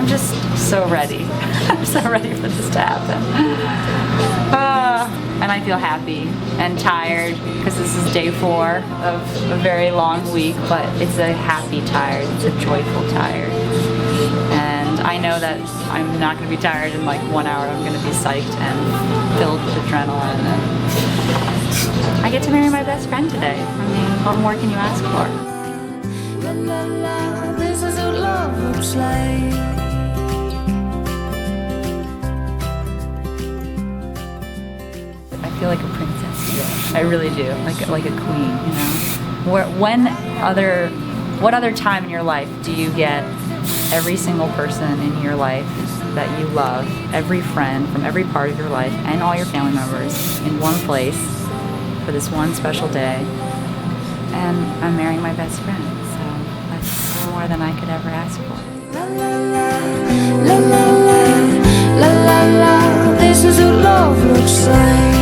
I'm just so ready. I'm so ready for this to happen. And I feel happy and tired because this is day 4 of a very long week, but it's a happy tired, it's a joyful tired. And I know that I'm not going to be tired in like 1 hour. I'm going to be psyched and filled with adrenaline. And I get to marry my best friend today. I mean, what more can you ask for? This is what love looks like. I feel like a princess today. I really do, like a queen, you know. What other time in your life do you get every single person in your life that you love, every friend from every part of your life, and all your family members in one place for this one special day? And I'm marrying my best friend, so that's more than I could ever ask for. La la la, la la la, this is what love looks like.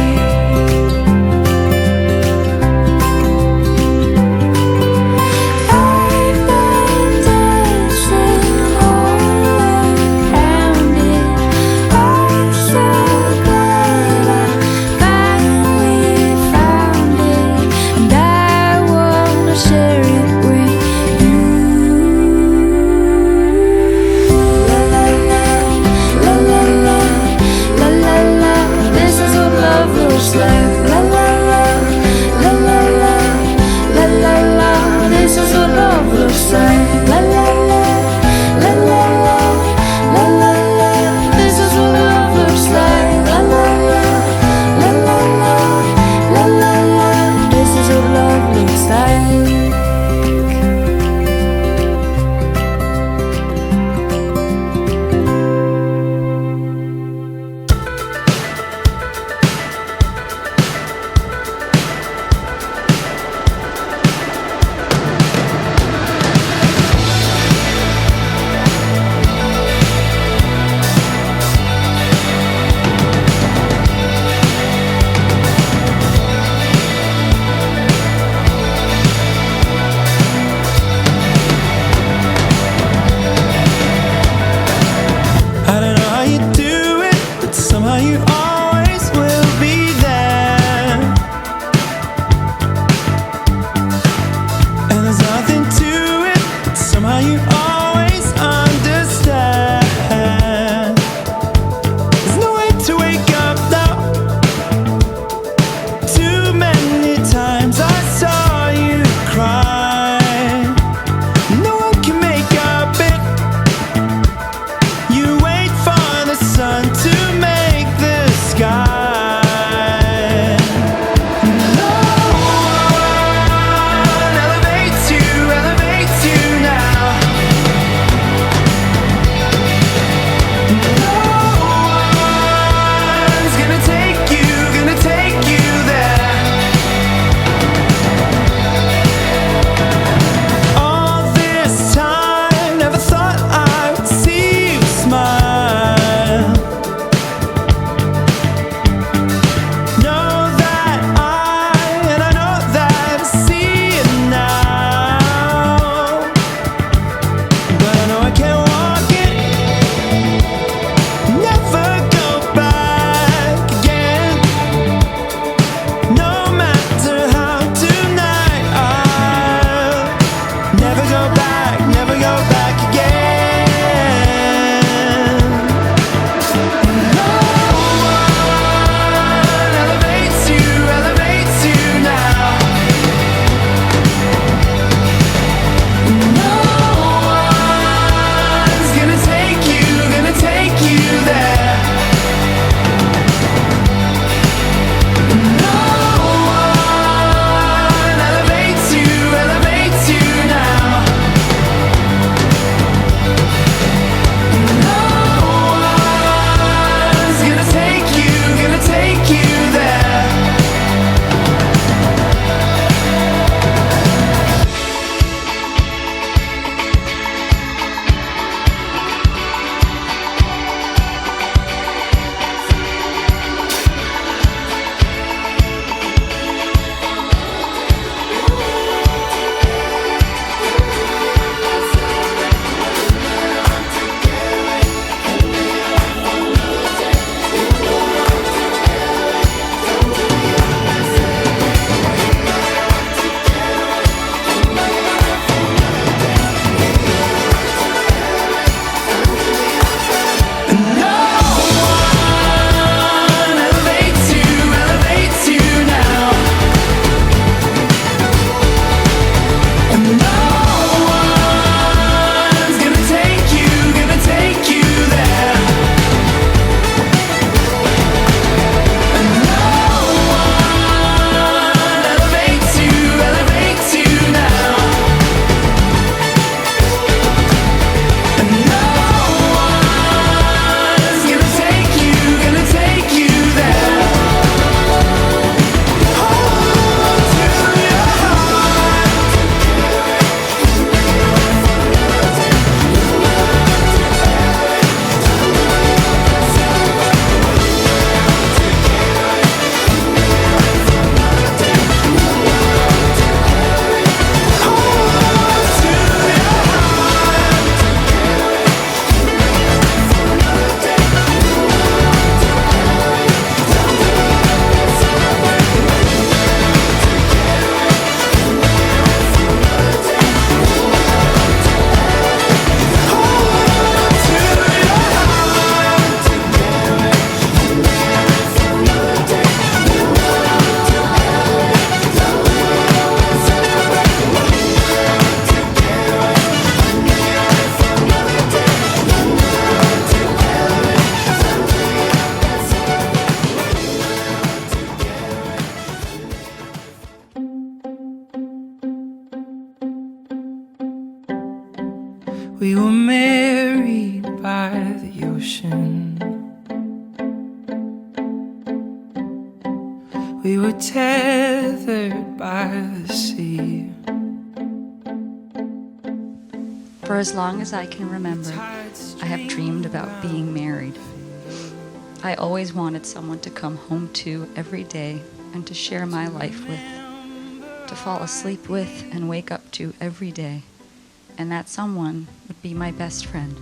Love We were married by the ocean. We were tethered by the sea. For as long as I can remember, I have dreamed about being married. I always wanted someone to come home to every day and to share my life with, to fall asleep with and wake up to every day. And that someone would be my best friend.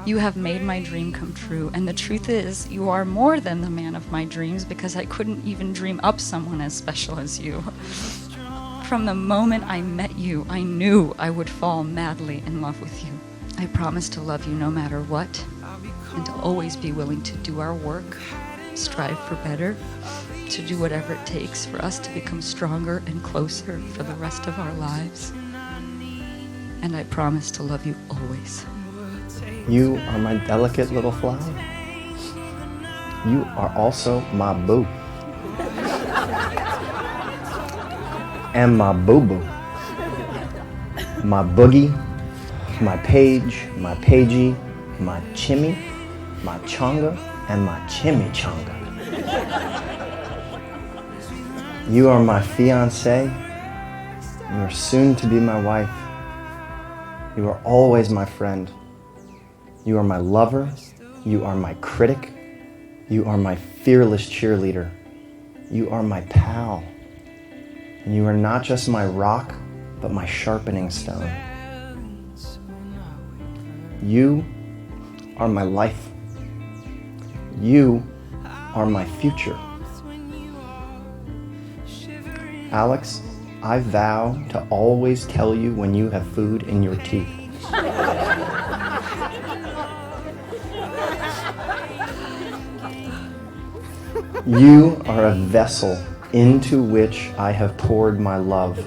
You have made my dream come true, and the truth is, you are more than the man of my dreams, because I couldn't even dream up someone as special as you. From the moment I met you, I knew I would fall madly in love with you. I promise to love you no matter what, and to always be willing to do our work, strive for better, to do whatever it takes for us to become stronger and closer for the rest of our lives. And I promise to love you always. You are my delicate little flower. You are also my boo. And my boo-boo. My boogie, my page, my pagey, my chimmy, my chonga, and my chimichanga. You are my fiancé. You are soon to be my wife. You are always my friend. You are my lover. You are my critic. You are my fearless cheerleader. You are my pal. And you are not just my rock, but my sharpening stone. You are my life. You are my future. Alix, I vow to always tell you when you have food in your teeth. You are a vessel into which I have poured my love,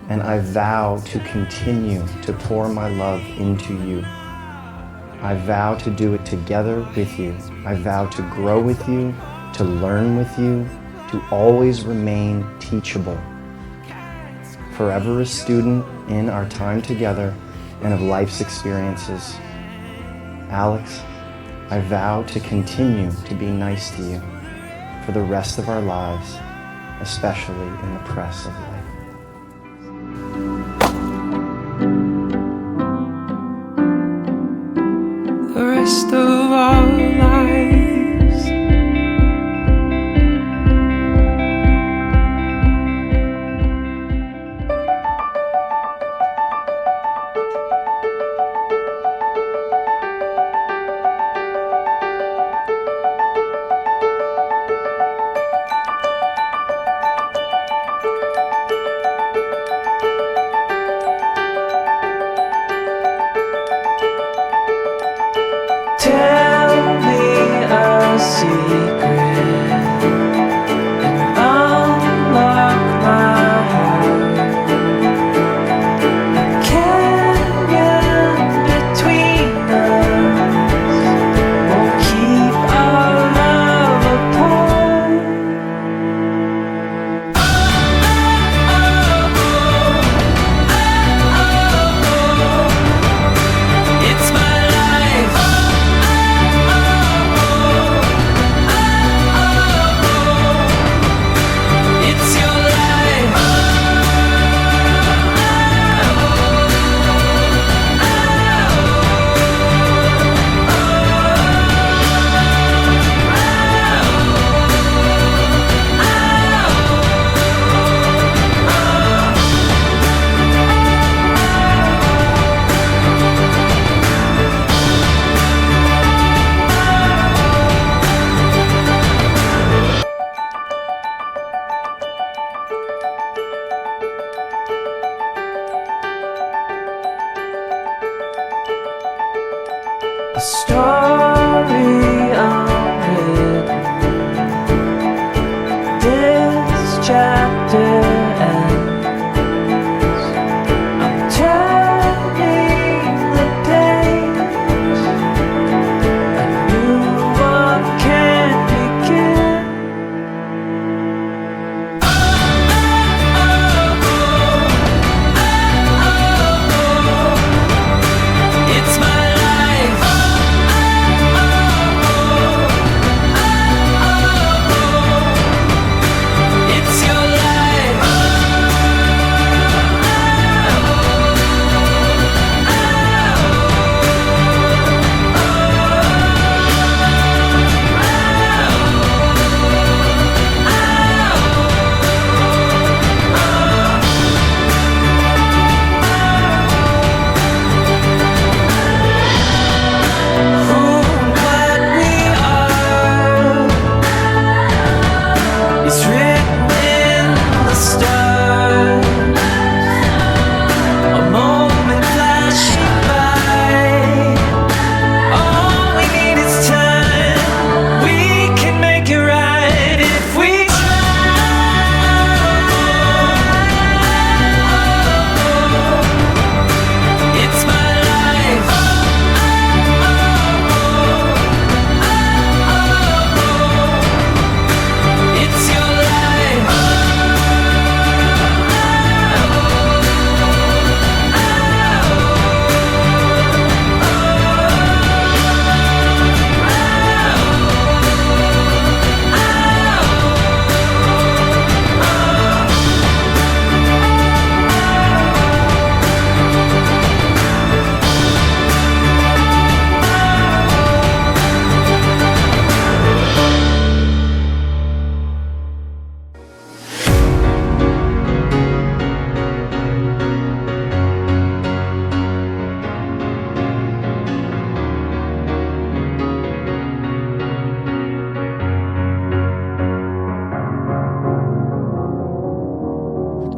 and I vow to continue to pour my love into you. I vow to do it together with you. I vow to grow with you, to learn with you, to always remain teachable. Forever a student in our time together and of life's experiences. Alix, I vow to continue to be nice to you for the rest of our lives, especially in the press of life. The rest of our lives. Tell me a secret and unlock my heart. A canyon between us won't keep our love apart. It's my life. It's your life. A story unwritten. This chapter ends. I'm turning the page. A new one can begin. It's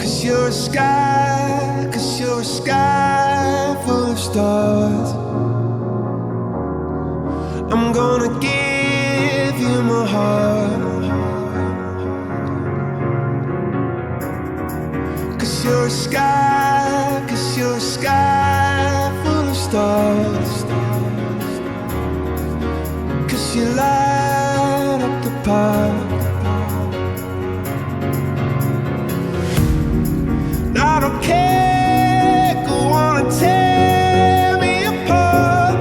'Cause you're a sky, 'cause you're a sky full of stars. I'm gonna give you my heart. 'Cause you're a sky, 'cause you're a sky full of stars. 'Cause you light up the park. I don't care, go on and tear me apart.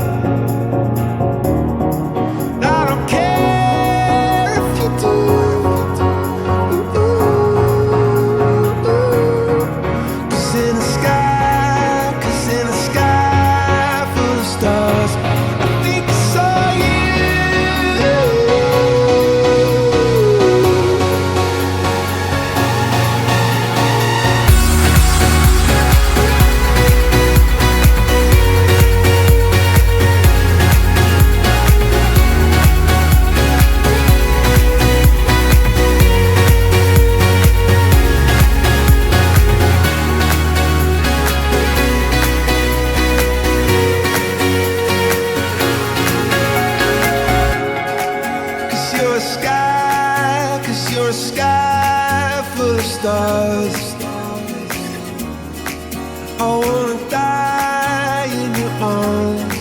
I don't care if you do. Cause in the sky, 'cause in the sky full of stars, I think I saw you. You're a sky full of stars. I wanna die in your arms.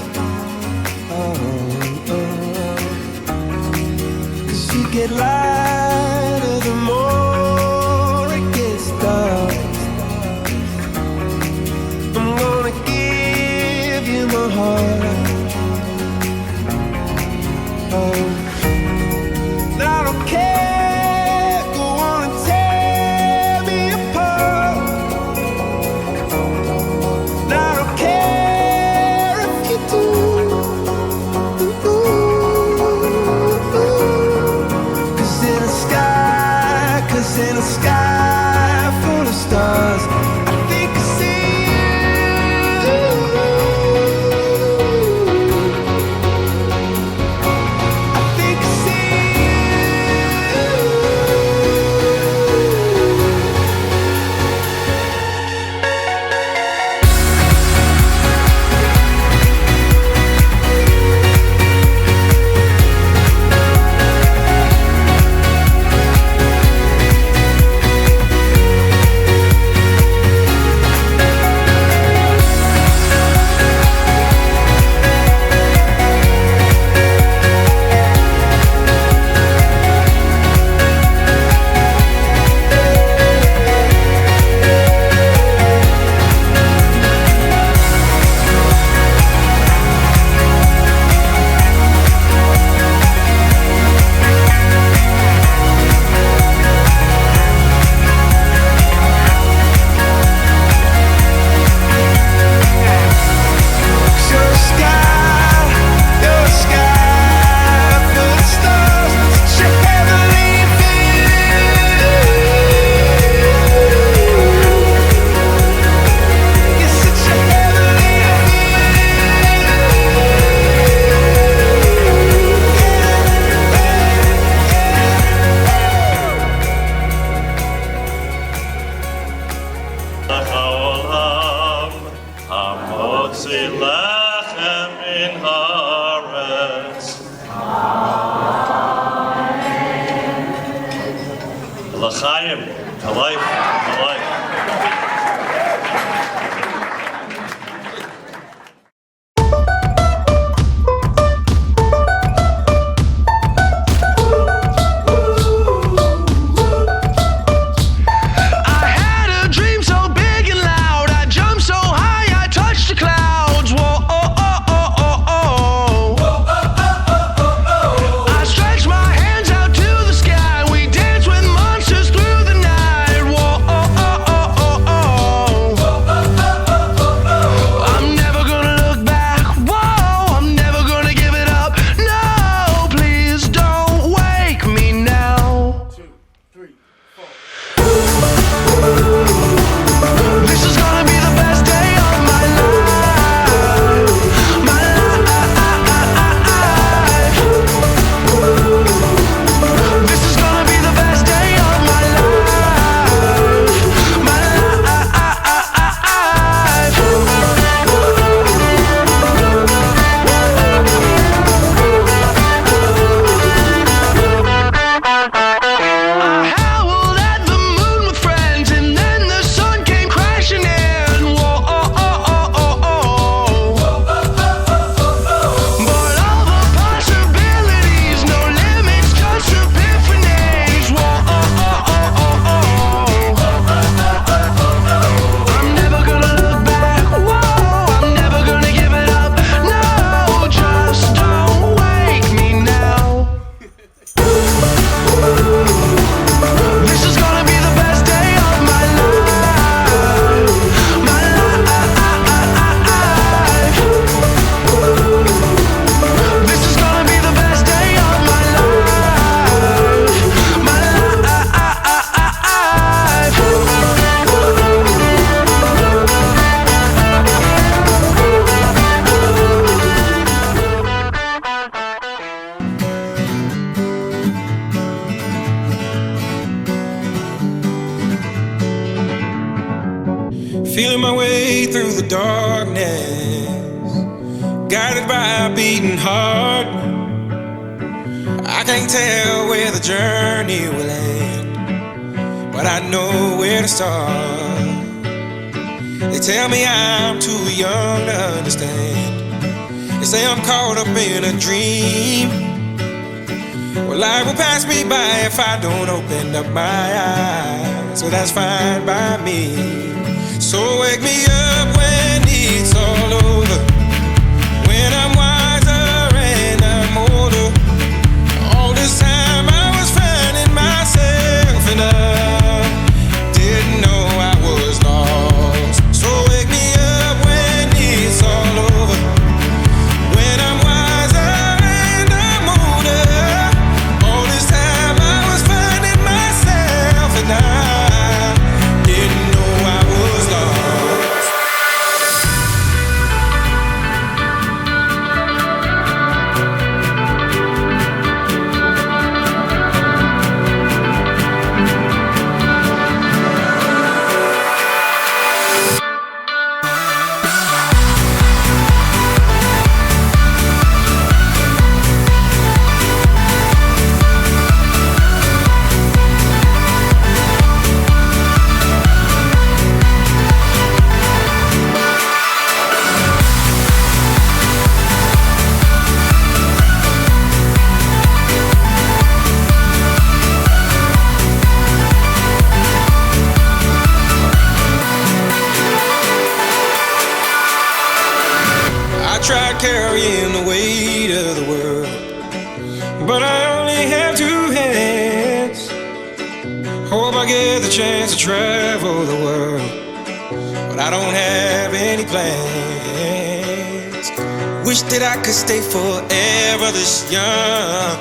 Cause you get lighter the more it gets dark. I'm gonna give you my heart. I don't care. In a sky full of stars, I think I see you. I think I see L'chaim, to life, to life. I stretch my hands out to the sky. We dance with monsters through the night. Whoa. feeling my way through the darkness, guided by a beating heart. I can't tell where the journey will end, but I know where to start. They tell me I'm too young to understand. They say I'm caught up in a dream. Well, life will pass me by if I don't open up my eyes. So that's fine by me. So wake me up when it's all over, when I'm wiser and I'm older. All this time I was finding myself and I didn't know I was lost. So wake me up when it's all over, when I'm wiser and I'm older. All this time I was finding myself and I didn't know I was lost. I tried carrying the weight of the world, but I only have two hands. Hope I get the chance to travel the world, but I don't have any plans. Wish that I could stay forever this young,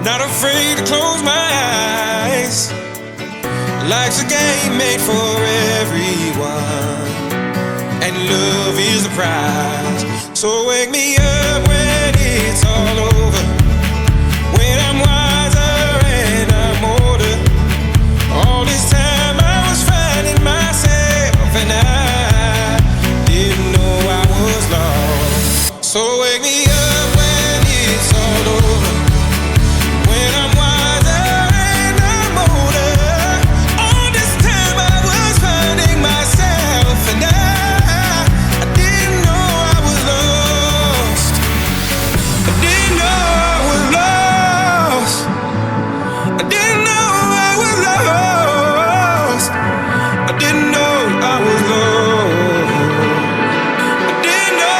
not afraid to close my eyes. Life's a game made for everyone, and love is the prize. So wake me up when it's all over, when I'm wiser and I'm older. All this time I was finding myself and I didn't know I was lost. So wake me up when it's all over, when I'm wiser and I'm older. All this time I was finding myself and I didn't know I was lost. I didn't know I was lost. I didn't know I was lost. I didn't know I was lost. I didn't know.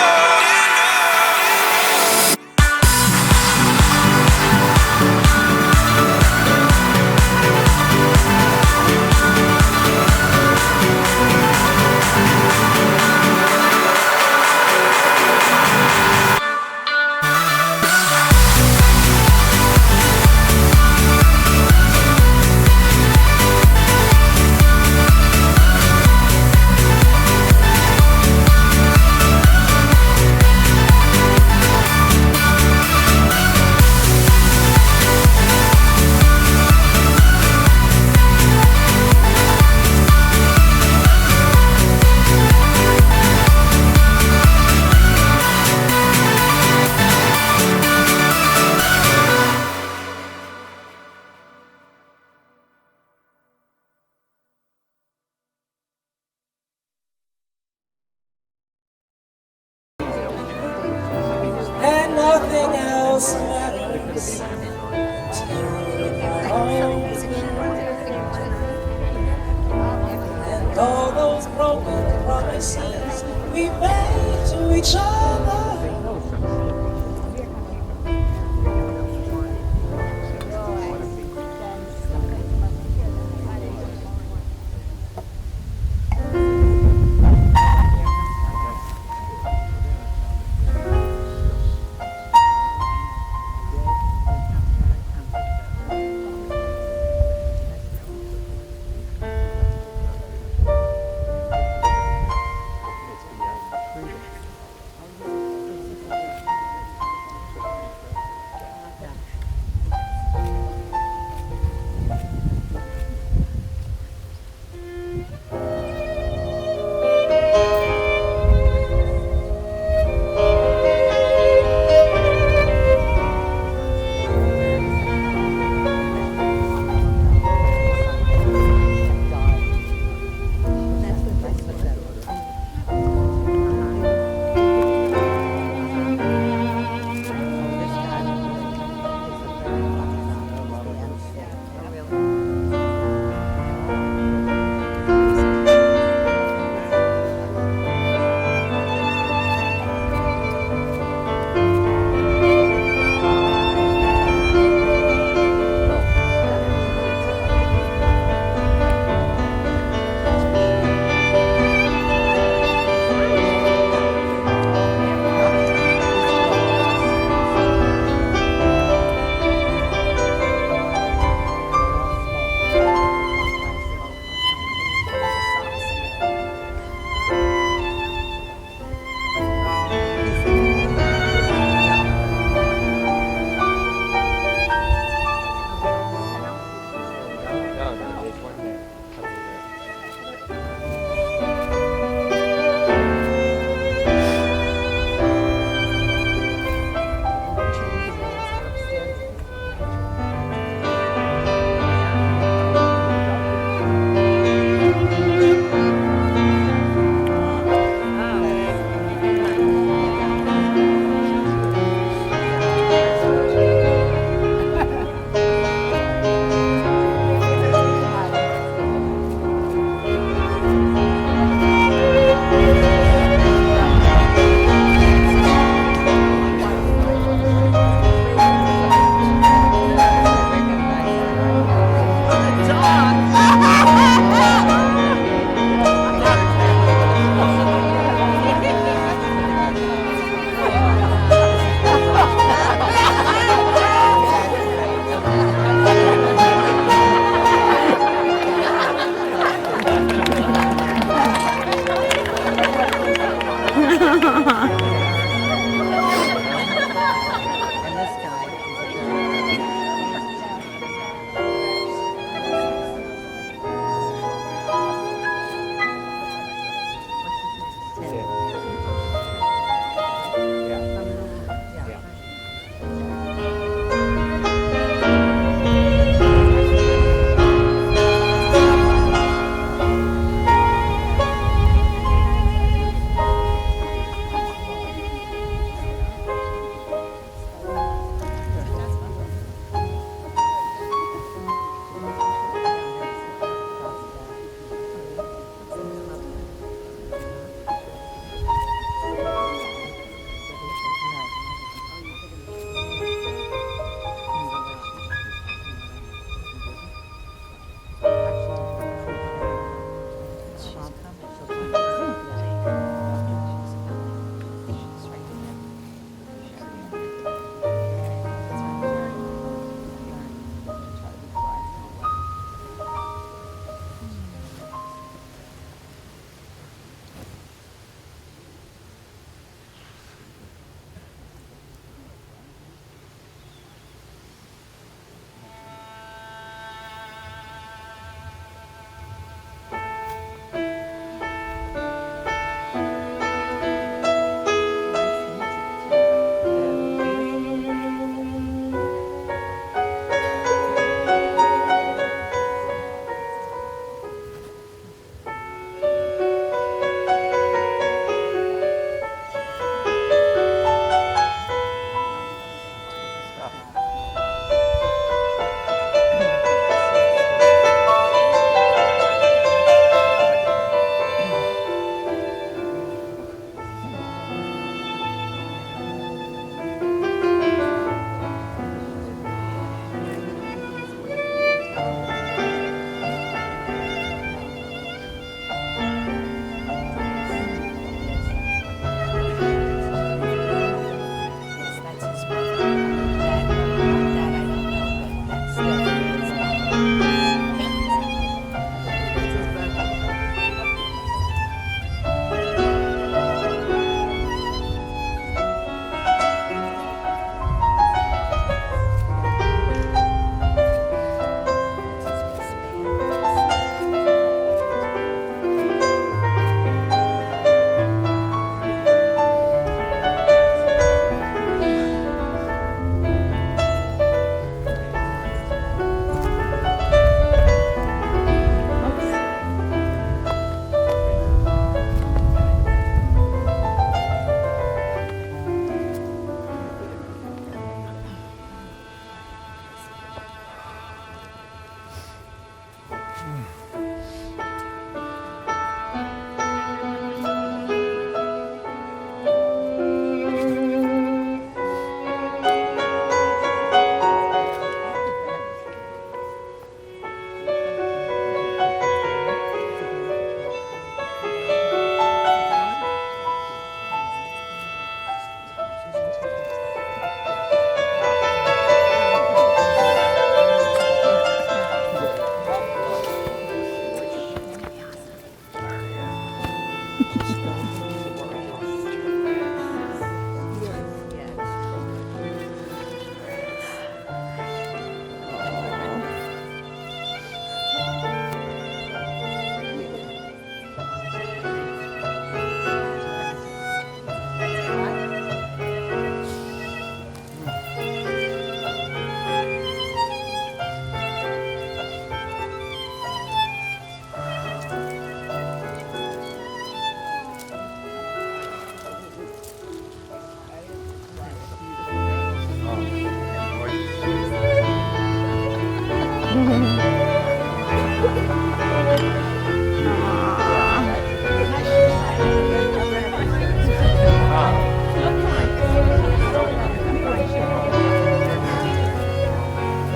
And nothing else matters till you're home. And all those broken promises we made to each other.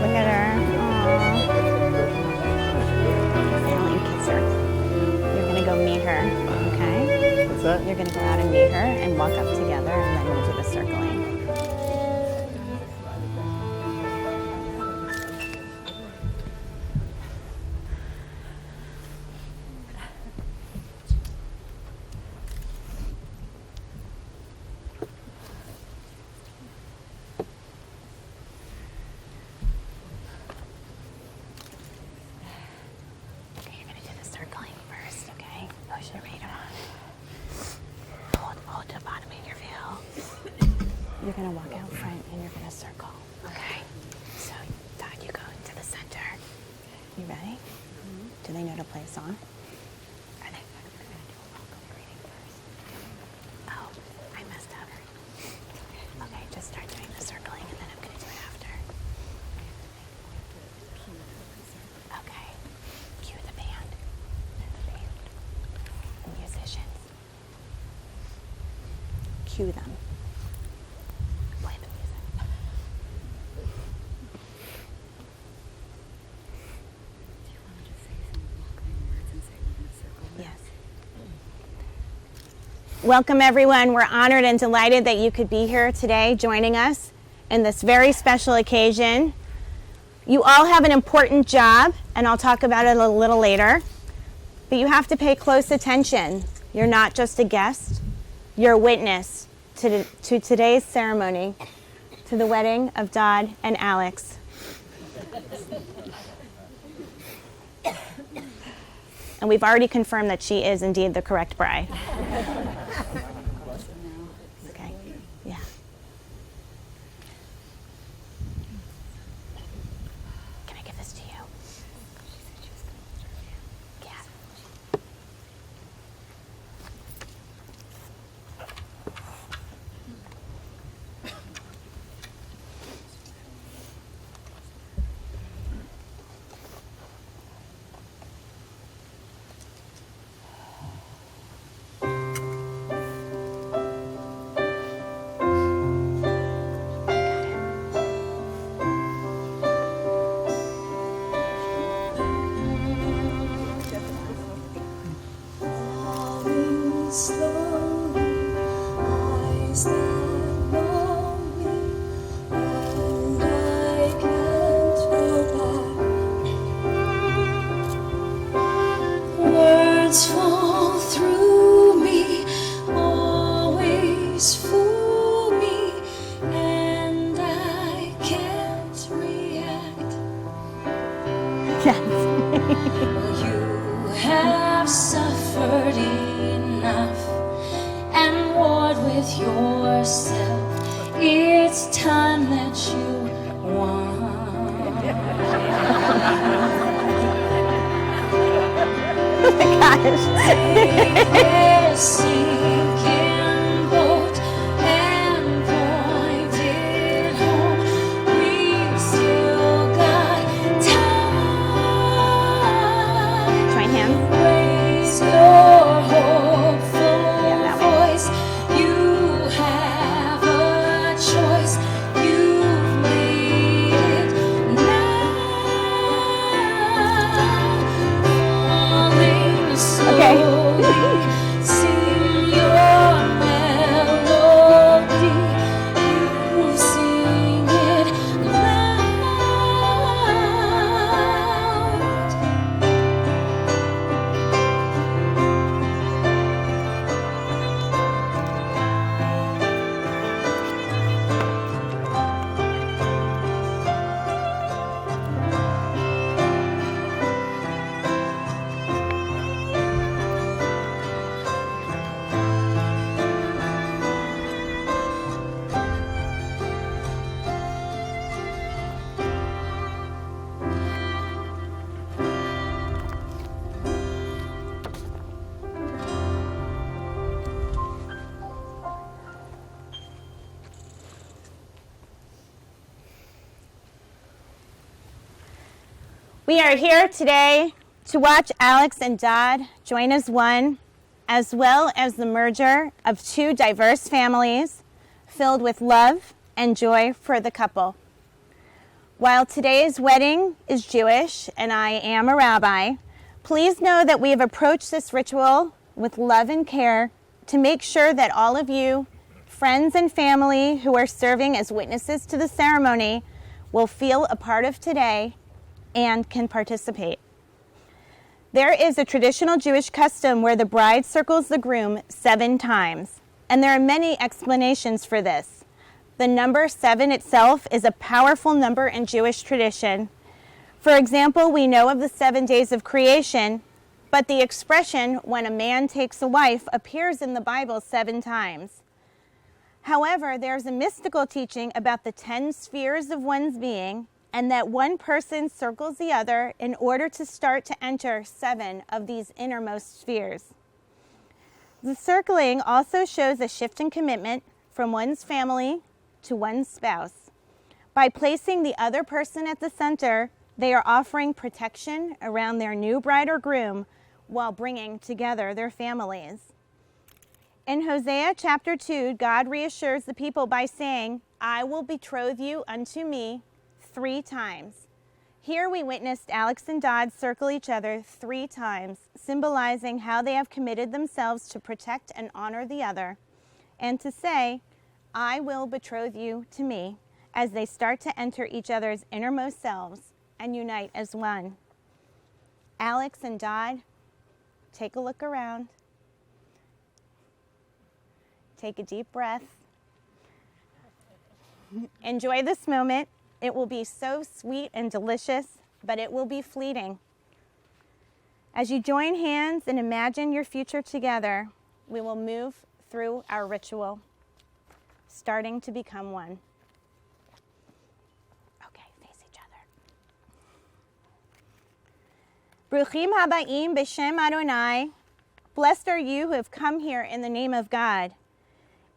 Look at her. Aww. Now you kiss her. You're gonna go meet her, okay? What's that? You're gonna go out and meet her and walk up together and then we'll do the circling. Okay, you're gonna do the circling first, okay? Push your feet on. Hold the bottom of your veil. You're gonna walk out front and you're gonna circle, okay? So, Dodd, you go into the center. You ready? Do they know to play a song? Are they gonna do a welcome greeting first? Oh, I messed up. Okay, just start doing the circling and then I'm gonna do it after. Okay. Cue the band. The musicians. Cue them. Play the music. Yes. Welcome, everyone. We're honored and delighted that you could be here today joining us in this very special occasion. You all have an important job, and I'll talk about it a little later, but you have to pay close attention. You're not just a guest, you're a witness to today's ceremony, to the wedding of Dodd and Alix. And we've already confirmed that she is indeed the correct bride. Okay, yeah. Can I give this to you? Yeah. Slowly, eyes that know me, and I can't go back. Words fall through me, always fool me, and I can't react. You have suffered enough and warred with yourself. It's time that you won. Take this sinking boat and point it home. We still got time. Join hands. Raise your hopeful that way. voice. You have a choice. You've made it now. Falling slowly, sing your melody. You sing it loud. We are here today to watch Alix and Dodd join as one, as well as the merger of two diverse families filled with love and joy for the couple. While today's wedding is Jewish and I am a rabbi, please know that we have approached this ritual with love and care to make sure that all of you, friends and family who are serving as witnesses to the ceremony, will feel a part of today and can participate. There is a traditional Jewish custom where the bride circles the groom 7 times, and there are many explanations for this. The number 7 itself is a powerful number in Jewish tradition. For example, we know of the 7 days of creation, but the expression, when a man takes a wife, appears in the Bible 7 times. However, there's a mystical teaching about the 10 spheres of one's being, and that one person circles the other in order to start to enter 7 of these innermost spheres. The circling also shows a shift in commitment from one's family to one's spouse. By placing the other person at the center, they are offering protection around their new bride or groom while bringing together their families. In Hosea chapter 2, God reassures the people by saying, "I will betroth you unto me 3 times." Here we witnessed Alix and Dodd circle each other 3 times, symbolizing how they have committed themselves to protect and honor the other, and to say, "I will betroth you to me," as they start to enter each other's innermost selves and unite as one. Alix and Dodd, take a look around. Take a deep breath. Enjoy this moment. It will be so sweet and delicious, but it will be fleeting. As you join hands and imagine your future together, we will move through our ritual, starting to become one. Okay, face each other. Bruchim habayim b'shem Adonai. Blessed are you who have come here in the name of God.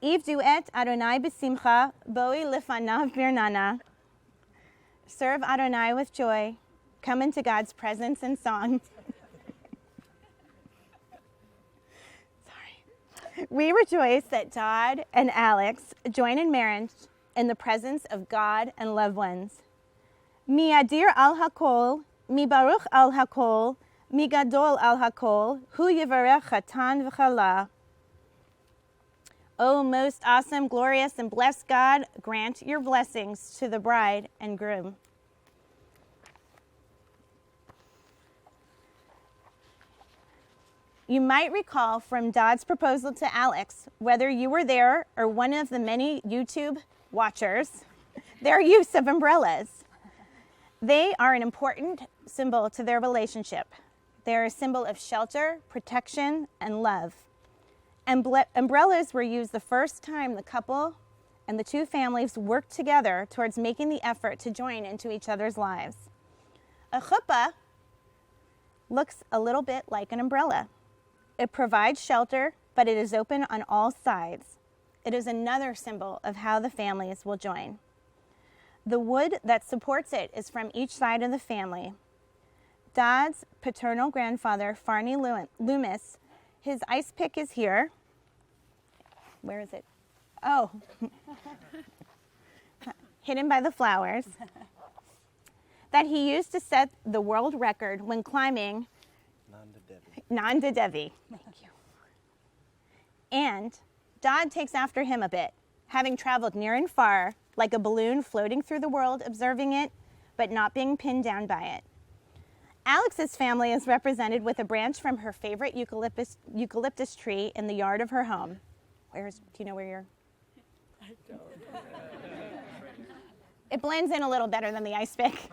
Ivdu et Adonai b'simcha, boi lefanav birnana. Serve Adonai with joy. Come into God's presence in song. Sorry. We rejoice that Dodd and Alix join in marriage in the presence of God and loved ones. Mi adir al hakol, mi baruch al hakol, mi gadol al hakol, hu yivarech chatan v'chala. O most awesome, glorious, and blessed God, grant your blessings to the bride and groom. You might recall from Dodd's proposal to Alix, whether you were there or one of the many YouTube watchers, their use of umbrellas. They are an important symbol to their relationship. They're a symbol of shelter, protection, and love. Umbrellas were used the first time the couple and the two families worked together towards making the effort to join into each other's lives. A chuppah looks a little bit like an umbrella. It provides shelter, but it is open on all sides. It is another symbol of how the families will join. The wood that supports it is from each side of the family. Dodd's paternal grandfather, Farney Loomis, his ice pick is here. Where is it? Oh, hidden by the flowers. That he used to set the world record when climbing Nanda Devi. Thank you. And Dodd takes after him a bit, having traveled near and far, like a balloon floating through the world, observing it, but not being pinned down by it. Alix's family is represented with a branch from her favorite eucalyptus tree in the yard of her home. Do you know where you're? I don't. It blends in a little better than the ice pick.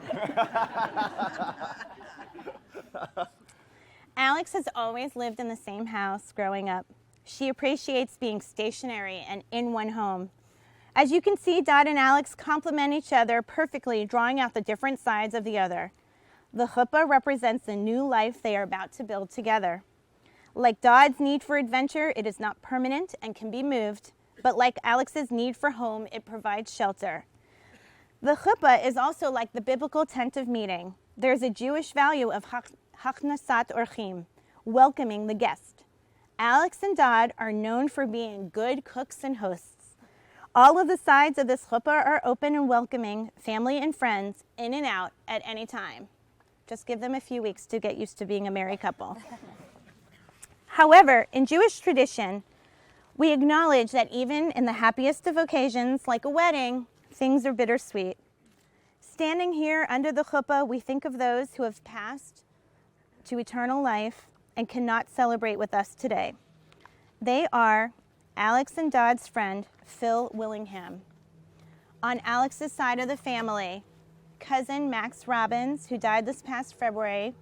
Alix has always lived in the same house growing up. She appreciates being stationary and in one home. As you can see, Dodd and Alix complement each other perfectly, drawing out the different sides of the other. The chuppah represents the new life they are about to build together. Like Dodd's need for adventure, it is not permanent and can be moved, but like Alix's need for home, it provides shelter. The chuppah is also like the biblical tent of meeting. There's a Jewish value of hachnasat orchim, welcoming the guest. Alix and Dodd are known for being good cooks and hosts. All of the sides of this chuppah are open and welcoming family and friends in and out at any time. Just give them a few weeks to get used to being a married couple. However, in Jewish tradition, we acknowledge that even in the happiest of occasions, like a wedding, things are bittersweet. Standing here under the chuppah, we think of those who have passed to eternal life and cannot celebrate with us today. They are Alix and Dodd's friend, Phil Willingham. On Alix's side of the family, cousin Max Robbins, who died this past February,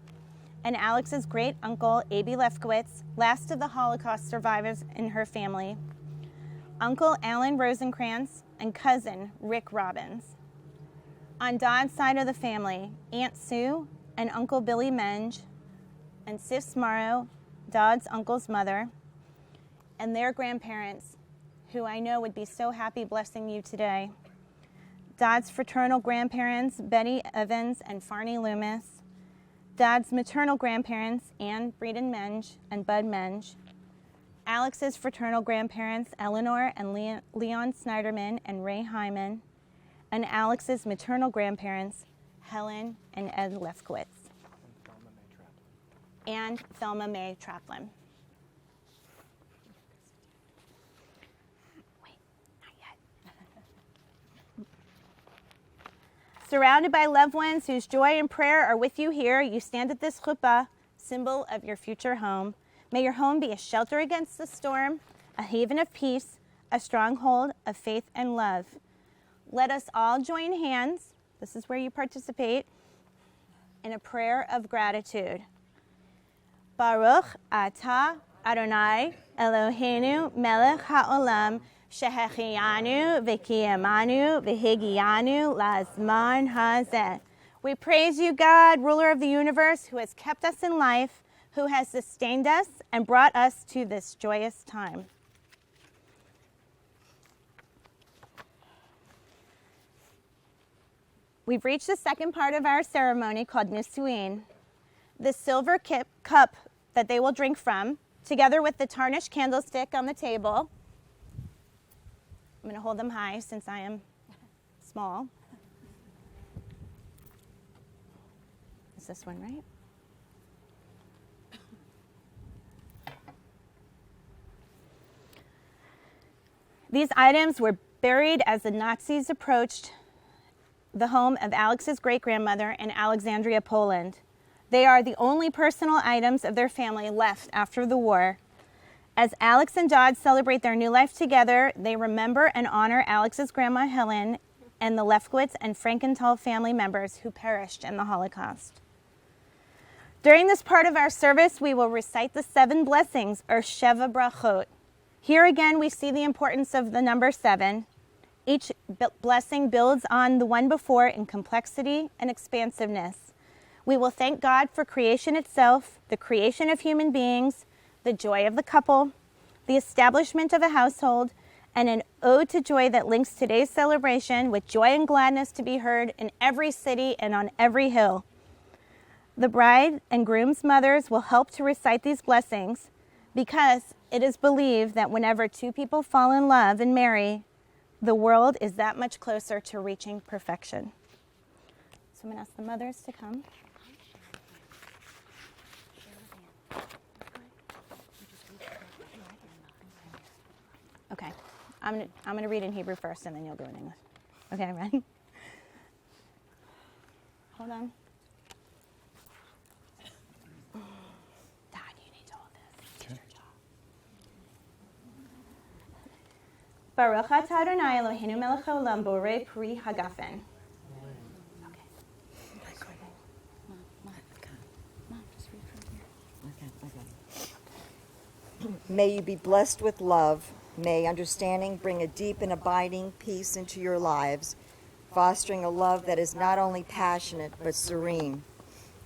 and Alix's great uncle, A.B. Lefkowitz, last of the Holocaust survivors in her family, Uncle Alan Rosenkrantz, and cousin Rick Robbins. On Dodd's side of the family, Aunt Sue and Uncle Billy Menge, and Sis Morrow, Dodd's uncle's mother, and their grandparents, who I know would be so happy blessing you today. Dodd's fraternal grandparents, Betty Evans and Farney Loomis. Dodd's maternal grandparents, Ann Breeden Menge and Bud Menge. Alix's fraternal grandparents, Eleanor and Leon Snyderman and Ray Hyman. And Alix's maternal grandparents, Helen and Ed Lefkowitz. And Thelma Mae Traplin. Wait, not yet. Surrounded by loved ones whose joy and prayer are with you here, you stand at this chuppah, symbol of your future home. May your home be a shelter against the storm, a haven of peace, a stronghold of faith and love. Let us all join hands, this is where you participate, in a prayer of gratitude. Baruch atah Adonai Eloheinu melech haolam shehechiyanu v'kiyamanu v'higiyanu lazman hazeh. We praise you, God, ruler of the universe, who has kept us in life, who has sustained us and brought us to this joyous time. We've reached the second part of our ceremony called Nisuin. The silver cup that they will drink from, together with the tarnished candlestick on the table. I'm going to hold them high since I am small. Is this one right? These items were buried as the Nazis approached the home of Alix's great-grandmother in Alexandria, Poland. They are the only personal items of their family left after the war. As Alix and Dodd celebrate their new life together, they remember and honor Alix's grandma Helen and the Lefkowitz and Frankenthal family members who perished in the Holocaust. During this part of our service, we will recite the 7 blessings, or Sheva Brachot. Here again, we see the importance of the number 7. Each blessing builds on the one before in complexity and expansiveness. We will thank God for creation itself, the creation of human beings, the joy of the couple, the establishment of a household, and an ode to joy that links today's celebration with joy and gladness to be heard in every city and on every hill. The bride and groom's mothers will help to recite these blessings because it is believed that whenever 2 people fall in love and marry, the world is that much closer to reaching perfection. So I'm going to ask the mothers to come. Okay, I'm going to read in Hebrew first, and then you'll go in English. Okay, ready? Hold on. Dad, you need to hold this. Okay. Baruch atah Adonai Eloheinu melech haolam borei pri hagafen. Okay. Mom, just read from here. May you be blessed with love. May understanding bring a deep and abiding peace into your lives, fostering a love that is not only passionate but serene.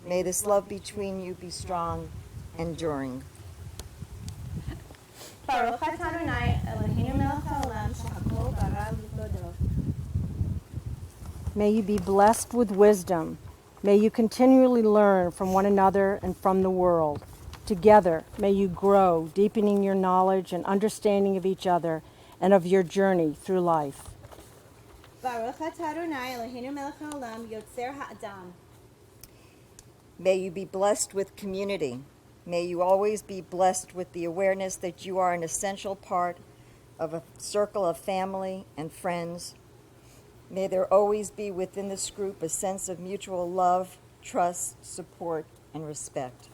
May this love between you be strong and enduring. Baruch atah Adonai Eloheinu melech haolam shehakol bara l'kvodo. May you be blessed with wisdom. May you continually learn from one another and from the world. Together, may you grow, deepening your knowledge and understanding of each other and of your journey through life. Baruch atah Adonai Eloheinu melech haolam yotzer ha'adam. May you be blessed with community. May you always be blessed with the awareness that you are an essential part of a circle of family and friends. May there always be within this group a sense of mutual love, trust, support, and respect.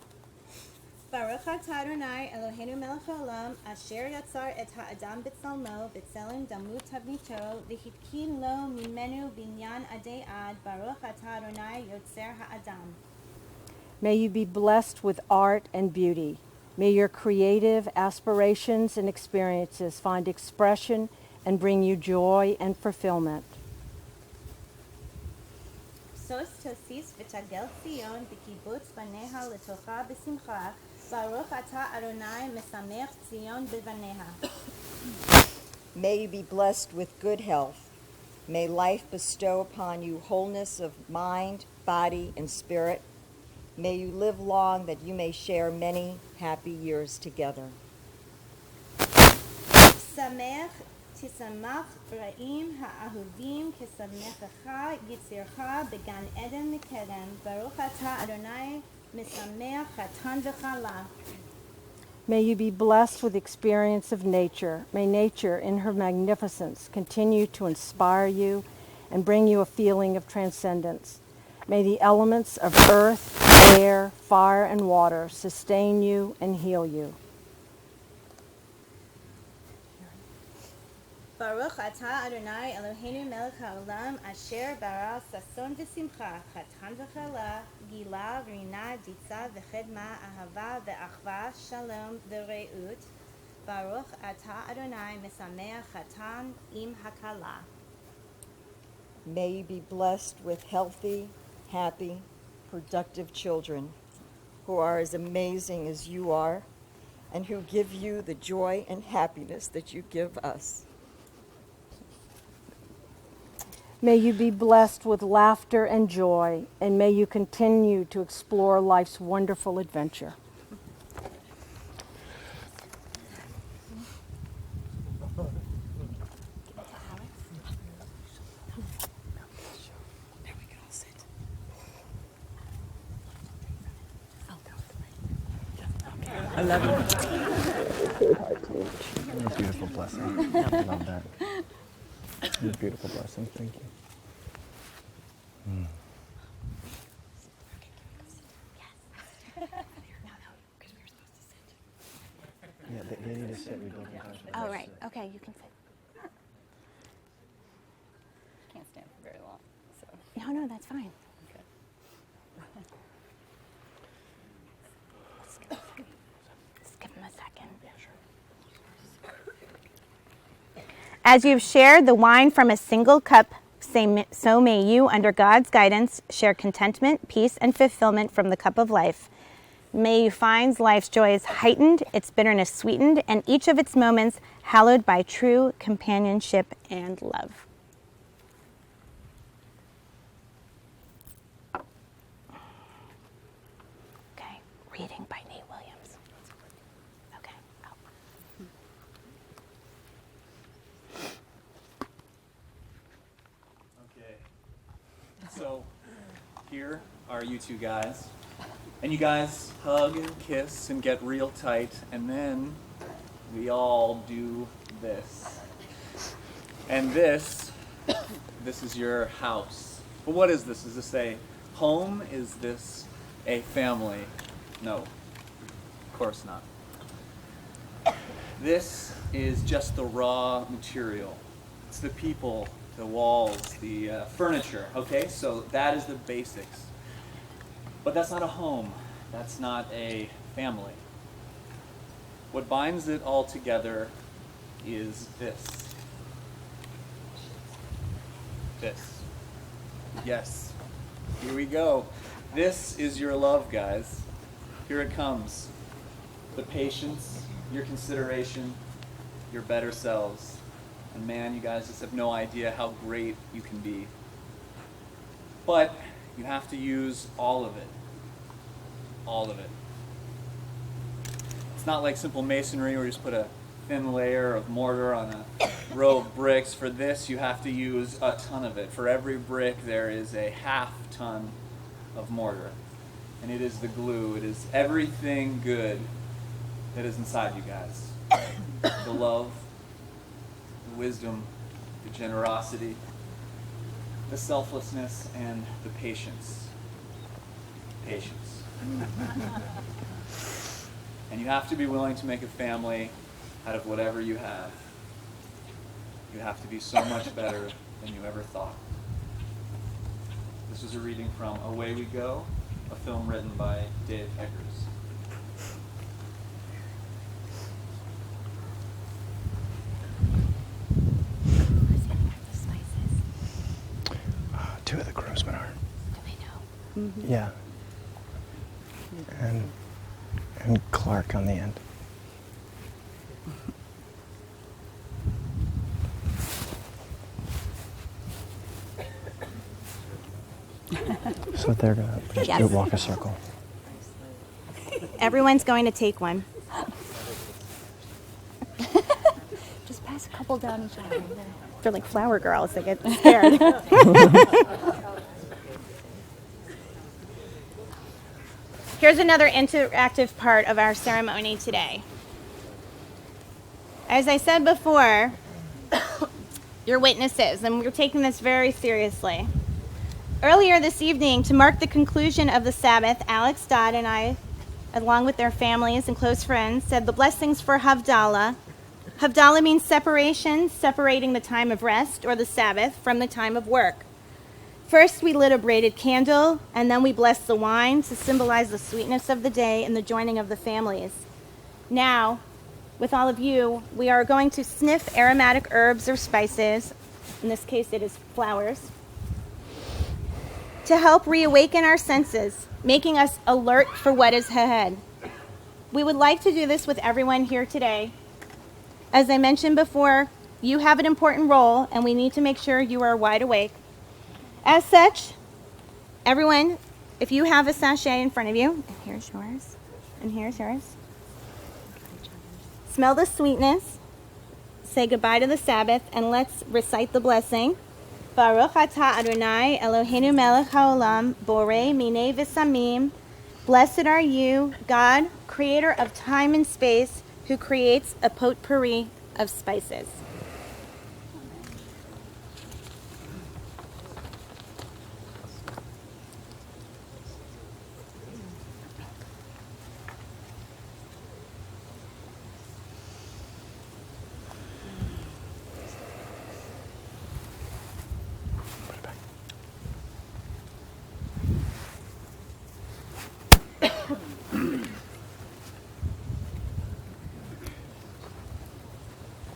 Baruch atah Adonai Eloheinu melech haolam asher yatzar et ha'adam b'tzalmo b'tzelem damu tavnito v'hitkin lo mimenu binyan adei ad. Baruch atah Adonai yotzer ha'adam. May you be blessed with art and beauty. May your creative aspirations and experiences find expression and bring you joy and fulfillment. Sos tosis v'tagel Zion b'kibbutz baneha letocha b'simcha. Baruch atah Adonai mesamech Zion b'vaneha. May you be blessed with good health. May life bestow upon you wholeness of mind, body, and spirit. May you live long that you may share many happy years together. Samech tisamach ra'im ha'ahuvim kesamechecha yitzircha began eden mikedem. Baruch atah Adonai mesamech chatan v'chala. May you be blessed with experience of nature. May nature in her magnificence continue to inspire you and bring you a feeling of transcendence. May the elements of earth, air, fire, and water sustain you and heal you. Baruch atah Adonai Eloheinu melech haolam asher bara sason v'simcha chatan v'chala gila rina ditza v'chedma ahava v'achva shalom v'reut. Baruch atah Adonai mesameach chatan im hakala. May you be blessed with healthy, happy, productive children who are as amazing as you are and who give you the joy and happiness that you give us. May you be blessed with laughter and joy, and may you continue to explore life's wonderful adventure. I love you. A beautiful blessing. I love that. A beautiful blessing. Thank you. Yeah, they need to sit. We both have to. Oh, right. Okay, you can sit. Can't stand for very long. So. No, that's fine. Okay. Let's give him a second. Yeah, sure. As you've shared the wine from a single cup, so may you, under God's guidance, share contentment, peace, and fulfillment from the cup of life. May you find life's joys heightened, its bitterness sweetened, and each of its moments hallowed by true companionship and love. Okay, reading by Nate Williams. Okay. Okay. So, here are you two guys. And you guys hug and kiss and get real tight, and then we all do this. And this is your house. But what is this? Is this a home? Is this a family? No, of course not. This is just the raw material. It's the people, the walls, the furniture, okay? So that is the basics. But that's not a home. That's not a family. What binds it all together is this. This. Yes. Here we go. This is your love, guys. Here it comes. The patience, your consideration, your better selves. And man, you guys just have no idea how great you can be. But You have to use all of it. All of it. It's not like simple masonry where you just put a thin layer of mortar on a row of bricks. For this, you have to use a ton of it. For every brick, there is a half ton of mortar. And it is the glue. It is everything good that is inside you guys. The love, the wisdom, the generosity, the selflessness, and the patience. Patience. And you have to be willing to make a family out of whatever you have. You have to be so much better than you ever thought. This was a reading from Away We Go, a film written by Dave Eggers. Two of the groomsmen are. Do they know? Yeah. And Clark on the end. So they're gonna Yes. walk a circle. Everyone's going to take one. Just pass a couple down each other. They're like flower girls. They get scared. Here's another interactive part of our ceremony today. As I said before, you're witnesses, and we're taking this very seriously. Earlier this evening, to mark the conclusion of the Sabbath, Alix, Dodd, and I, along with their families and close friends, said the blessings for Havdalah. Havdalah means separation, separating the time of rest, or the Sabbath, from the time of work. First, we lit a braided candle, and then we blessed the wine to symbolize the sweetness of the day and the joining of the families. Now, with all of you, we are going to sniff aromatic herbs or spices, in this case it is flowers, to help reawaken our senses, making us alert for what is ahead. We would like to do this with everyone here today. As I mentioned before, you have an important role, and we need to make sure you are wide awake. As such, everyone, if you have a sachet in front of you, and here's yours, and here's yours. Smell the sweetness, say goodbye to the Sabbath, and let's recite the blessing. Baruch atah Adonai Eloheinu melech haolam, borei minei v'samim. Blessed are you, God, creator of time and space, who creates a potpourri of spices.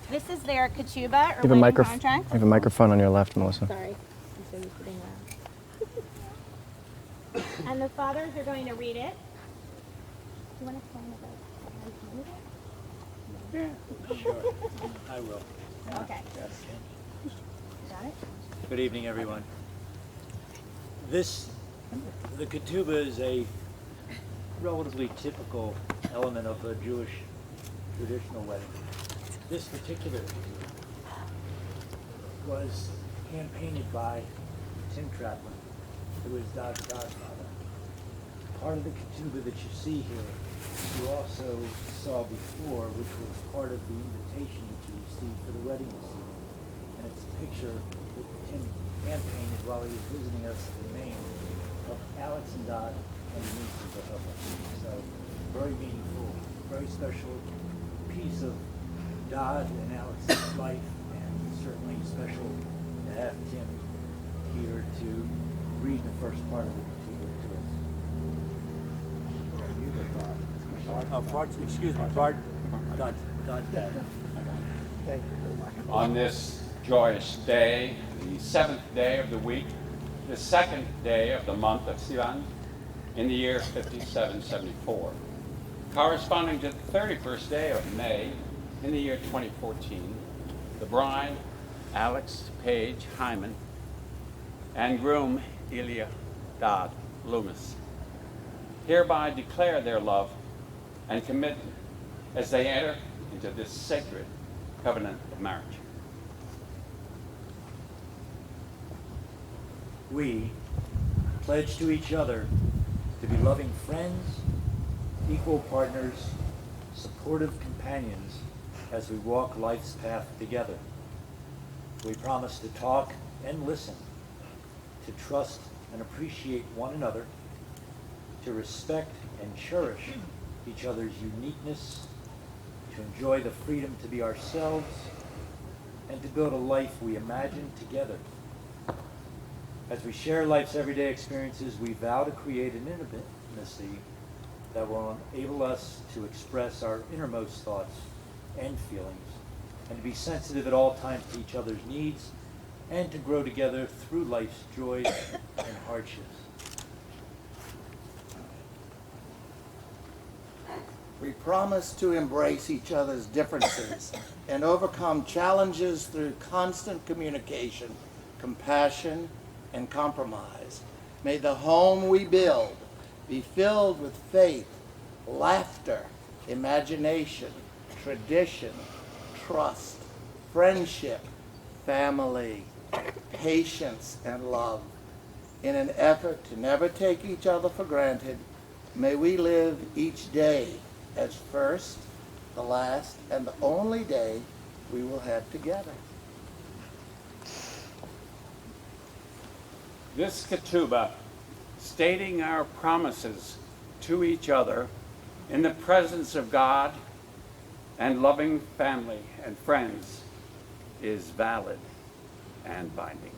This is their ketubah, or wedding contract. You have a microphone on your left, Melissa. Sorry, I'm so used to being loud. And the fathers are going to read it. Do you want to explain about it? Yeah, sure. I will. Okay. Got it? Good evening, everyone. The ketubah is a relatively typical element of a Jewish traditional wedding. This particular ketubah was hand-painted by Tim Traplin, who is Dodd's godfather. Part of the ketubah that you see here, you also saw before, which was part of the invitation that you received for the wedding this evening. And it's a picture that Tim hand-painted while he was visiting us in Maine of Alix and Dodd and the niece of the hubba. So, very meaningful, very special piece of Dodd and Alix's life, and certainly special to have Tim here to read the first part of the ketubah to us. Bart, excuse me, Bart. Dodd. On this joyous day, the 7th day of the week, the 2nd day of the month of Sivan, in the year 5774, corresponding to the 31st day of May, in the year 2014, the bride, Alix Page Hyman, and groom, Ilya Dodd, Loomis, hereby declare their love and commitment as they enter into this sacred covenant of marriage. We pledge to each other to be loving friends, equal partners, supportive companions as we walk life's path together. We promise to talk and listen, to trust and appreciate one another, to respect and cherish each other's uniqueness, to enjoy the freedom to be ourselves, and to build a life we imagine together. As we share life's everyday experiences, we vow to create an intimacy that will enable us to express our innermost thoughts and feelings, and to be sensitive at all times to each other's needs, and to grow together through life's joys and hardships. We promise to embrace each other's differences and overcome challenges through constant communication, compassion, and compromise. May the home we build be filled with faith, laughter, imagination, tradition, trust, friendship, family, patience, and love. In an effort to never take each other for granted, may we live each day as first, the last, and the only day we will have together. This ketubah, stating our promises to each other in the presence of God and loving family and friends, is valid and binding.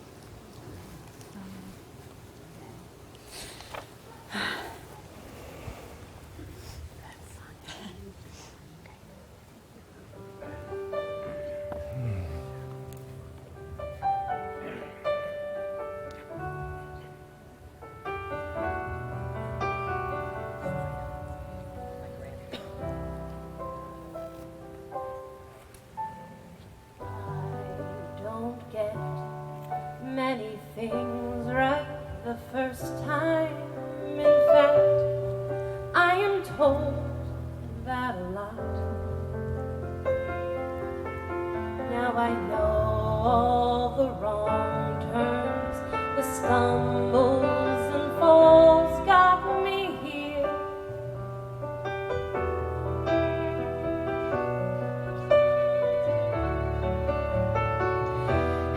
Don't get many things right the first time. In fact, I am told that a lot. Now I know all the wrong turns, the stumbles and falls got me here.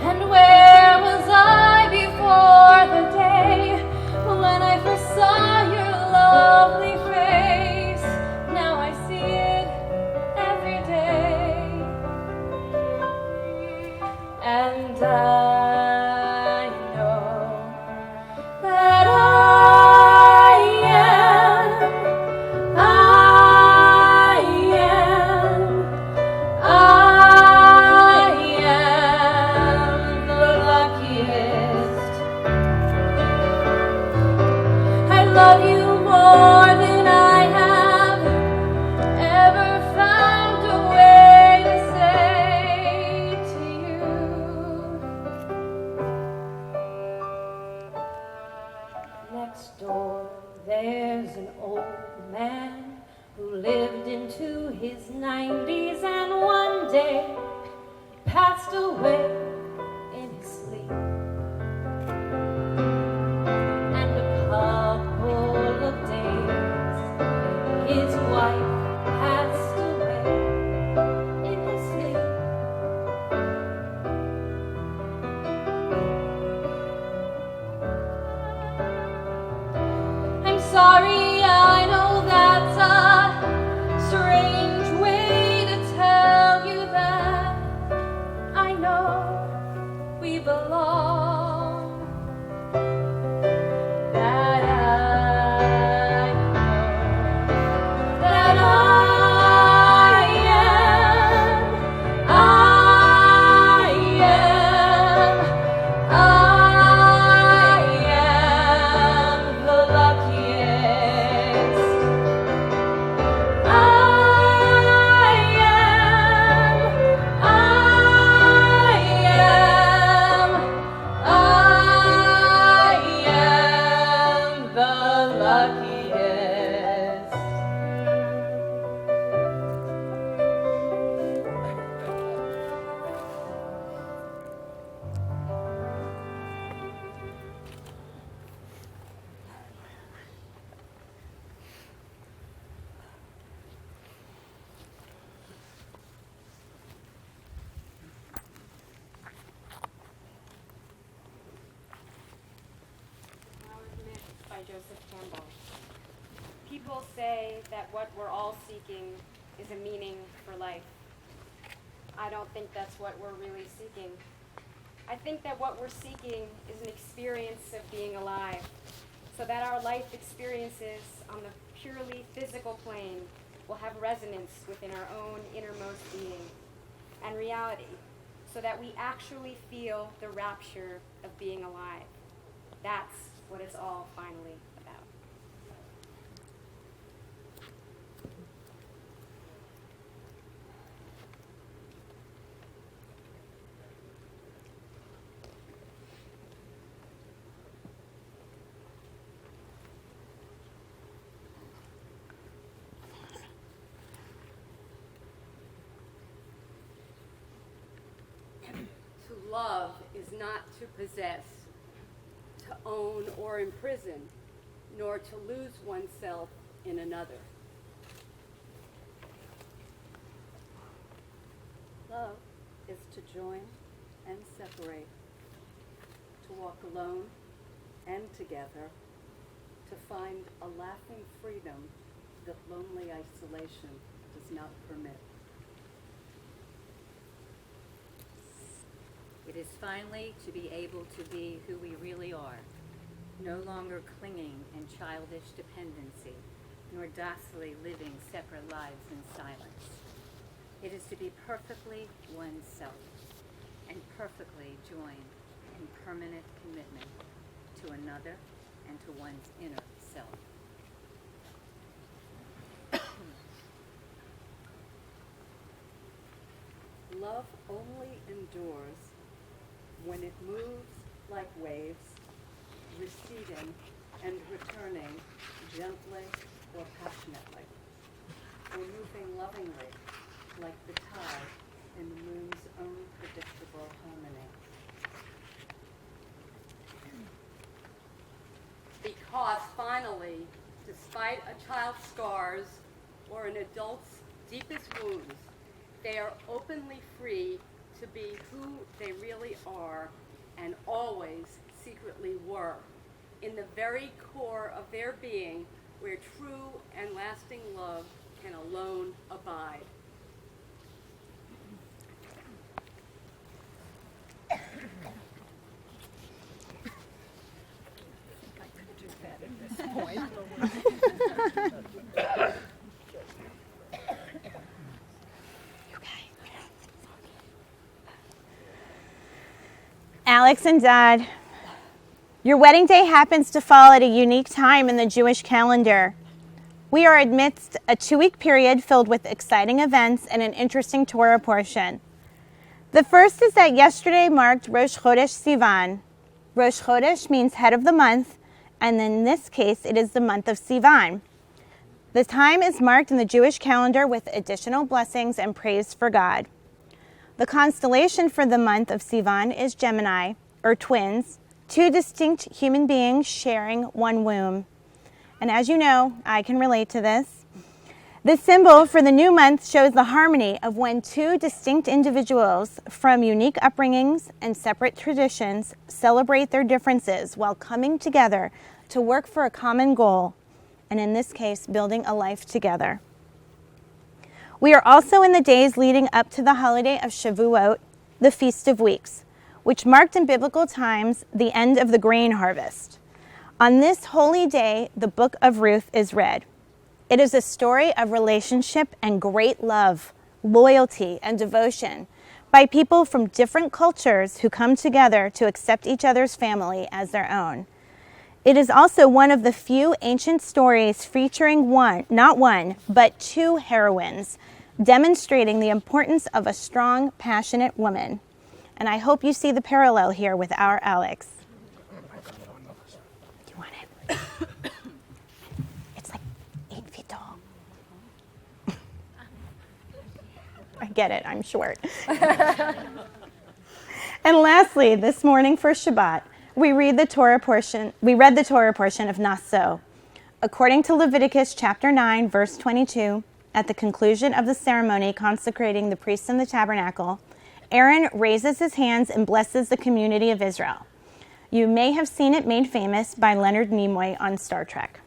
And where was I before the day when I first saw your lovely face? Now I see it every day. And I know that I am the luckiest. I love you more than I have ever found a way to say to you. people say that what we're all seeking is a meaning for life. I don't think that's what we're really seeking. I think that what we're seeking is an experience of being alive, so that our life experiences on the purely physical plane will have resonance within our own innermost being and reality, so that we actually feel the rapture of being alive. That's what it's all finally about. To love is not to possess, to own or imprison, nor to lose oneself in another. Love is to join and separate, to walk alone and together, to find a laughing freedom that lonely isolation does not permit. It is finally to be able to be who we really are, no longer clinging in childish dependency, nor docilely living separate lives in silence. It is to be perfectly oneself, and perfectly joined in permanent commitment to another and to one's inner self. Love only endures when it moves like waves, receding and returning gently or passionately, or moving lovingly like the tide in the moon's own predictable harmony. Because finally, despite a child's scars or an adult's deepest wounds, they are openly free to be who they really are and always secretly were, in the very core of their being, where true and lasting love can alone abide. Alix and Dodd, your wedding day happens to fall at a unique time in the Jewish calendar. We are amidst a 2-week period filled with exciting events and an interesting Torah portion. The first is that yesterday marked Rosh Chodesh Sivan. Rosh Chodesh means head of the month, and in this case, it is the month of Sivan. The time is marked in the Jewish calendar with additional blessings and praise for God. The constellation for the month of Sivan is Gemini, or twins, 2 distinct human beings sharing one womb. And as you know, I can relate to this. The symbol for the new month shows the harmony of when 2 distinct individuals from unique upbringings and separate traditions celebrate their differences while coming together to work for a common goal, and in this case, building a life together. We are also in the days leading up to the holiday of Shavuot, the Feast of Weeks, which marked in biblical times the end of the grain harvest. On this holy day, the book of Ruth is read. It is a story of relationship and great love, loyalty, and devotion by people from different cultures who come together to accept each other's family as their own. It is also one of the few ancient stories featuring not one, but 2 heroines, demonstrating the importance of a strong, passionate woman. And I hope you see the parallel here with our Alix. Do you want it? It's like 8 feet tall. I get it, I'm short. And lastly, this morning for Shabbat, we read the Torah portion of Naso. According to Leviticus chapter 9, verse 22, at the conclusion of the ceremony consecrating the priests in the tabernacle, Aaron raises his hands and blesses the community of Israel. You may have seen it made famous by Leonard Nimoy on Star Trek.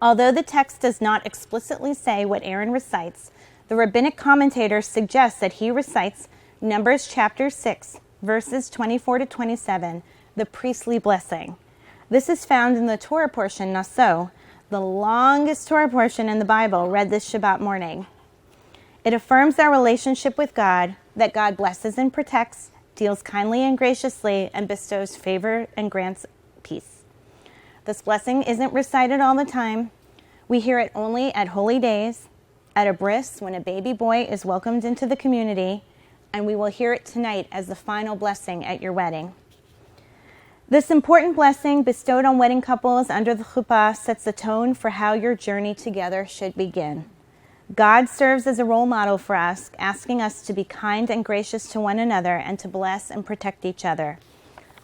Although the text does not explicitly say what Aaron recites, the rabbinic commentators suggest that he recites Numbers chapter 6, verses 24 to 27, the priestly blessing. This is found in the Torah portion, Naso, the longest Torah portion in the Bible, read this Shabbat morning. It affirms our relationship with God, that God blesses and protects, deals kindly and graciously, and bestows favor and grants peace. This blessing isn't recited all the time. We hear it only at holy days, at a bris when a baby boy is welcomed into the community, and we will hear it tonight as the final blessing at your wedding. This important blessing bestowed on wedding couples under the chuppah sets the tone for how your journey together should begin. God serves as a role model for us, asking us to be kind and gracious to one another and to bless and protect each other.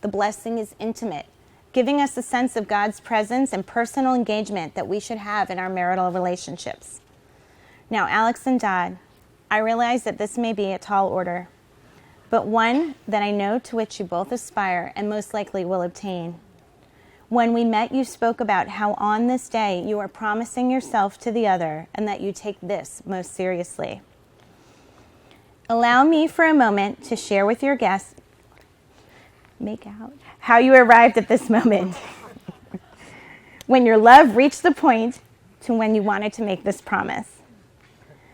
The blessing is intimate, giving us a sense of God's presence and personal engagement that we should have in our marital relationships. Now, Alix and Dodd, I realize that this may be a tall order, but one that I know to which you both aspire and most likely will obtain. When we met, you spoke about how on this day you are promising yourself to the other and that you take this most seriously. Allow me for a moment to share with your guests, make out, how you arrived at this moment when your love reached the point to when you wanted to make this promise.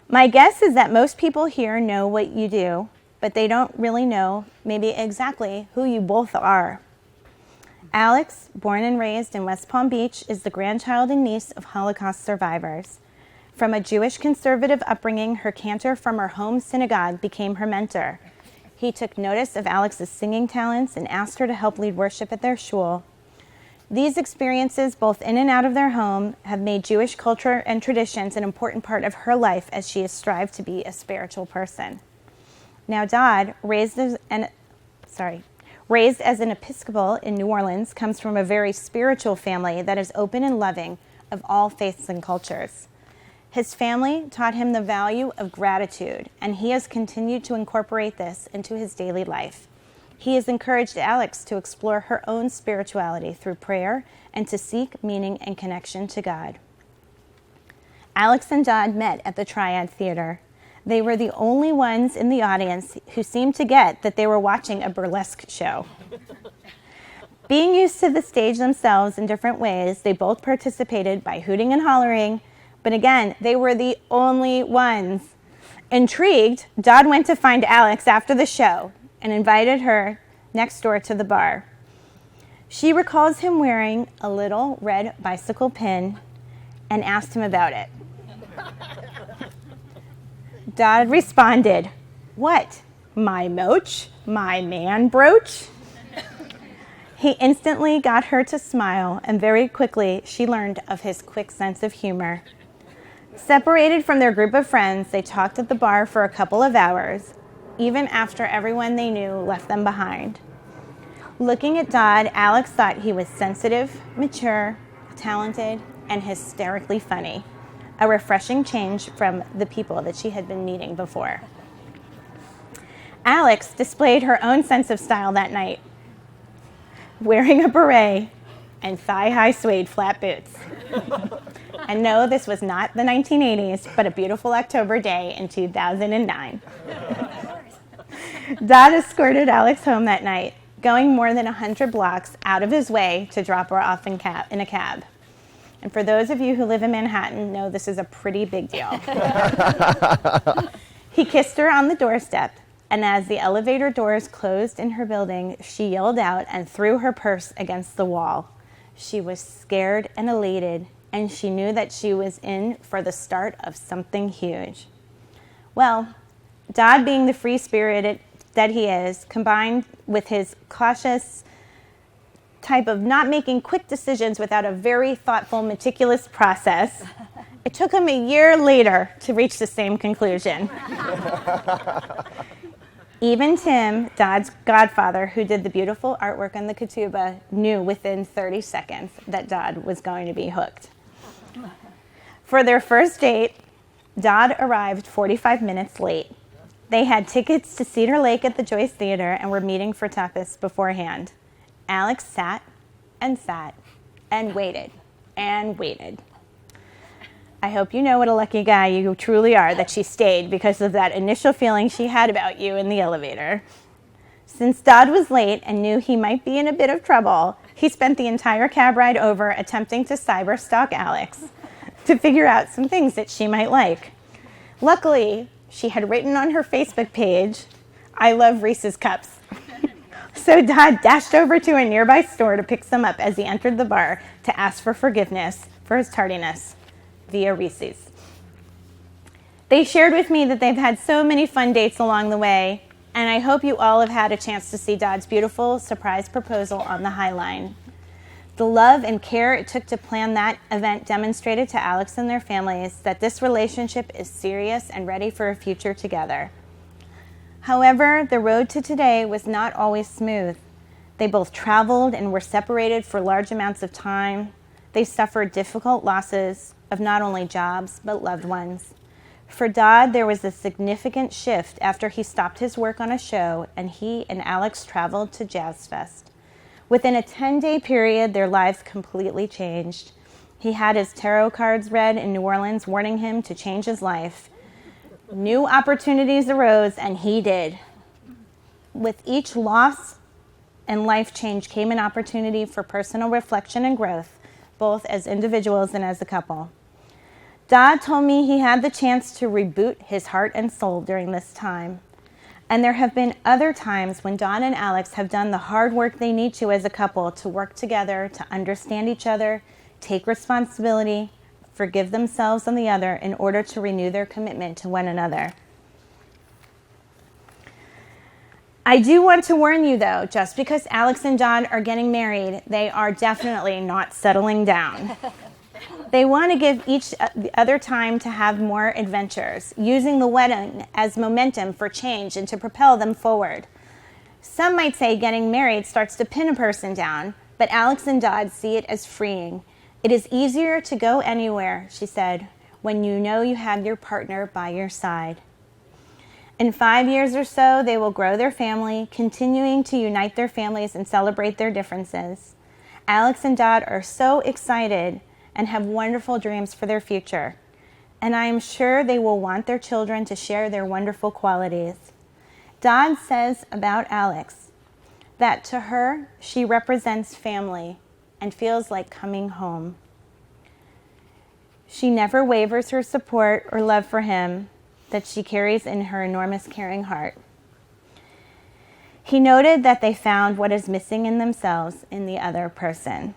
My guess is that most people here know what you do, but they don't really know maybe exactly who you both are. Alix, born and raised in West Palm Beach, is the grandchild and niece of Holocaust survivors. From a Jewish conservative upbringing, her cantor from her home synagogue became her mentor. He took notice of Alix's singing talents and asked her to help lead worship at their shul. These experiences, both in and out of their home, have made Jewish culture and traditions an important part of her life as she has strived to be a spiritual person. Now, Dodd, raised as an Episcopal in New Orleans, comes from a very spiritual family that is open and loving of all faiths and cultures. His family taught him the value of gratitude, and he has continued to incorporate this into his daily life. He has encouraged Alix to explore her own spirituality through prayer and to seek meaning and connection to God. Alix and Dodd met at the Triad Theater. They were the only ones in the audience who seemed to get that they were watching a burlesque show. Being used to the stage themselves in different ways, they both participated by hooting and hollering, but again, they were the only ones. Intrigued, Dodd went to find Alix after the show and invited her next door to the bar. She recalls him wearing a little red bicycle pin and asked him about it. Dodd responded, "What, my moach? My man brooch?" He instantly got her to smile, and very quickly she learned of his quick sense of humor. Separated from their group of friends, they talked at the bar for a couple of hours, even after everyone they knew left them behind. Looking at Dodd, Alix thought he was sensitive, mature, talented, and hysterically funny, a refreshing change from the people that she had been meeting before. Alix displayed her own sense of style that night, wearing a beret and thigh-high suede flat boots. And no, this was not the 1980s, but a beautiful October day in 2009. Dodd escorted Alix home that night, going more than 100 blocks out of his way to drop her off in a cab. And for those of you who live in Manhattan, know this is a pretty big deal. He kissed her on the doorstep, and as the elevator doors closed in her building, she yelled out and threw her purse against the wall. She was scared and elated, and she knew that she was in for the start of something huge. Well, Dodd, being the free-spirited that he is, combined with his cautious type of not making quick decisions without a very thoughtful, meticulous process, it took him a year later to reach the same conclusion. Even Tim, Dodd's godfather, who did the beautiful artwork on the ketubah, knew within 30 seconds that Dodd was going to be hooked. For their first date, Dodd arrived 45 minutes late. They had tickets to Cedar Lake at the Joyce Theater and were meeting for tapas beforehand. Alix sat and waited and waited. I hope you know what a lucky guy you truly are that she stayed because of that initial feeling she had about you in the elevator. Since Dodd was late and knew he might be in a bit of trouble, he spent the entire cab ride over attempting to cyber stalk Alix to figure out some things that she might like. Luckily, she had written on her Facebook page, "I love Reese's cups." So Dodd dashed over to a nearby store to pick some up as he entered the bar to ask for forgiveness for his tardiness via Reese's. They shared with me that they've had so many fun dates along the way, and I hope you all have had a chance to see Dodd's beautiful surprise proposal on the High Line. The love and care it took to plan that event demonstrated to Alix and their families that this relationship is serious and ready for a future together. However, the road to today was not always smooth. They both traveled and were separated for large amounts of time. They suffered difficult losses of not only jobs, but loved ones. For Dodd, there was a significant shift after he stopped his work on a show and he and Alix traveled to Jazz Fest. Within a 10-day period, their lives completely changed. He had his tarot cards read in New Orleans, warning him to change his life. New opportunities arose, and he did. With each loss and life change came an opportunity for personal reflection and growth, both as individuals and as a couple. Dodd told me he had the chance to reboot his heart and soul during this time. And there have been other times when Dodd and Alix have done the hard work they need to as a couple to work together, to understand each other, take responsibility, forgive themselves and the other in order to renew their commitment to one another. I do want to warn you, though, just because Alix and Dodd are getting married, they are definitely not settling down. They want to give each the other time to have more adventures, using the wedding as momentum for change and to propel them forward. Some might say getting married starts to pin a person down, but Alix and Dodd see it as freeing. It is easier to go anywhere, she said, when you know you have your partner by your side. In 5 years or so, they will grow their family, continuing to unite their families and celebrate their differences. Alix and Dodd are so excited and have wonderful dreams for their future. And I am sure they will want their children to share their wonderful qualities. Dodd says about Alix that to her, she represents family and feels like coming home. She never wavers her support or love for him that she carries in her enormous caring heart. He noted that they found what is missing in themselves in the other person.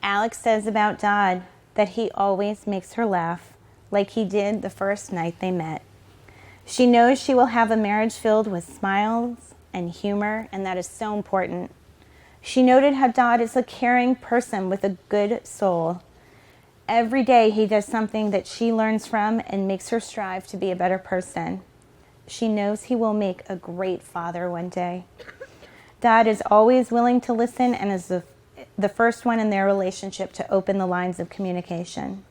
Alix says about Dodd that he always makes her laugh like he did the first night they met. She knows she will have a marriage filled with smiles and humor, and that is so important. She noted how Dodd is a caring person with a good soul. Every day he does something that she learns from and makes her strive to be a better person. She knows he will make a great father one day. Dodd is always willing to listen and is the first one in their relationship to open the lines of communication.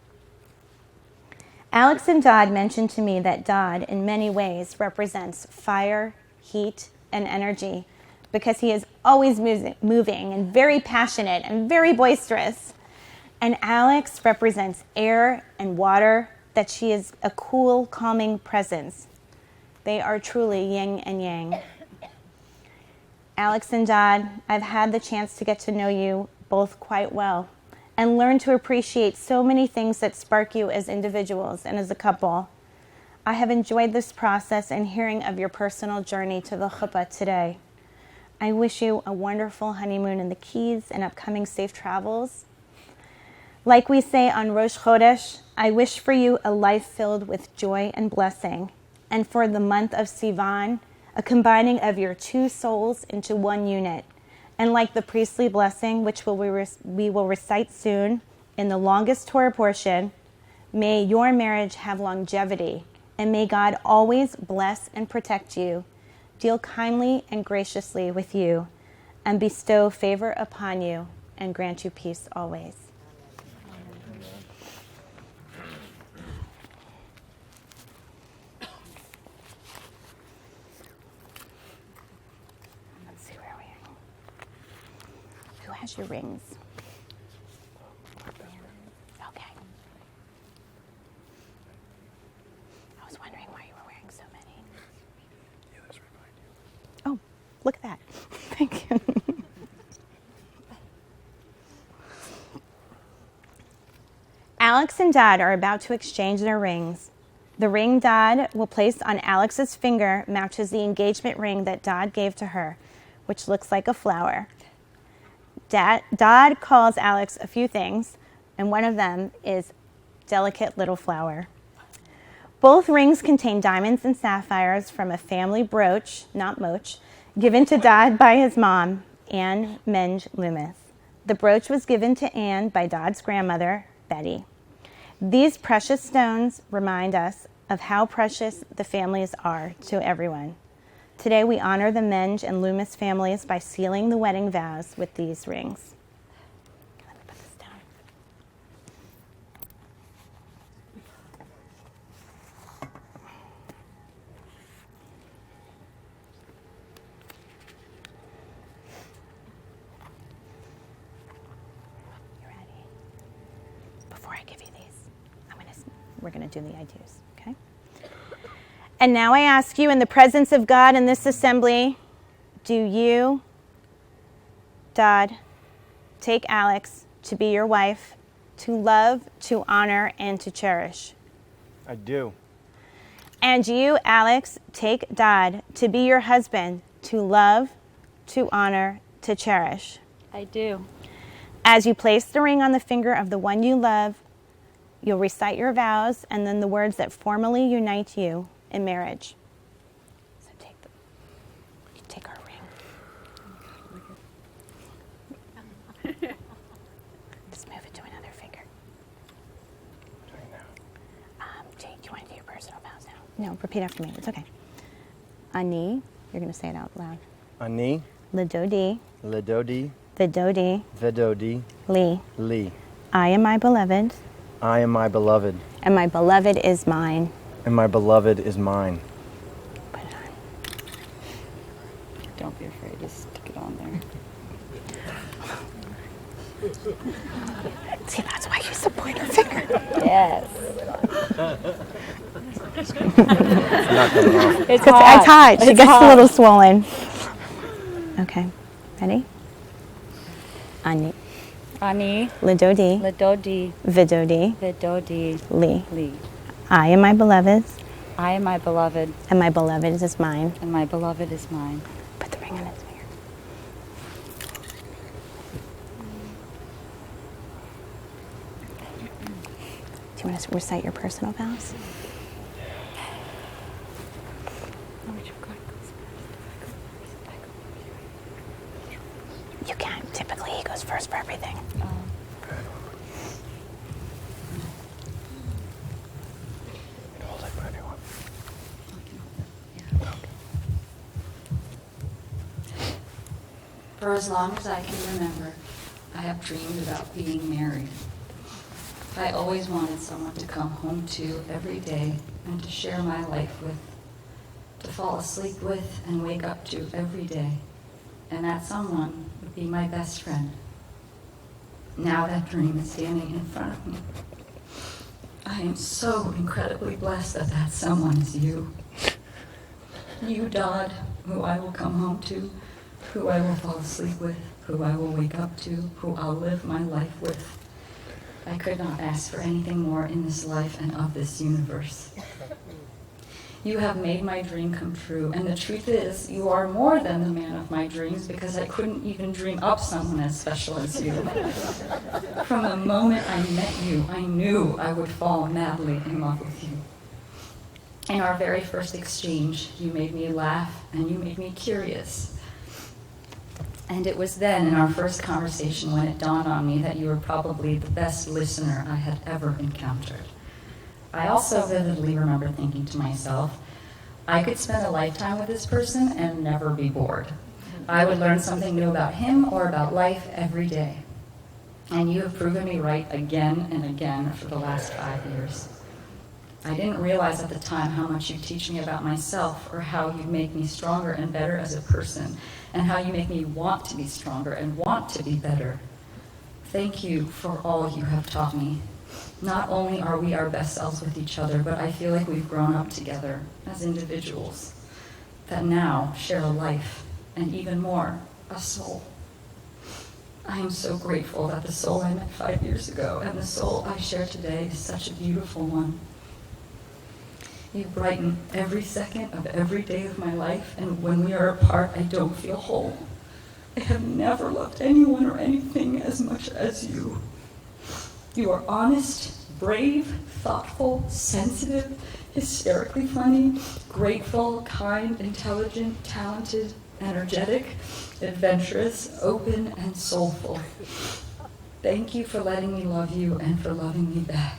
Alix and Dodd mentioned to me that Dodd, in many ways, represents fire, heat, and energy because he is always moving and very passionate and very boisterous. And Alix represents air and water, that she is a cool, calming presence. They are truly yin and yang. Alix and Dodd, I've had the chance to get to know you both quite well and learn to appreciate so many things that spark you as individuals and as a couple. I have enjoyed this process and hearing of your personal journey to the chuppah today. I wish you a wonderful honeymoon in the Keys and upcoming safe travels. Like we say on Rosh Chodesh, I wish for you a life filled with joy and blessing, and for the month of Sivan, a combining of your two souls into one unit. And like the priestly blessing, which we will recite soon in the longest Torah portion, may your marriage have longevity, and may God always bless and protect you, deal kindly and graciously with you, and bestow favor upon you, and grant you peace always. Let's see where we are. Who has your rings? Okay. Look at that. Thank you. Alix and Dodd are about to exchange their rings. The ring Dodd will place on Alix's finger matches the engagement ring that Dodd gave to her, which looks like a flower. Dodd calls Alix a few things, and one of them is delicate little flower. Both rings contain diamonds and sapphires from a family brooch, not moach, given to Dodd by his mom, Anne Menge Loomis. The brooch was given to Anne by Dodd's grandmother, Betty. These precious stones remind us of how precious the families are to everyone. Today we honor the Menge and Loomis families by sealing the wedding vows with these rings. Let me put this down. You ready? Before I give you these, we're going to do the I do's, okay? And now I ask you, in the presence of God in this assembly, do you, Dodd, take Alix to be your wife, to love, to honor, and to cherish? I do. And you, Alix, take Dodd to be your husband, to love, to honor, to cherish? I do. As you place the ring on the finger of the one you love, you'll recite your vows and then the words that formally unite you in marriage. So take our ring. Just move it to another finger. Jake, do you want to do your personal vows now? No, repeat after me. It's okay. Ani, you're going to say it out loud. Ani. Lidodi. Lidodi. Vidodi. Vidodi. Li. Li. I am my beloved. I am my beloved. And my beloved is mine. And my beloved is mine. Put it on. Don't be afraid to stick it on there. See, that's why you support your finger. Yes. It's not coming off. It's hot. She gets a little swollen. Okay. Ready? Ani. Ani. Lidodi. Lidodi. Vidodi. Vidodi. Li. Li. I am my beloved's. I am my beloved. And my beloved is mine. And my beloved is mine. Put the ring on his finger. Do you want to recite your personal vows? You can. Typically, he goes first for everything. Hold it wherever you want. For as long as I can remember, I have dreamed about being married. I always wanted someone to come home to every day and to share my life with, to fall asleep with and wake up to every day. And that someone would be my best friend. Now that dream is standing in front of me. I am so incredibly blessed that that someone is you. You, Dodd, who I will come home to, who I will fall asleep with, who I will wake up to, who I'll live my life with. I could not ask for anything more in this life and of this universe. You have made my dream come true, and the truth is, you are more than the man of my dreams, because I couldn't even dream up someone as special as you. From the moment I met you, I knew I would fall madly in love with you. In our very first exchange, you made me laugh, and you made me curious. And it was then, in our first conversation, when it dawned on me that you were probably the best listener I had ever encountered. I also vividly remember thinking to myself, I could spend a lifetime with this person and never be bored. I would learn something new about him or about life every day. And you have proven me right again and again for the last 5 years. I didn't realize at the time how much you teach me about myself, or how you make me stronger and better as a person, and how you make me want to be stronger and want to be better. Thank you for all you have taught me. Not only are we our best selves with each other, but I feel like we've grown up together as individuals that now share a life and even more, a soul. I am so grateful that the soul I met 5 years ago and the soul I share today is such a beautiful one. You brighten every second of every day of my life, and when we are apart, I don't feel whole. I have never loved anyone or anything as much as you. You are honest, brave, thoughtful, sensitive, hysterically funny, grateful, kind, intelligent, talented, energetic, adventurous, open, and soulful. Thank you for letting me love you and for loving me back.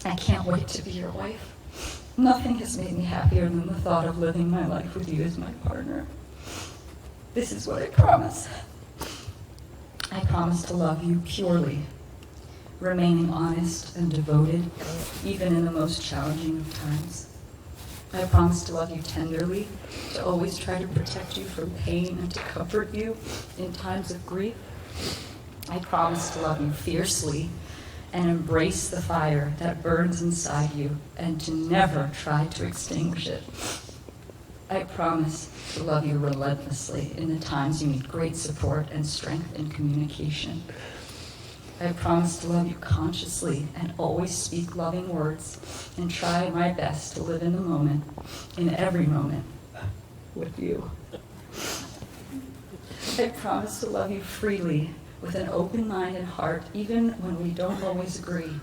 I can't wait to be your wife. Nothing has made me happier than the thought of living my life with you as my partner. This is what I promise. I promise to love you purely, remaining honest and devoted, even in the most challenging of times. I promise to love you tenderly, to always try to protect you from pain and to comfort you in times of grief. I promise to love you fiercely and embrace the fire that burns inside you and to never try to extinguish it. I promise to love you relentlessly in the times you need great support and strength in communication. I promise to love you consciously and always speak loving words and try my best to live in the moment, in every moment, with you. I promise to love you freely with an open mind and heart, even when we don't always agree.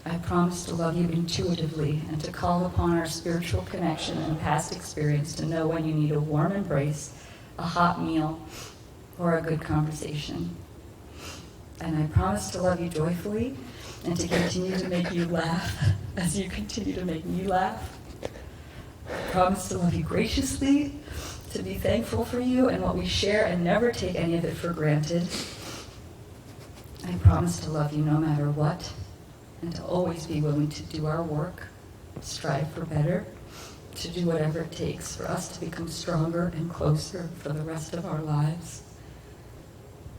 I promise to love you intuitively and to call upon our spiritual connection and past experience to know when you need a warm embrace, a hot meal, or a good conversation. And I promise to love you joyfully and to continue to make you laugh as you continue to make me laugh. I promise to love you graciously, to be thankful for you and what we share and never take any of it for granted. I promise to love you no matter what, and to always be willing to do our work, strive for better, to do whatever it takes for us to become stronger and closer for the rest of our lives.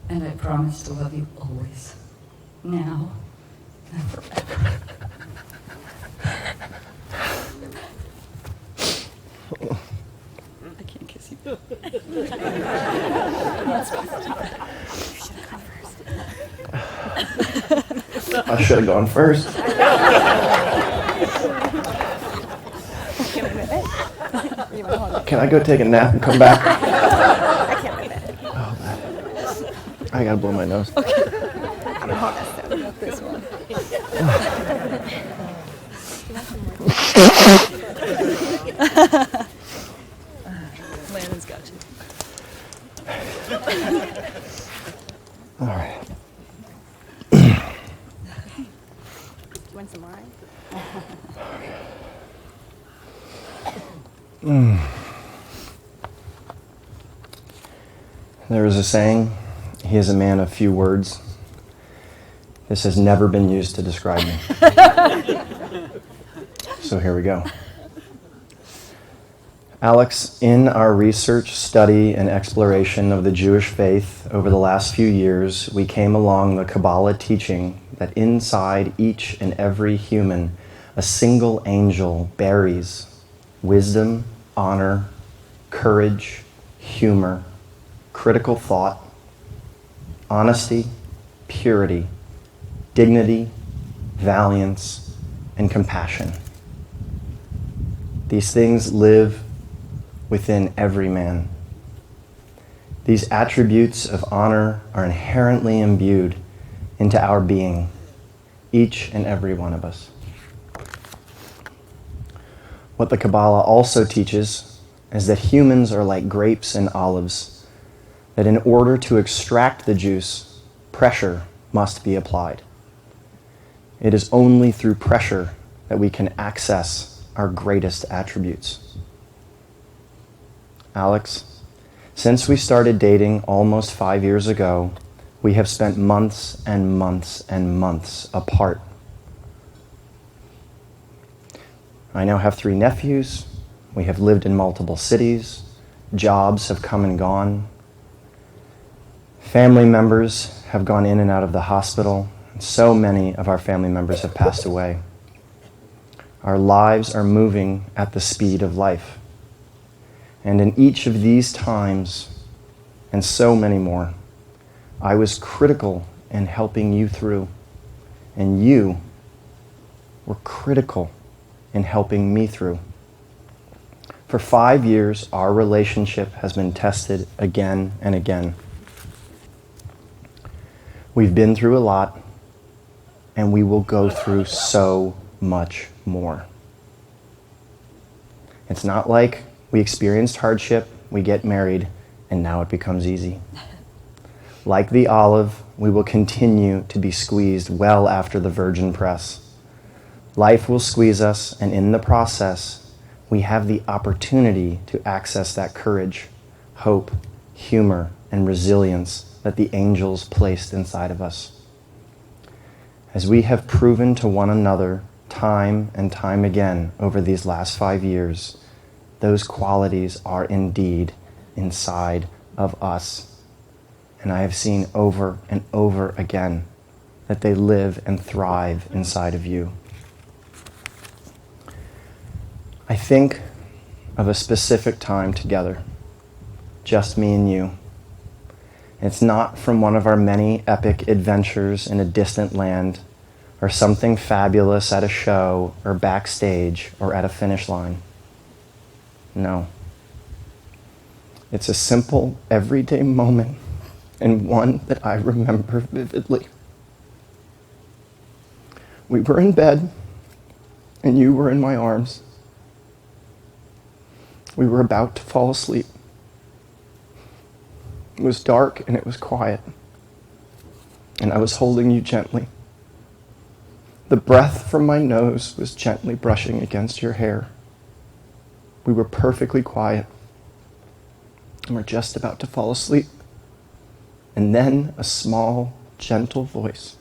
And I promise to love you always, now and forever. I can't kiss you. I should have gone first. Can I go take a nap and come back? I can't leave it. Oh, that. I gotta blow my nose. Okay. This one. Landon's got you. All right. You want some wine? There is a saying, he is a man of few words. This has never been used to describe me. So here we go. Alix, in our research, study, and exploration of the Jewish faith over the last few years, we came along the Kabbalah teaching that inside each and every human, a single angel buries wisdom, honor, courage, humor, critical thought, honesty, purity, dignity, valiance, and compassion. These things live within every man. These attributes of honor are inherently imbued into our being, each and every one of us. What the Kabbalah also teaches is that humans are like grapes and olives, that in order to extract the juice, pressure must be applied. It is only through pressure that we can access our greatest attributes. Alix, since we started dating almost 5 years ago, we have spent months and months and months apart. I now have 3 nephews. We have lived in multiple cities. Jobs have come and gone. Family members have gone in and out of the hospital. And so many of our family members have passed away. Our lives are moving at the speed of life. And in each of these times, and so many more, I was critical in helping you through, and you were critical in helping me through. For 5 years, our relationship has been tested again and again. We've been through a lot, and we will go through so much more. It's not like we experienced hardship, we get married, and now it becomes easy. Like the olive, we will continue to be squeezed well after the virgin press. Life will squeeze us, and in the process, we have the opportunity to access that courage, hope, humor, and resilience that the angels placed inside of us. As we have proven to one another time and time again over these last 5 years, those qualities are indeed inside of us. And I have seen over and over again that they live and thrive inside of you. I think of a specific time together, just me and you. It's not from one of our many epic adventures in a distant land, or something fabulous at a show, or backstage, or at a finish line. No. It's a simple, everyday moment, and one that I remember vividly. We were in bed, and you were in my arms. We were about to fall asleep. It was dark and it was quiet, and I was holding you gently. The breath from my nose was gently brushing against your hair. We were perfectly quiet, and we're just about to fall asleep. And then a small, gentle voice.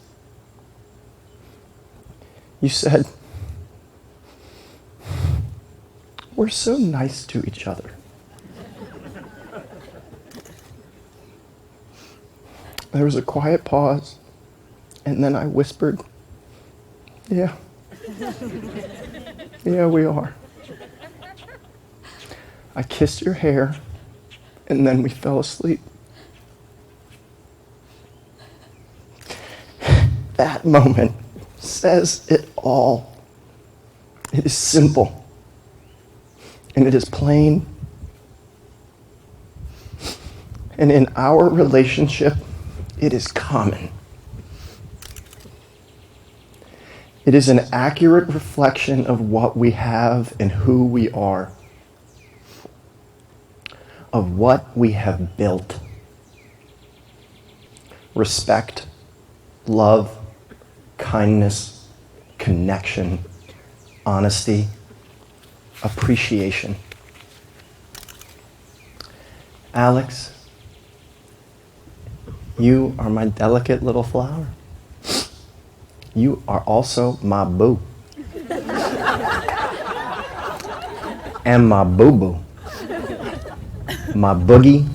You said, "We're so nice to each other." There was a quiet pause, and then I whispered, "Yeah. Yeah, we are." I kissed your hair, and then we fell asleep. That moment says it all. It is simple, and it is plain. And in our relationship, it is common. It is an accurate reflection of what we have and who we are, of what we have built. Respect, love, kindness, connection, honesty, appreciation. Alix, you are my delicate little flower. You are also my boo. And my boo-boo. My boogie.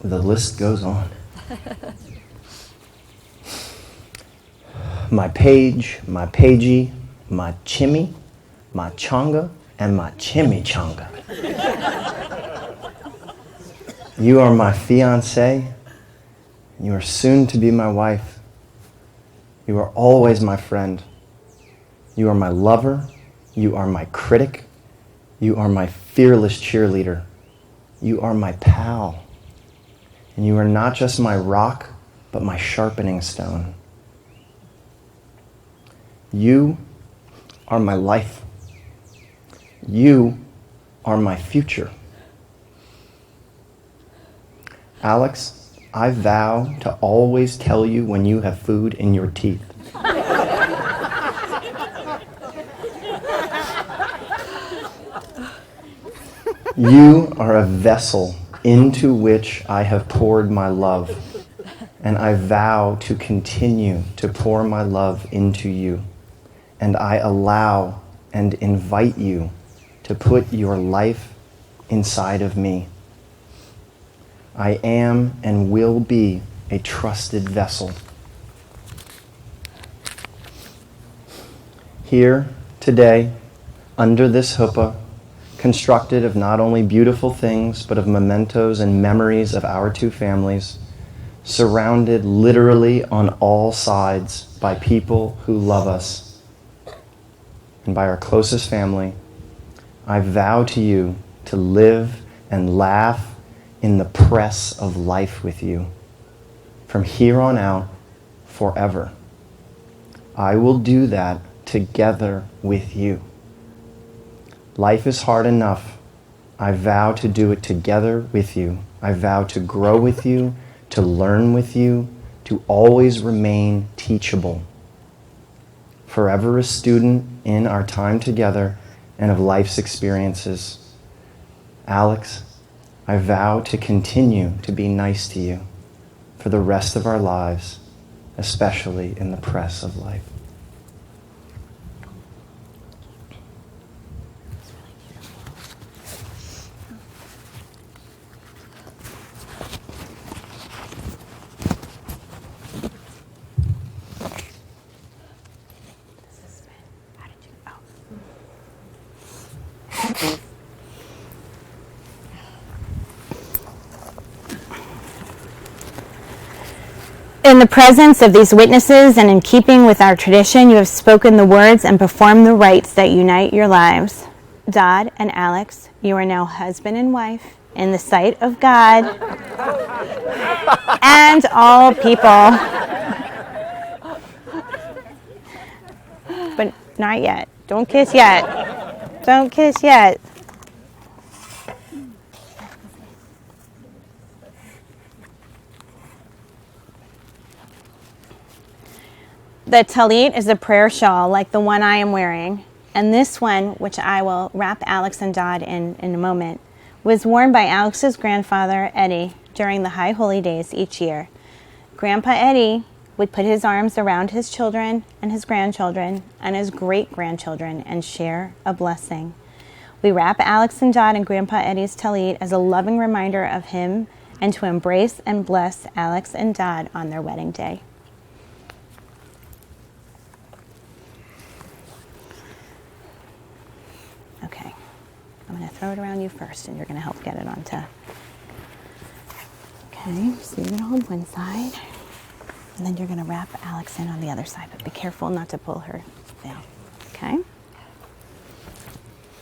The list goes on. My page, my pagey, my chimmy, my chonga, and my chimichanga. You are my fiancé. You are soon to be my wife. You are always my friend. You are my lover. You are my critic. You are my fearless cheerleader. You are my pal. And you are not just my rock, but my sharpening stone. You are my life. You are my future. Alix, I vow to always tell you when you have food in your teeth. You are a vessel into which I have poured my love, and I vow to continue to pour my love into you, and I allow and invite you to put your life inside of me. I am and will be a trusted vessel. here today, under this chuppah, constructed of not only beautiful things, but of mementos and memories of our two families, surrounded literally on all sides by people who love us and by our closest family, I vow to you to live and laugh in the press of life with you from here on out forever. I will do that together with you. Life is hard enough. I vow to do it together with you. I vow to grow with you, to learn with you, to always remain teachable. Forever a student in our time together and of life's experiences. Alix, I vow to continue to be nice to you for the rest of our lives, especially in the press of life. In the presence of these witnesses and in keeping with our tradition, you have spoken the words and performed the rites that unite your lives. Dodd and Alix, you are now husband and wife in the sight of God and all people. But not yet. Don't kiss yet. Don't kiss yet. The talit is a prayer shawl like the one I am wearing, and this one, which I will wrap Alix and Dodd in a moment, was worn by Alix's grandfather, Eddie, during the High Holy Days each year. Grandpa Eddie would put his arms around his children and his grandchildren and his great-grandchildren and share a blessing. We wrap Alix and Dodd in Grandpa Eddie's talit as a loving reminder of him and to embrace and bless Alix and Dodd on their wedding day. Okay, I'm going to throw it around you first, and you're going to help get it onto. Okay, so you're going to hold one side, and then you're going to wrap Alix in on the other side, but be careful not to pull her veil. Okay?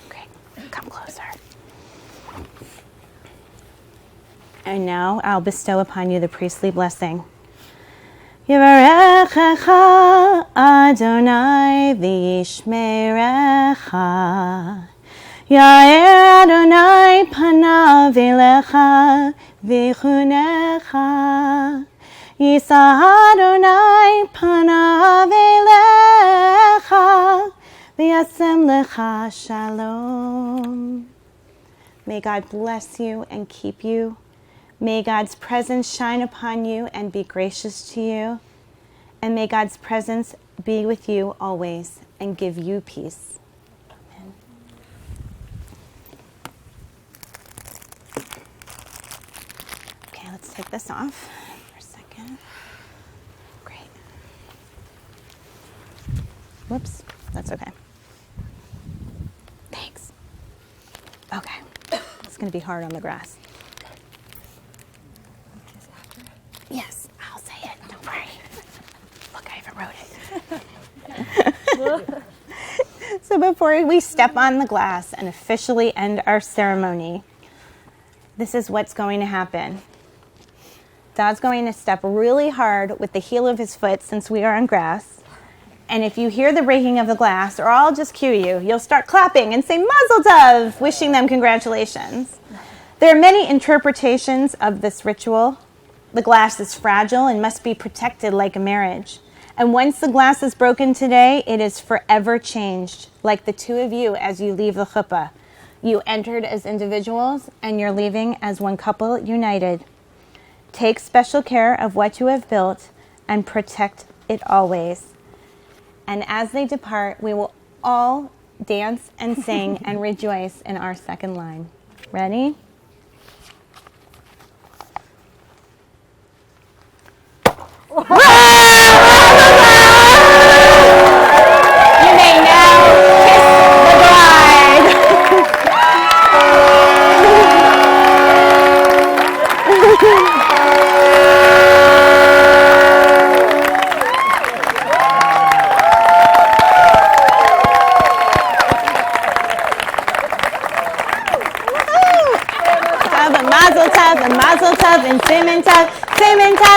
Great. Come closer. And now I'll bestow upon you the priestly blessing. Yivarechecha Adonai v'yishmerecha. Ya'er Adonai panav elecha v'chunecha. Yisa Adonai panav elecha v'yasem lecha shalom. May God bless you and keep you. May God's presence shine upon you and be gracious to you. And may God's presence be with you always and give you peace. Amen. Okay, let's take this off for a second. Great. Whoops, that's okay. Thanks. Okay, it's going to be hard on the grass. Yes, I'll say it. Don't worry. Look, I even wrote it. So before we step on the glass and officially end our ceremony, this is what's going to happen. Dodd's going to step really hard with the heel of his foot since we are on grass. And if you hear the breaking of the glass, or I'll just cue you, you'll start clapping and say Mazel Tov, wishing them congratulations. There are many interpretations of this ritual. The glass is fragile and must be protected like a marriage. And once the glass is broken today, it is forever changed, like the two of you as you leave the chuppah. You entered as individuals, and you're leaving as one couple united. Take special care of what you have built and protect it always. And as they depart, we will all dance and sing and rejoice in our second line. Ready? You may now tov and Simon tov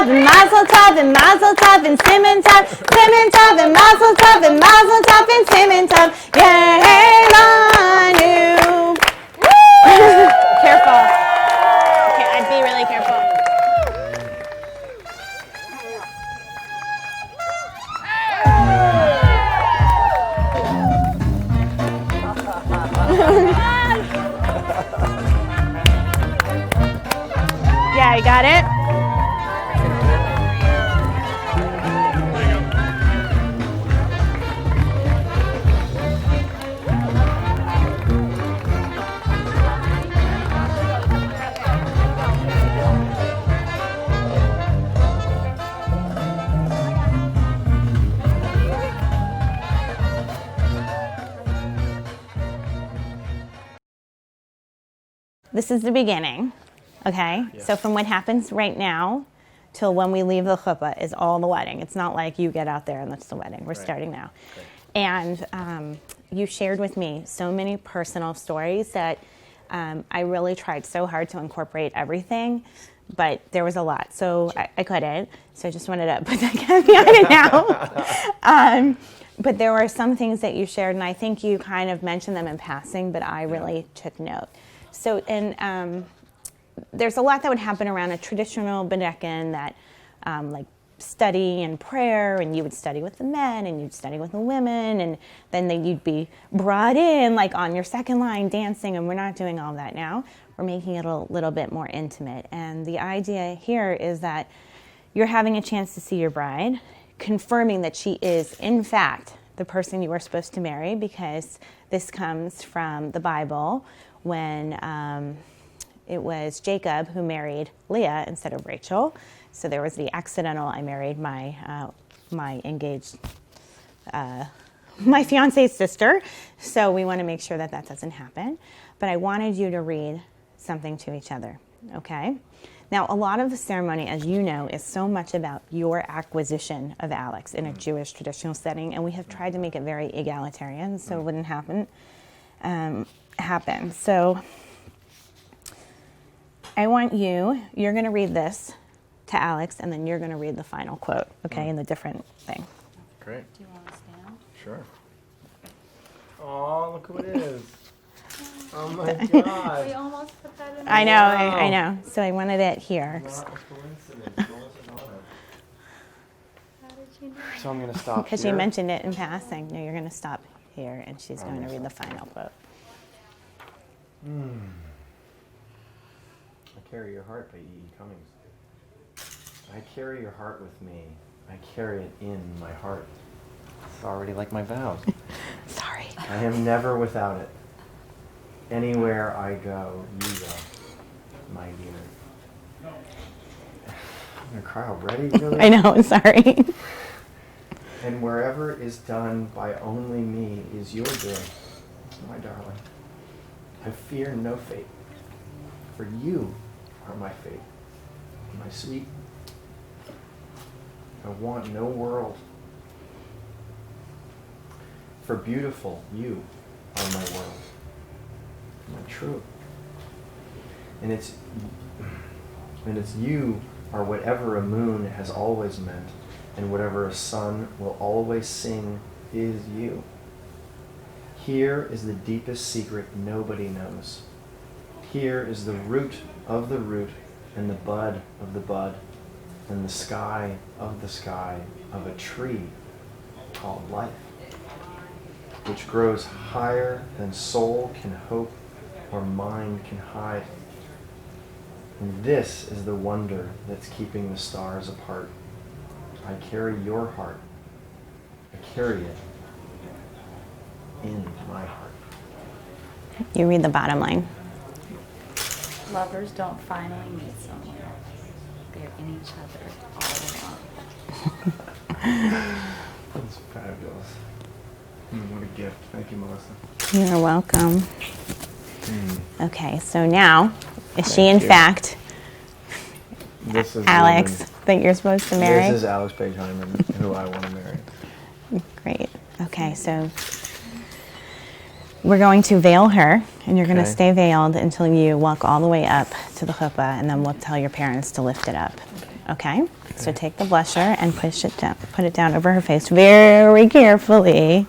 and mazel tov and mazel tov and Simon tov and mazel tov and Simon tov. Yehelanu. Careful. Okay, I'd be really careful. Yeah, you got it? This is the beginning, okay? Yes. So from what happens right now till when we leave the chuppah is all the wedding. It's not like you get out there and that's the wedding. We're starting now. Great. And you shared with me so many personal stories that I really tried so hard to incorporate everything, but there was a lot. So I couldn't. So I just wanted to put that caveat in now. But there were some things that you shared, and I think you kind of mentioned them in passing, but I really took note. So, and there's a lot that would happen around a traditional Bedekin that, like study and prayer, and you would study with the men, and you'd study with the women, and then you'd be brought in, like on your second line dancing, and we're not doing all that now. We're making it a little bit more intimate. And the idea here is that you're having a chance to see your bride, confirming that she is, in fact, the person you were supposed to marry, because this comes from the Bible when it was Jacob who married Leah instead of Rachel. So there was the accidental, I married my engaged, my fiance's sister. So we want to make sure that that doesn't happen. But I wanted you to read something to each other, okay? Now, a lot of the ceremony, as you know, is so much about your acquisition of Alix in a Jewish traditional setting, and we have tried to make it very egalitarian so it wouldn't happen. So I want you're going to read this to Alix, and then you're going to read the final quote, okay, in the different thing. Great. Do you want to stand? Sure. Oh, look who it is. Oh my God. We almost put that in. I know. So I wanted it here. Not a coincidence. How did you know? So I'm going to stop Because here. you mentioned it in passing. No, you're going to stop here, and she's going to read the final quote. I carry your heart by E.E. Cummings. I carry your heart with me. I carry it in my heart. It's already like my vows. Sorry. I am never without it. Anywhere I go, you go, my dear. I'm going to cry already, really? I know, sorry. And wherever is done by only me is your doing, my darling. I fear no fate, for you are my fate, my sweet. I want no world, for beautiful you are my world, my true. And it's you are whatever a moon has always meant, and whatever a sun will always sing is you. Here is the deepest secret nobody knows. Here is the root of the root, and the bud of the bud, and the sky of the sky of a tree called life, which grows higher than soul can hope or mind can hide. And this is the wonder that's keeping the stars apart. I carry your heart. I carry it in my heart. You read the bottom line. Lovers don't finally meet someone. They're in each other all along. That's fabulous. What a gift. Thank you, Melissa. You're welcome. Okay, so now, is she in fact This is Alix woman. that you're supposed to marry? This is Alix Page-Hyman, who I want to marry. Great. Okay, so we're going to veil her And you're going to Okay. stay veiled until you walk all the way up to the chuppah, and then we'll tell your parents to lift it up. Okay? So take the blusher and push it down, put it down over her face very carefully.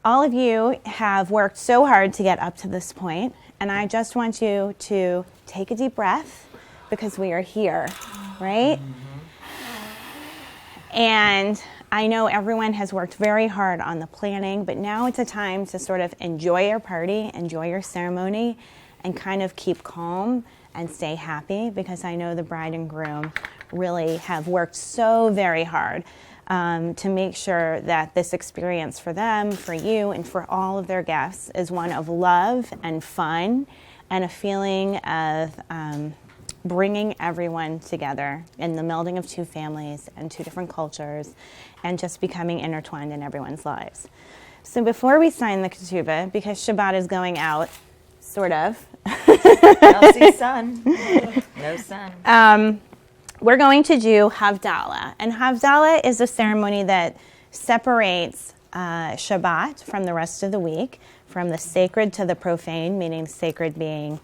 All of you have worked so hard to get up to this point, and I just want you to take a deep breath because we are here, right? And I know everyone has worked very hard on the planning, but now it's a time to sort of enjoy your party, enjoy your ceremony, and kind of keep calm and stay happy, because I know the bride and groom really have worked so very hard to make sure that this experience for them, for you, and for all of their guests is one of love and fun and a feeling of bringing everyone together in the melding of two families and two different cultures and just becoming intertwined in everyone's lives. So before we sign the ketubah, because Shabbat is going out, sort of. I'll see sun. No sun. We're going to do Havdalah. And Havdalah is a ceremony that separates Shabbat from the rest of the week, from the sacred to the profane, meaning sacred being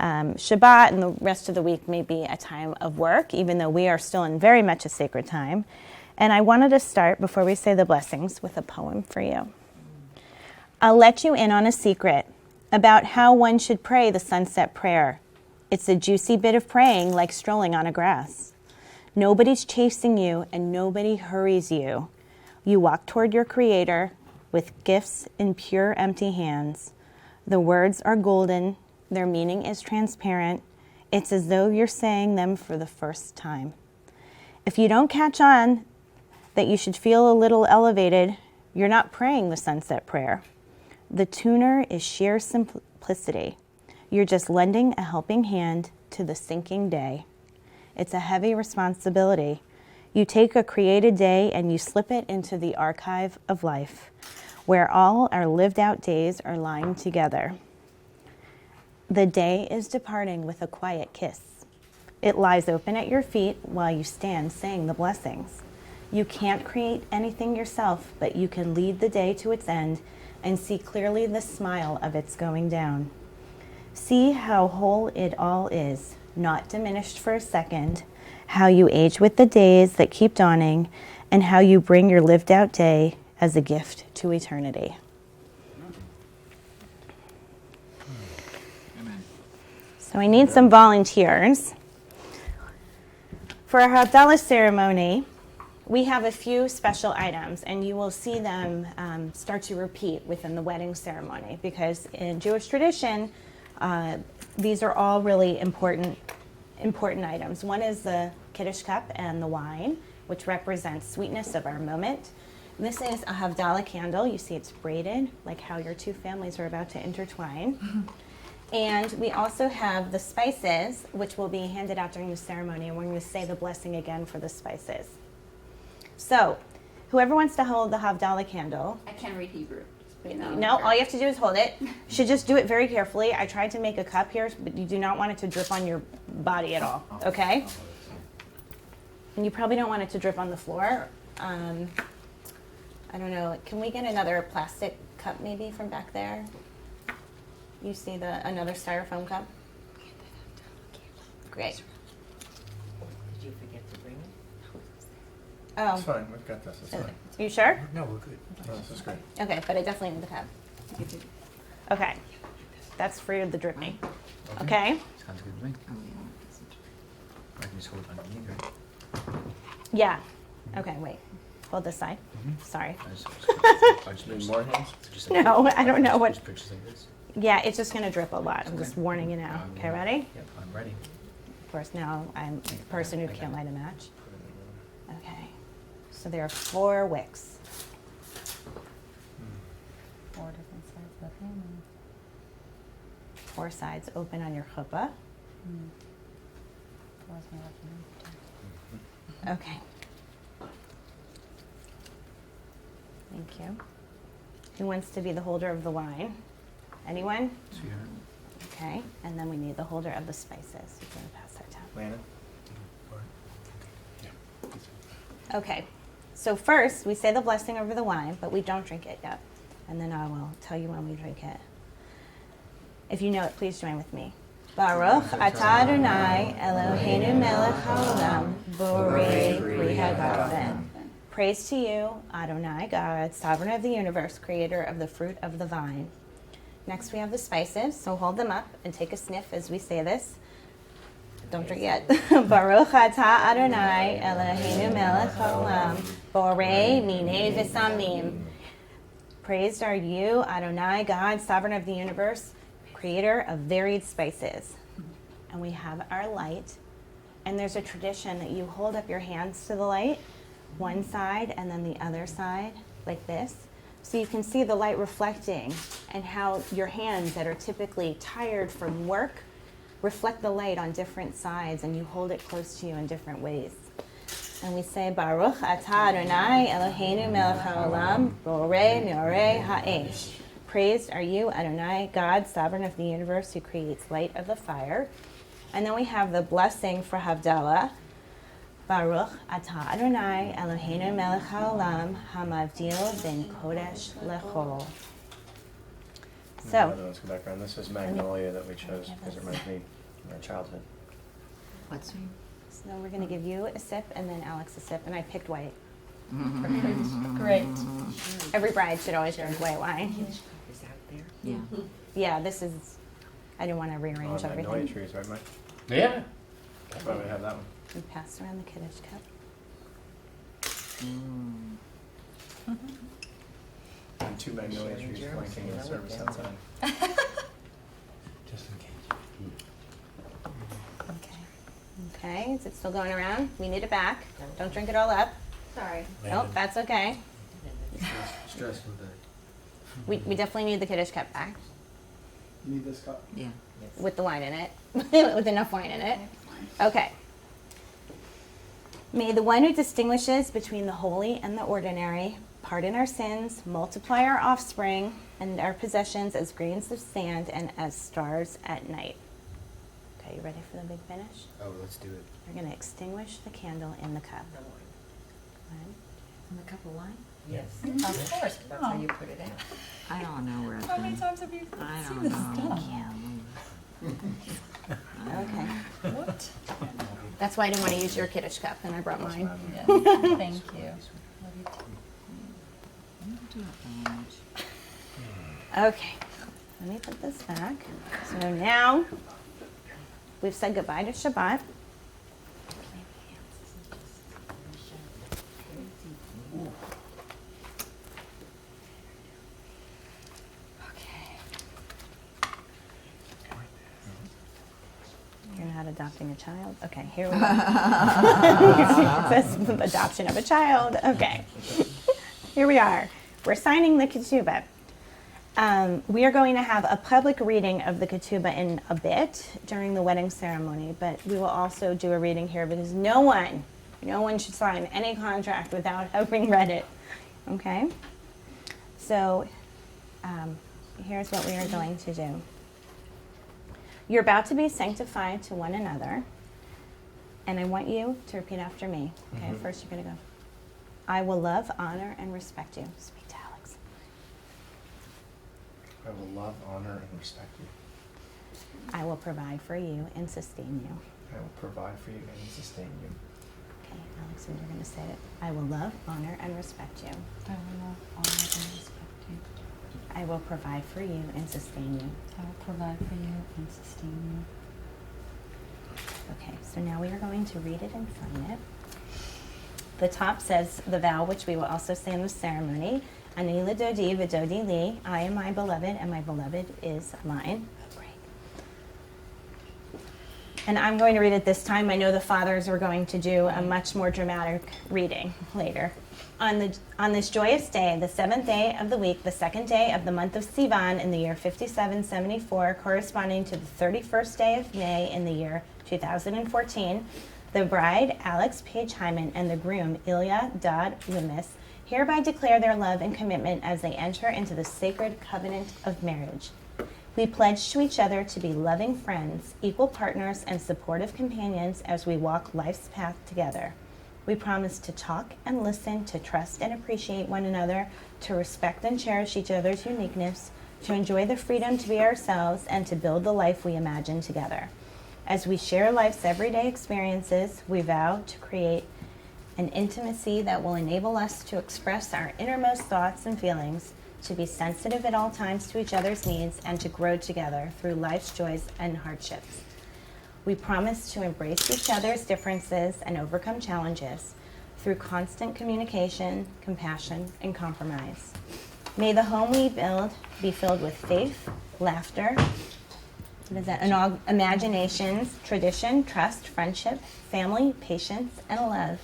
Shabbat, and the rest of the week may be a time of work, even though we are still in very much a sacred time. And I wanted to start, before we say the blessings, with a poem for you. I'll let you in on a secret about how one should pray the sunset prayer. It's a juicy bit of praying, like strolling on a grass. Nobody's chasing you and nobody hurries you. You walk toward your Creator with gifts in pure, empty hands. The words are golden. Their meaning is transparent. It's as though you're saying them for the first time. If you don't catch on that you should feel a little elevated, you're not praying the sunset prayer. The tuner is sheer simplicity. You're just lending a helping hand to the sinking day. It's a heavy responsibility. You take a created day and you slip it into the archive of life, where all our lived out days are lying together. The day is departing with a quiet kiss. It lies open at your feet while you stand saying the blessings. You can't create anything yourself, but you can lead the day to its end and see clearly the smile of its going down. See how whole it all is, not diminished for a second, how you age with the days that keep dawning, and how you bring your lived out day as a gift to eternity. Amen. So I need some volunteers. For our Havdalah ceremony, we have a few special items, and you will see them start to repeat within the wedding ceremony, because in Jewish tradition, these are all really important items. One is the Kiddush cup and the wine, which represents sweetness of our moment. This is a Havdalah candle. You see it's braided, like how your two families are about to intertwine. And we also have the spices, which will be handed out during the ceremony, and we're going to say the blessing again for the spices. So, whoever wants to hold the Havdalah candle. I can't read Hebrew. No, all you have to do is hold it. You should just do it very carefully. I tried to make a cup here, but you do not want it to drip on your body at all, okay? And you probably don't want it to drip on the floor. I don't know, can we get another plastic cup maybe from back there? You see another styrofoam cup? Great. Did you forget to bring it? Oh. It's fine, we've got this, it's fine. You sure? No, we're good. No, this is great. Okay, but I definitely need the cup. Okay, that's for the dripping. Okay? Sounds good to me. I can just hold it underneath, right? Yeah. Okay, wait. Hold this side. Sorry. I just need more hands? No, I don't know what. Just pictures like this? Yeah, it's just going to drip a lot. I'm just warning you now. Okay, ready? Yep, I'm ready. Of course, now I'm the person who can't light a match. Okay. So there are 4 wicks. 4 different sides of the family. 4 sides open on your chuppah. Okay. Thank you. Who wants to be the holder of the wine? Anyone? Okay, and then we need the holder of the spices. You can pass that down. Landon? Okay, so first we say the blessing over the wine, but we don't drink it yet. And then I will tell you when we drink it. If you know it, please join with me. Baruch atah Adonai Eloheinu melech haolam borei pri hagafen. Praise to you, Adonai God, sovereign of the universe, creator of the fruit of the vine. Next we have the spices, so hold them up and take a sniff as we say this. Don't drink yet. Baruch atah Adonai Eloheinu melech haolam borei minei v'samim. Praised are you, Adonai God, sovereign of the universe, creator of varied spices. And we have our light. And there's a tradition that you hold up your hands to the light, one side and then the other side, like this. So you can see the light reflecting and how your hands that are typically tired from work reflect the light on different sides, and you hold it close to you in different ways. And we say, Baruch atah Adonai Eloheinu melech haolam borei meorei ha'esh. Praised are you, Adonai, God, sovereign of the universe, who creates light of the fire. And then we have the blessing for Havdalah. Baruch atah Adonai Eloheinu melech haolam hamavdil ben kodesh lechol. So, Let's go back around. This is Magnolia that we chose because it reminds me of our childhood. What's name? So we're going to give you a sip and then Alex a sip, and I picked white. Great. Every bride should always drink white wine. Is out there? Yeah. Yeah, this is, I didn't want to rearrange Magnolia everything. trees, right, Mike? Yeah. That's why we have that one. We passed around the Kiddush cup. And 2 magnolia trees flanking the service outside. Just in case. Okay, is it still going around? We need it back. Don't drink it all up. Sorry. Nope, that's okay. Stressful day. We definitely need the Kiddush cup back You need this cup? Yeah. with the wine in it, with enough wine in it. Okay. May the one who distinguishes between the holy and the ordinary pardon our sins, multiply our offspring and our possessions as grains of sand and as stars at night. Okay, you ready for the big finish? Oh, let's do it. We're going to extinguish the candle in the cup. In the cup of wine? Yes. Of course. That's how you put it out. I don't know where I've How many been. times have you I seen don't this know. stuff? Okay. What? That's why I didn't want to use your Kiddush cup, and I brought mine. Thank you. Okay, let me put this back. So now we've said goodbye to Shabbat. You're not adopting a child? Okay, here we go. It says adoption of a child. Okay. Here we are. We're signing the ketubah. We are going to have a public reading of the ketubah in a bit during the wedding ceremony, but we will also do a reading here because no one should sign any contract without having read it. Okay? So here's what we are going to do. You're about to be sanctified to one another, and I want you to repeat after me. Okay, first you're going to go. I will love, honor, and respect you. Speak to Alex. I will love, honor, and respect you. I will provide for you and sustain you. I will provide for you and sustain you. Okay, Alex, and you're going to say it. I will love, honor, and respect you. I will love, honor, and respect you. I will provide for you and sustain you. I will provide for you and sustain you. Okay, so now we are going to read it and sign it. The top says the vow, which we will also say in the ceremony. Ani l'dodi v'dodi li. I am my beloved, and my beloved is mine. And I'm going to read it this time. I know the fathers are going to do a much more dramatic reading later. On this joyous day, the 7th day of the week, the 2nd day of the month of Sivan in the year 5774, corresponding to the 31st day of May in the year 2014, The bride, Alix Page Hyman, and the groom, Ilya Dodd Loomis, hereby declare their love and commitment as they enter into the sacred covenant of marriage. We pledge to each other to be loving friends, equal partners, and supportive companions as we walk life's path together. We promise to talk and listen, to trust and appreciate one another, to respect and cherish each other's uniqueness, to enjoy the freedom to be ourselves, and to build the life we imagine together. As we share life's everyday experiences, we vow to create an intimacy that will enable us to express our innermost thoughts and feelings, to be sensitive at all times to each other's needs, and to grow together through life's joys and hardships. We promise to embrace each other's differences and overcome challenges through constant communication, compassion, and compromise. May the home we build be filled with faith, laughter, imaginations, tradition, trust, friendship, family, patience, and love.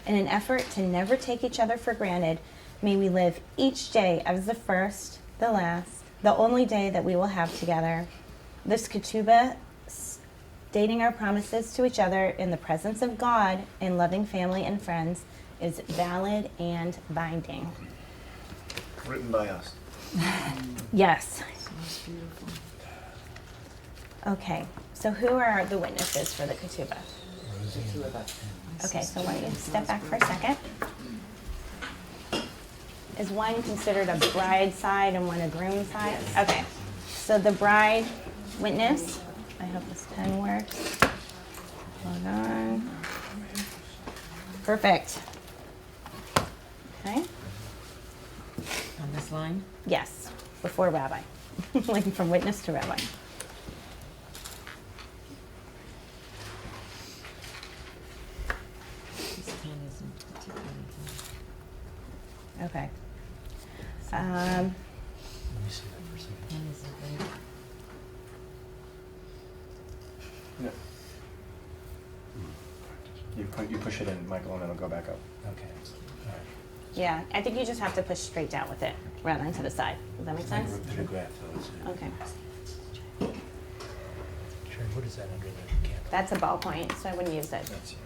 In an effort to never take each other for granted, may we live each day as the first, the last, the only day that we will have together. This ketubah, stating our promises to each other in the presence of God in loving family and friends, is valid and binding. Written by us. Yes. Sounds beautiful. Okay, so who are the witnesses for the ketubah? The two of us. Okay, so why don't you step back for a second? Is one considered a bride side and one a groom side? Okay, so the bride witness, I hope this pen works. Hold on. Perfect. Okay. On this line? Yes, before rabbi, like from witness to rabbi. This pen isn't particularly good. Okay. Let me see that for a second. Pen isn't great. No. You push it in, Michael, and it'll go back up. Okay. All right. Yeah, I think you just have to push straight down with it rather than to the side. Does that make sense? To the graph, though. Okay. Sharon, what is that under the candle? That's a ballpoint, so I wouldn't use it. That's it.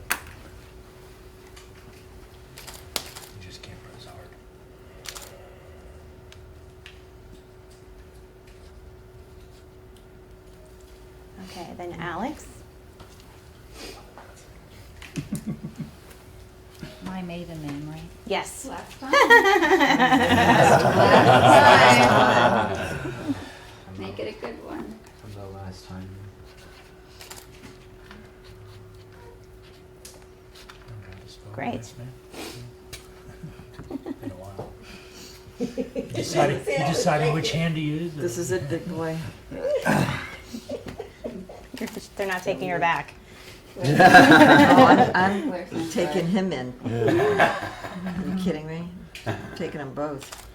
You just can't press hard. Okay, then Alix. My maiden name, right? Yes. Last time. Last time. Make it a good one. From the last time. Great. Been a while. You decided which hand to use? This is it, big boy. They're not taking her back. I'm taking him in. Are you kidding me? I'm taking them both.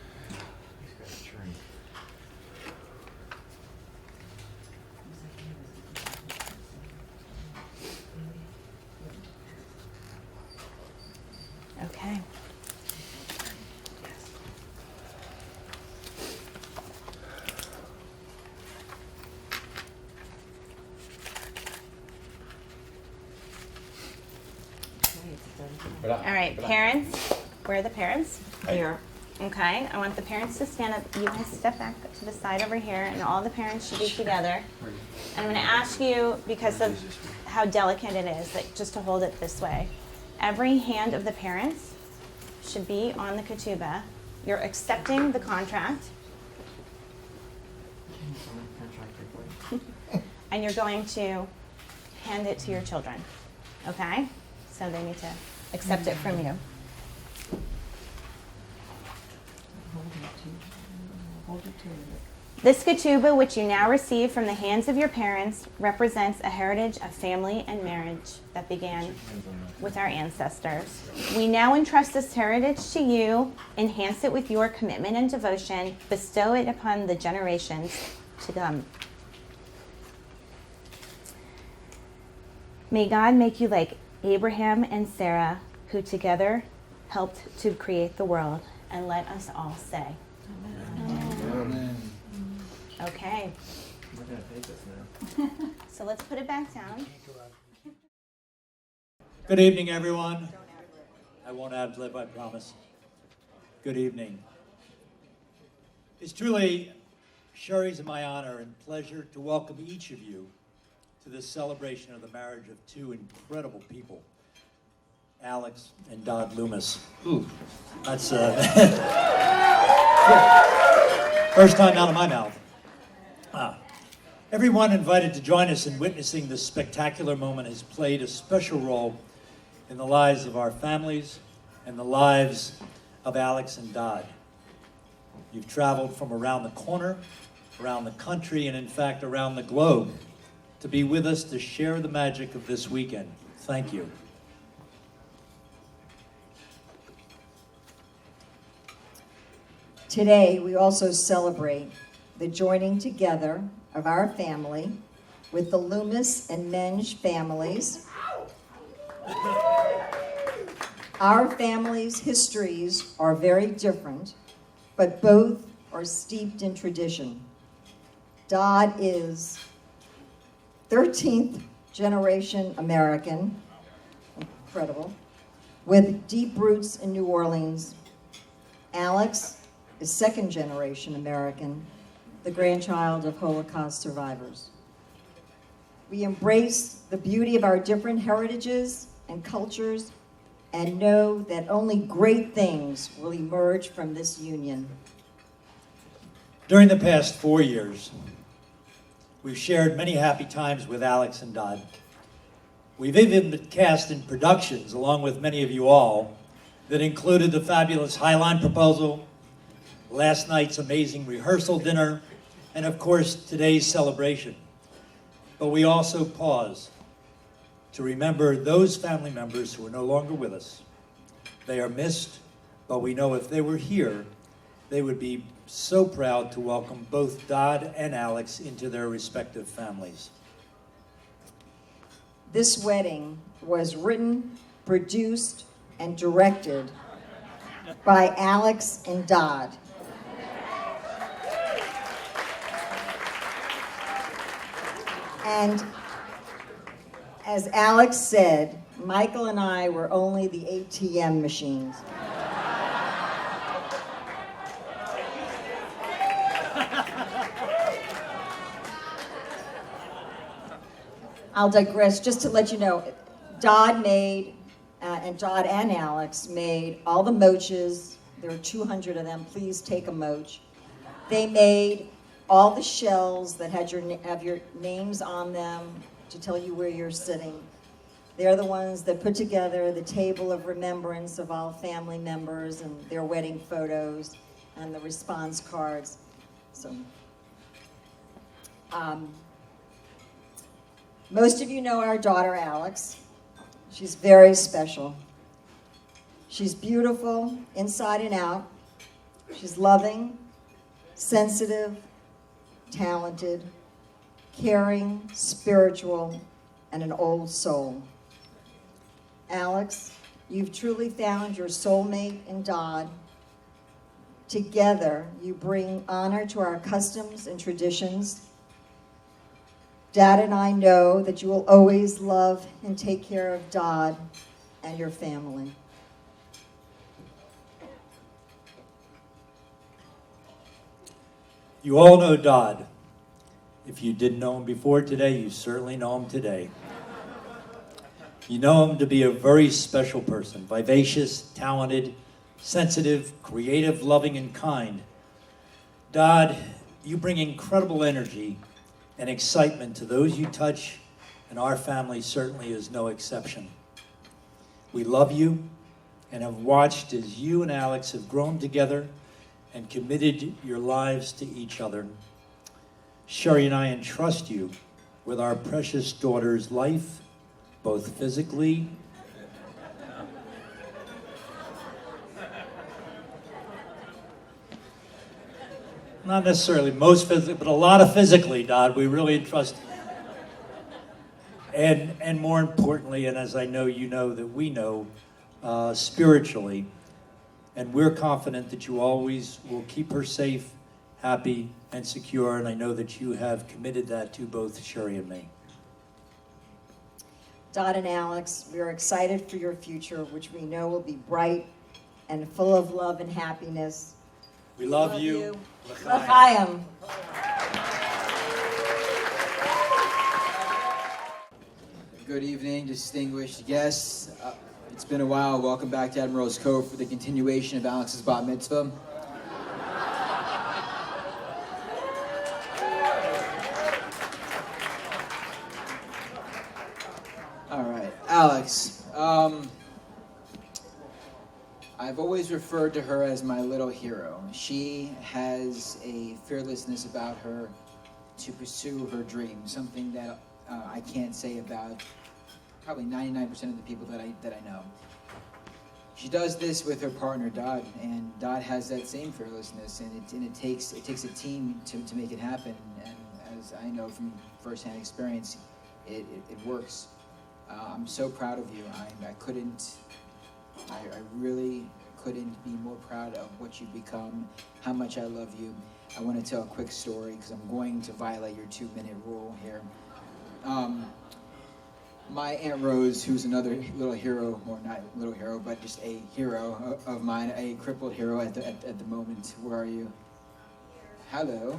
Okay. All right, parents. Where are the parents? Here. Okay, I want the parents to stand up. You guys step back to the side over here, and all the parents should be together. I'm going to ask you, because of how delicate it is, that just to hold it this way. Every hand of the parents should be on the ketubah. You're accepting the contract, and you're going to hand it to your children. Okay? So they need to accept it from you. This ketubah, which you now receive from the hands of your parents, represents a heritage of family and marriage that began with our ancestors. We now entrust this heritage to you, enhance it with your commitment and devotion, bestow it upon the generations to come. May God make you like Abraham and Sarah, who together helped to create the world, and let us all say, Amen. Okay. We're going to take this now. So let's put it back down. Good evening, everyone. I won't ad-lib, I promise. Good evening. It's truly Sherry's and my honor and pleasure to welcome each of you to this celebration of the marriage of two incredible people, Alix and Dodd Loomis. Ooh, that's first time out of my mouth. Everyone invited to join us in witnessing this spectacular moment has played a special role in the lives of our families and the lives of Alix and Dodd. You've traveled from around the corner, around the country, and in fact around the globe to be with us to share the magic of this weekend. Thank you. Today, we also celebrate the joining together of our family with the Loomis and Menge families. Our families' histories are very different, but both are steeped in tradition. Dodd is 13th generation American, incredible, with deep roots in New Orleans. Alix is second generation American, the grandchild of Holocaust survivors. We embrace the beauty of our different heritages and cultures and know that only great things will emerge from this union. During the past 4 years, we've shared many happy times with Alix and Dodd. We've even been cast in productions, along with many of you all, that included the fabulous Highline proposal, last night's amazing rehearsal dinner, and of course, today's celebration. But we also pause to remember those family members who are no longer with us. They are missed, but we know if they were here, they would be so proud to welcome both Dodd and Alix into their respective families. This wedding was written, produced, and directed by Alix and Dodd. And as Alix said, Michael and I were only the ATM machines. I'll digress just to let you know, Dodd made, and Dodd and Alix made all the moches. There are 200 of them. Please take a moch. They made all the shells that had have your names on them to tell you where you're sitting. They're the ones that put together the table of remembrance of all family members and their wedding photos and the response cards. So, most of you know our daughter, Alix. She's very special. She's beautiful inside and out. She's loving, sensitive, talented, caring, spiritual, and an old soul. Alix, you've truly found your soulmate in Dodd. Together, you bring honor to our customs and traditions. Dad and I know that you will always love and take care of Dodd and your family. You all know Dodd. If you didn't know him before today, you certainly know him today. You know him to be a very special person, vivacious, talented, sensitive, creative, loving, and kind. Dodd, you bring incredible energy and excitement to those you touch, and our family certainly is no exception. We love you and have watched as you and Alix have grown together and committed your lives to each other. Sherry and I entrust you with our precious daughter's life, both physically not necessarily most physically, but a lot of physically, Dodd. We really entrust. And more importantly, and as I know you know that we know, spiritually. And we're confident that you always will keep her safe, happy, and secure. And I know that you have committed that to both Sherry and me. Dodd and Alix, we are excited for your future, which we know will be bright and full of love and happiness. We love you. L'chaim. Good evening, distinguished guests. It's been a while. Welcome back to Admiral's Cove for the continuation of Alix's bat mitzvah. All right, Alix. I've always referred to her as my little hero. She has a fearlessness about her to pursue her dreams, something that I can't say about probably 99% of the people that I know. She does this with her partner Dodd, and Dodd has that same fearlessness, and it takes a team to make it happen. And as I know from firsthand experience, it works. I'm so proud of you. I really couldn't be more proud of what you've become, how much I love you. I want to tell a quick story because I'm going to violate your 2-minute rule here. My Aunt Rose, who's another little hero, or not little hero, but just a hero of mine, a crippled hero at the moment. Where are you? Hello.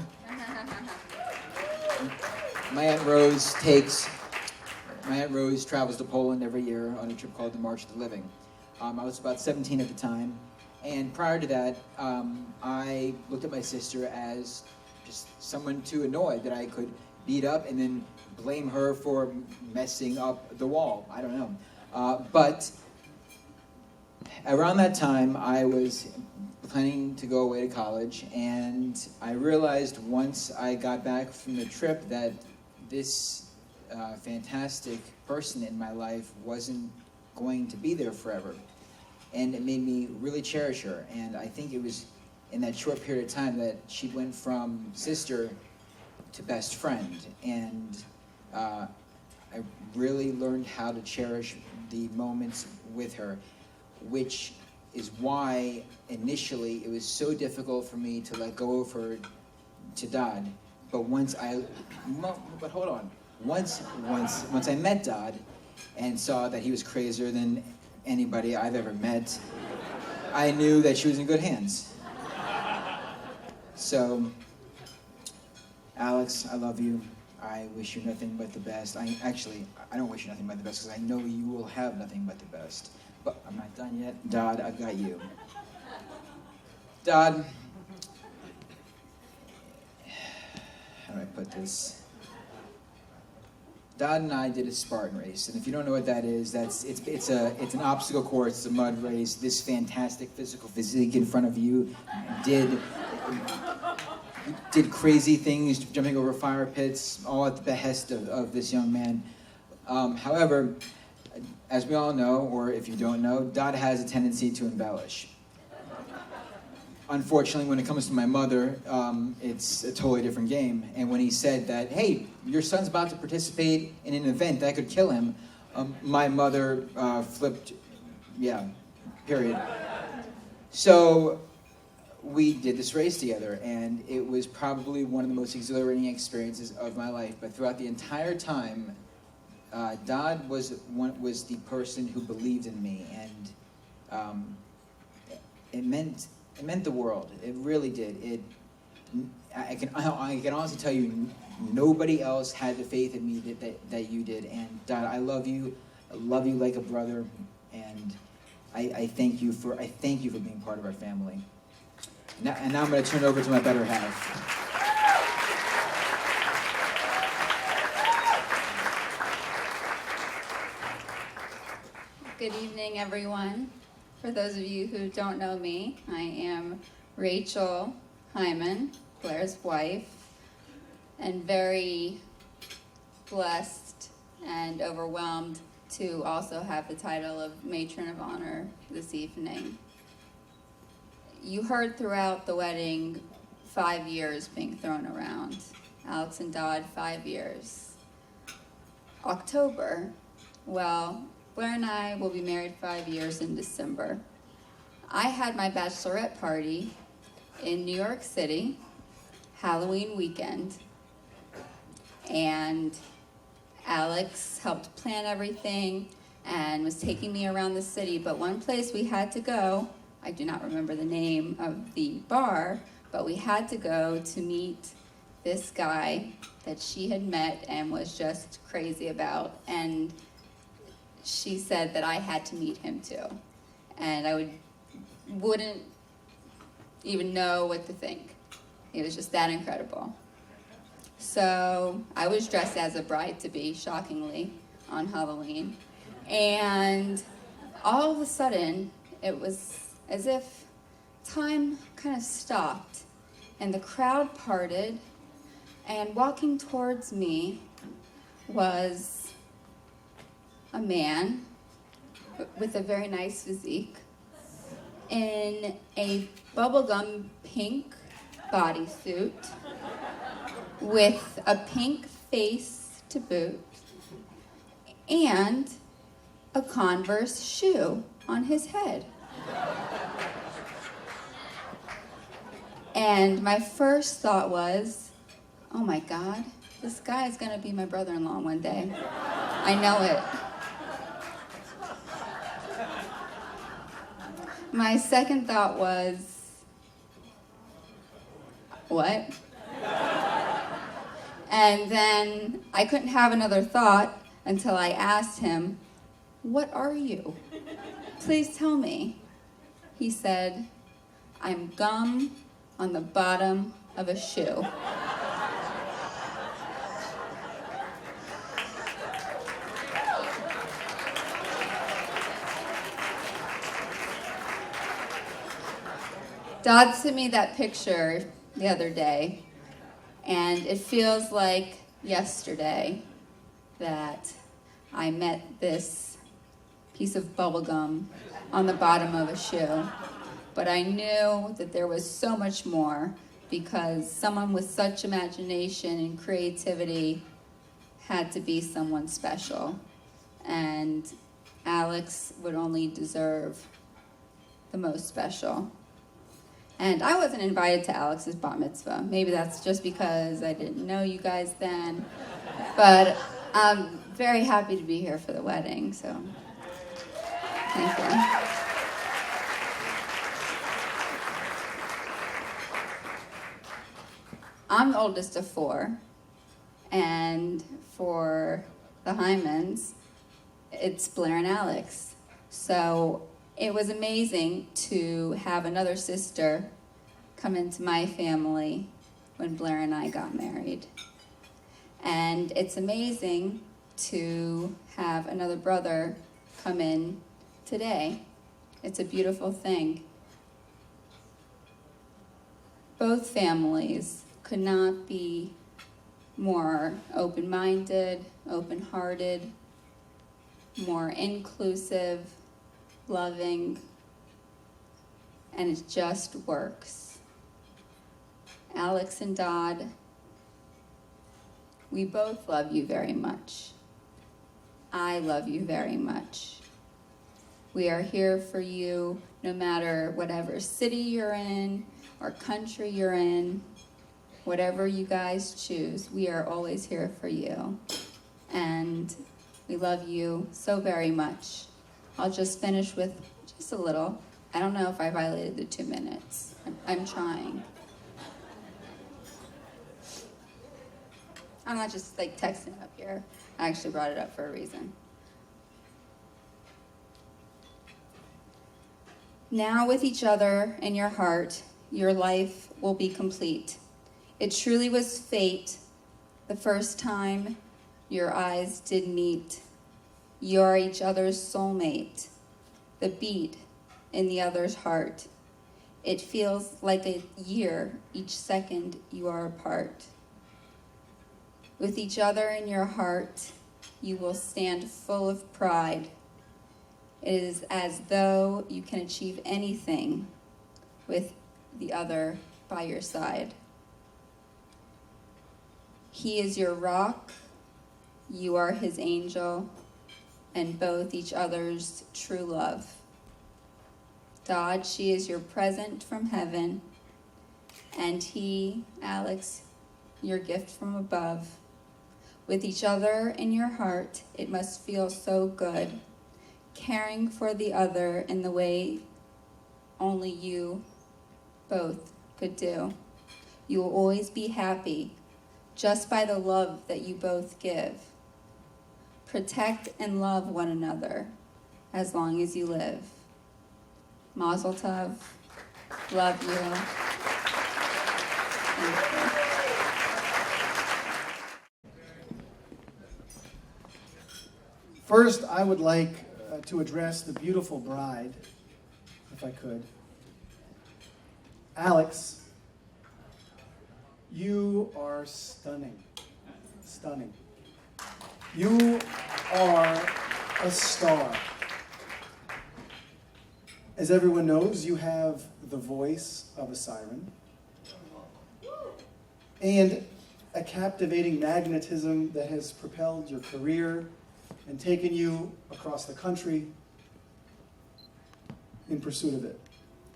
My Aunt Rose travels to Poland every year on a trip called the March of the Living. I was about 17 at the time, and prior to that, I looked at my sister as just someone too annoyed that I could beat up and then blame her for messing up the wall. I don't know. But around that time, I was planning to go away to college, and I realized once I got back from the trip that this fantastic person in my life wasn't going to be there forever. And it made me really cherish her. And I think it was in that short period of time that she went from sister to best friend. And I really learned how to cherish the moments with her, which is why initially it was so difficult for me to let go of her to Dodd. But once I met Dodd and saw that he was crazier than anybody I've ever met, I knew that she was in good hands. So, Alix, I love you. I wish you nothing but the best. I don't wish you nothing but the best because I know you will have nothing but the best. But I'm not done yet. Dodd, I've got you. Dodd, how do I put this? Dodd and I did a Spartan race, and if you don't know what that is, it's an obstacle course, it's a mud race. This fantastic physical physique in front of you did crazy things, jumping over fire pits, all at the behest of this young man. However, as we all know, or if you don't know, Dodd has a tendency to embellish. Unfortunately, when it comes to my mother, it's a totally different game. And when he said that, hey, your son's about to participate in an event that could kill him, my mother flipped, period. So we did this race together, and it was probably one of the most exhilarating experiences of my life. But throughout the entire time, Dodd was the person who believed in me, and it meant the world. It really did. I can honestly tell you, nobody else had the faith in me that you did. And Dodd, I love you. I love you like a brother, and I thank you for being part of our family. And now I'm going to turn it over to my better half. Good evening, everyone. For those of you who don't know me, I am Rachel Hyman, Blair's wife, and very blessed and overwhelmed to also have the title of Matron of Honor this evening. You heard throughout the wedding 5 years being thrown around. Alix and Dodd, 5 years. October, well, Blair and I will be married 5 years in December. I had my bachelorette party in New York City, Halloween weekend, and Alix helped plan everything and was taking me around the city. But one place we had to go, I do not remember the name of the bar, but we had to go to meet this guy that she had met and was just crazy about. And she said that I had to meet him too. And I wouldn't even know what to think. It was just that incredible. So I was dressed as a bride-to-be, shockingly, on Halloween. And all of a sudden, it was as if time kind of stopped and the crowd parted, and walking towards me was a man with a very nice physique in a bubblegum pink bodysuit with a pink face to boot and a Converse shoe on his head. And my first thought was, oh my God, this guy is gonna be my brother-in-law one day. I know it. My second thought was, what? And then I couldn't have another thought until I asked him, what are you? Please tell me. He said, I'm gum on the bottom of a shoe. Dodd sent me that picture the other day, and it feels like yesterday that I met this piece of bubble gum on the bottom of a shoe. But I knew that there was so much more, because someone with such imagination and creativity had to be someone special. And Alix would only deserve the most special. And I wasn't invited to Alix's bat mitzvah. Maybe that's just because I didn't know you guys then. But I'm very happy to be here for the wedding, so thank you. I'm the oldest of four, and for the Hymans, it's Blair and Alix. So it was amazing to have another sister come into my family when Blair and I got married. And it's amazing to have another brother come in today. It's a beautiful thing. Both families could not be more open-minded, open-hearted, more inclusive, loving, and it just works. Alix and Dodd, we both love you very much. I love you very much. We are here for you no matter whatever city you're in or country you're in, whatever you guys choose, we are always here for you. And we love you so very much. I'll just finish with just a little. I don't know if I violated the 2 minutes. I'm trying. I'm not just like texting up here. I actually brought it up for a reason. Now with each other in your heart, your life will be complete. It truly was fate the first time your eyes did meet. You're each other's soulmate, the beat in the other's heart. It feels like a year each second you are apart. With each other in your heart, you will stand full of pride. It is as though you can achieve anything with the other by your side. He is your rock, you are his angel, and both each other's true love. Dodd, she is your present from heaven, and he, Alix, your gift from above. With each other in your heart, it must feel so good. Caring for the other in the way only you both could do. You will always be happy just by the love that you both give. Protect and love one another as long as you live. Mazel tov. Love you. Thank you. First, I would like to address the beautiful bride, if I could. Alix, you are stunning. Stunning. You are a star. As everyone knows, you have the voice of a siren and a captivating magnetism that has propelled your career and taken you across the country in pursuit of it.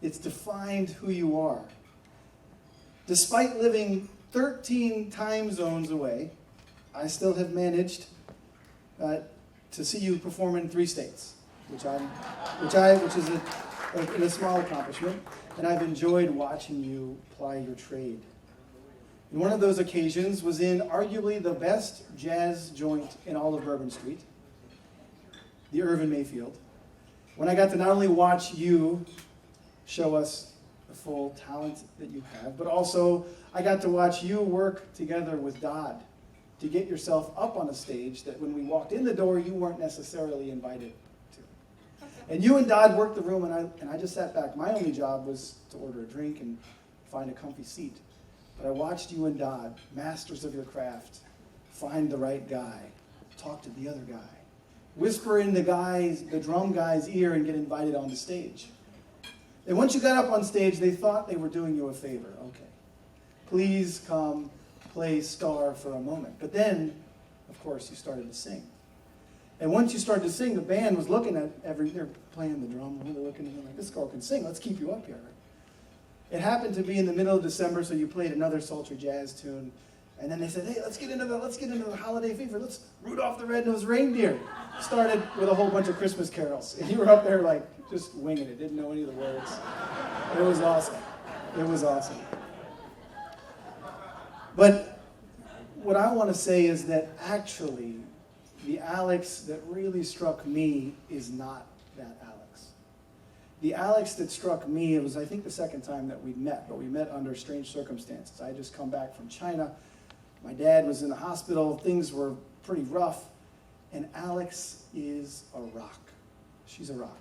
It's defined who you are. Despite living 13 time zones away, I still have managed to see you perform in 3 states, which is a small accomplishment, and I've enjoyed watching you ply your trade. And one of those occasions was in arguably the best jazz joint in all of Bourbon Street, the Irvin Mayfield, when I got to not only watch you show us the full talent that you have, but also I got to watch you work together with Dodd to get yourself up on a stage that when we walked in the door, you weren't necessarily invited to. And you and Dodd worked the room, and I just sat back. My only job was to order a drink and find a comfy seat. But I watched you and Dodd, masters of your craft, find the right guy, talk to the other guy, whisper in the drum guy's ear and get invited on the stage. And once you got up on stage, they thought they were doing you a favor. Okay, please come play star for a moment. But then, of course, you started to sing. And once you started to sing, the band was looking at they're playing the drum, and they're looking at them like, this girl can sing, let's keep you up here. It happened to be in the middle of December, so you played another sultry jazz tune. And then they said, hey, let's get into the holiday fever. Let's Rudolph the Red-Nosed Reindeer. Started with a whole bunch of Christmas carols. And you were up there like just winging it, didn't know any of the words. It was awesome. It was awesome. But what I want to say is that actually the Alix that really struck me is not that Alix. The Alix that struck me, it was I think the second time that we met, but we met under strange circumstances. I had just come back from China. My dad was in the hospital. Things were pretty rough. And Alix is a rock. She's a rock.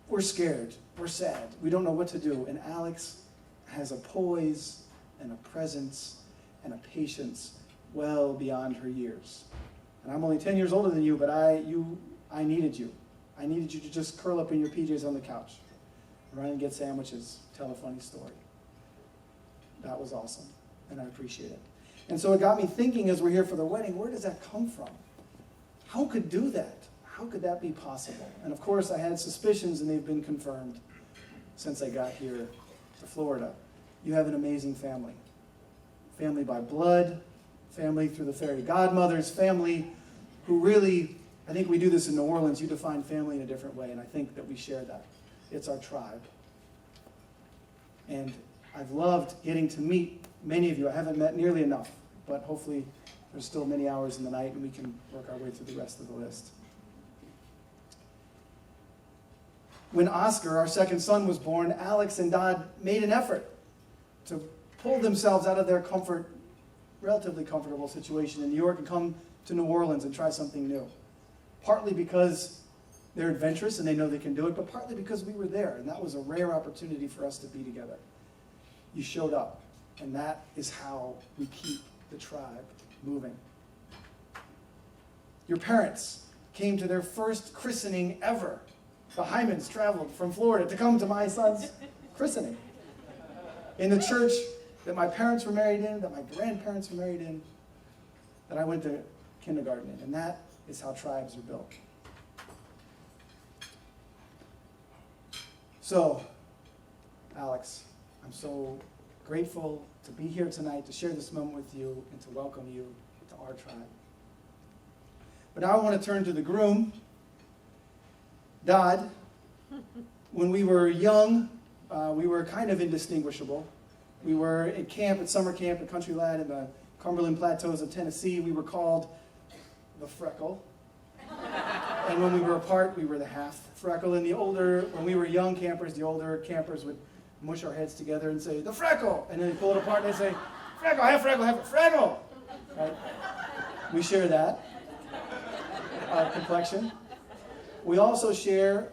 We're scared. We're sad. We don't know what to do. And Alix has a poise and a presence and a patience well beyond her years. And I'm only 10 years older than you, but I needed you. I needed you to just curl up in your PJs on the couch, run and get sandwiches, tell a funny story. That was awesome, and I appreciate it. And so it got me thinking as we're here for the wedding, where does that come from? How could do that? How could that be possible? And of course, I had suspicions, and they've been confirmed since I got here to Florida. You have an amazing family. Family by blood, family through the fairy godmothers, family who really, I think we do this in New Orleans, you define family in a different way, and I think that we share that. It's our tribe. And I've loved getting to meet many of you. I haven't met nearly enough, but hopefully there's still many hours in the night and we can work our way through the rest of the list. When Oscar, our second son, was born, Alix and Dodd made an effort to pull themselves out of their relatively comfortable situation in New York and come to New Orleans and try something new. Partly because they're adventurous and they know they can do it, but partly because we were there, and that was a rare opportunity for us to be together. You showed up, and that is how we keep the tribe moving. Your parents came to their first christening ever. The Hymans traveled from Florida to come to my son's christening. In the church that my parents were married in, that my grandparents were married in, that I went to kindergarten in. And that is how tribes are built. So, Alix, I'm so grateful to be here tonight, to share this moment with you, and to welcome you to our tribe. But now I want to turn to the groom, Dodd. When we were young, we were kind of indistinguishable. We were at camp, at summer camp at Country Lad in the Cumberland Plateaus of Tennessee. We were called the freckle. And when we were apart, we were the half freckle. And when we were young campers, the older campers would mush our heads together and say, the freckle! And then they'd pull it apart and they'd say, freckle, half freckle, half freckle! Right? We share that complexion. We also share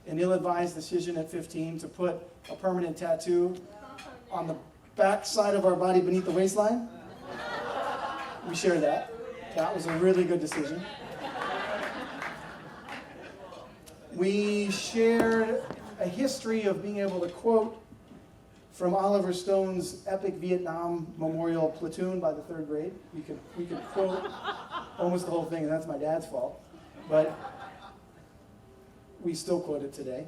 an ill-advised decision at 15 to put a permanent tattoo on the back side of our body beneath the waistline. We share that. That was a really good decision. We shared a history of being able to quote from Oliver Stone's epic Vietnam Memorial Platoon by the 3rd grade. We could quote almost the whole thing, and that's my dad's fault. But we still quote it today.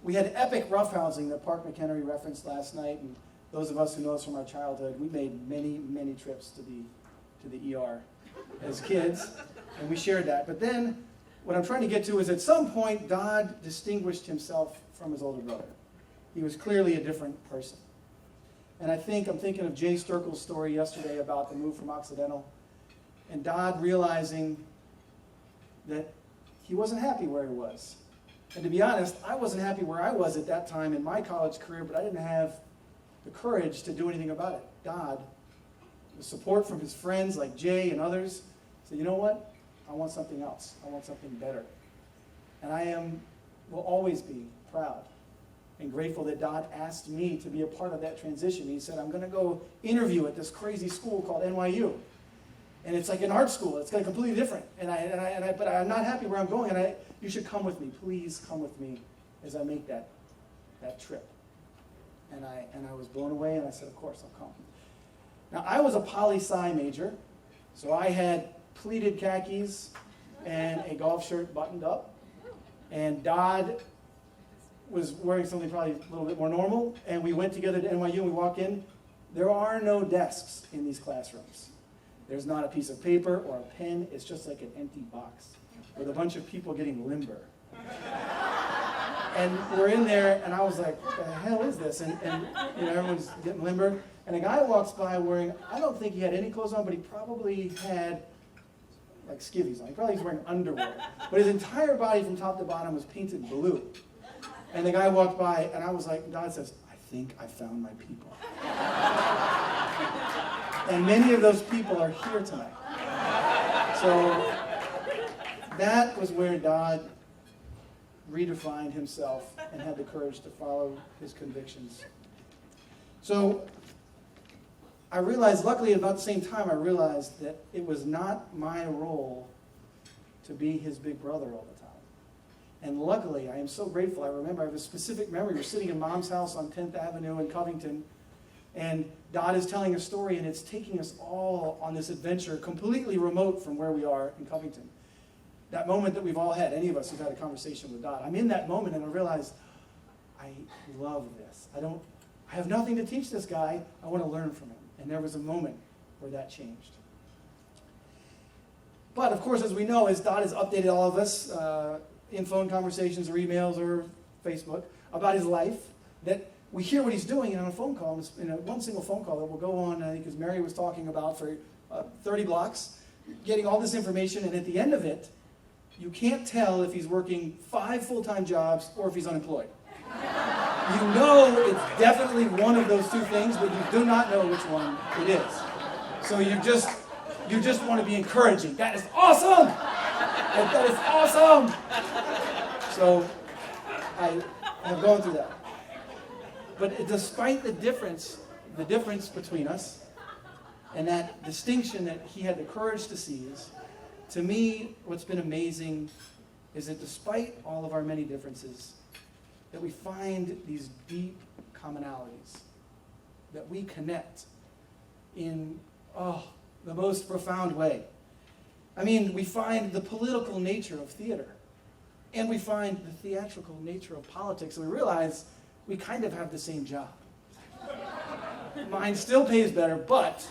We had epic roughhousing that Park McHenry referenced last night, and those of us who know us from our childhood, we made many, many trips to the ER as kids, and we shared that. But then, what I'm trying to get to is at some point, Dodd distinguished himself from his older brother. He was clearly a different person. And I'm thinking of Jay Sturkle's story yesterday about the move from Occidental, and Dodd realizing that he wasn't happy where he was. And to be honest, I wasn't happy where I was at that time in my college career, but I didn't have the courage to do anything about it. Dodd, with support from his friends like Jay and others, said, you know what? I want something else. I want something better. And will always be proud and grateful that Dodd asked me to be a part of that transition. He said, I'm going to go interview at this crazy school called NYU. And it's like an art school. It's kind of completely different. But I'm not happy where I'm going. And you should come with me. Please come with me as I make that trip. And I was blown away. And I said, of course, I'll come. Now, I was a poli-sci major. So I had pleated khakis and a golf shirt buttoned up. And Dodd was wearing something probably a little bit more normal. And we went together to NYU. And we walk in. There are no desks in these classrooms. There's not a piece of paper or a pen. It's just like an empty box with a bunch of people getting limber. And we're in there, and I was like, what the hell is this? And everyone's getting limber. And a guy walks by wearing, I don't think he had any clothes on, but he probably had like skivvies on. He probably was wearing underwear. But his entire body from top to bottom was painted blue. And the guy walked by, and I was like, Dodd says, I think I found my people. And many of those people are here tonight. So that was where Dodd redefined himself and had the courage to follow his convictions. So I realized, luckily about the same time, I realized that it was not my role to be his big brother all the time. And luckily, I am so grateful. I have a specific memory. We're sitting in Mom's house on 10th Avenue in Covington, and Dodd is telling a story, and it's taking us all on this adventure completely remote from where we are in Covington. That moment that we've all had, any of us who've had a conversation with Dodd. I'm in that moment, and I realize, I love this. I have nothing to teach this guy. I want to learn from him. And there was a moment where that changed. But, of course, as we know, as Dodd has updated all of us in phone conversations or emails or Facebook about his life, that we hear what he's doing on a phone call, in one single phone call that will go on, I think, as Mary was talking about, for 30 blocks, getting all this information, and at the end of it, you can't tell if he's working 5 full-time jobs or if he's unemployed. You know it's definitely one of those two things, but you do not know which one it is. So you just want to be encouraging. That is awesome! That is awesome! So I have gone through that. But despite the difference between us, and that distinction that he had the courage to seize, to me, what's been amazing is that despite all of our many differences, that we find these deep commonalities, that we connect in, the most profound way. I mean, we find the political nature of theater, and we find the theatrical nature of politics, and we realize we kind of have the same job. Mine still pays better, but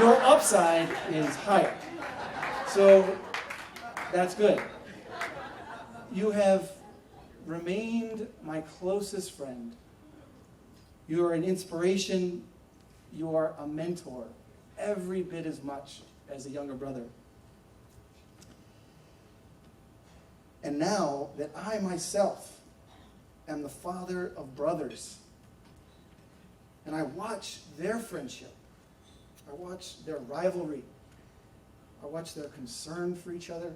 your upside is higher. So that's good. You have remained my closest friend. You are an inspiration. You are a mentor, every bit as much as a younger brother. And now that I myself am the father of brothers, and I watch their friendship, I watch their rivalry, I watch their concern for each other,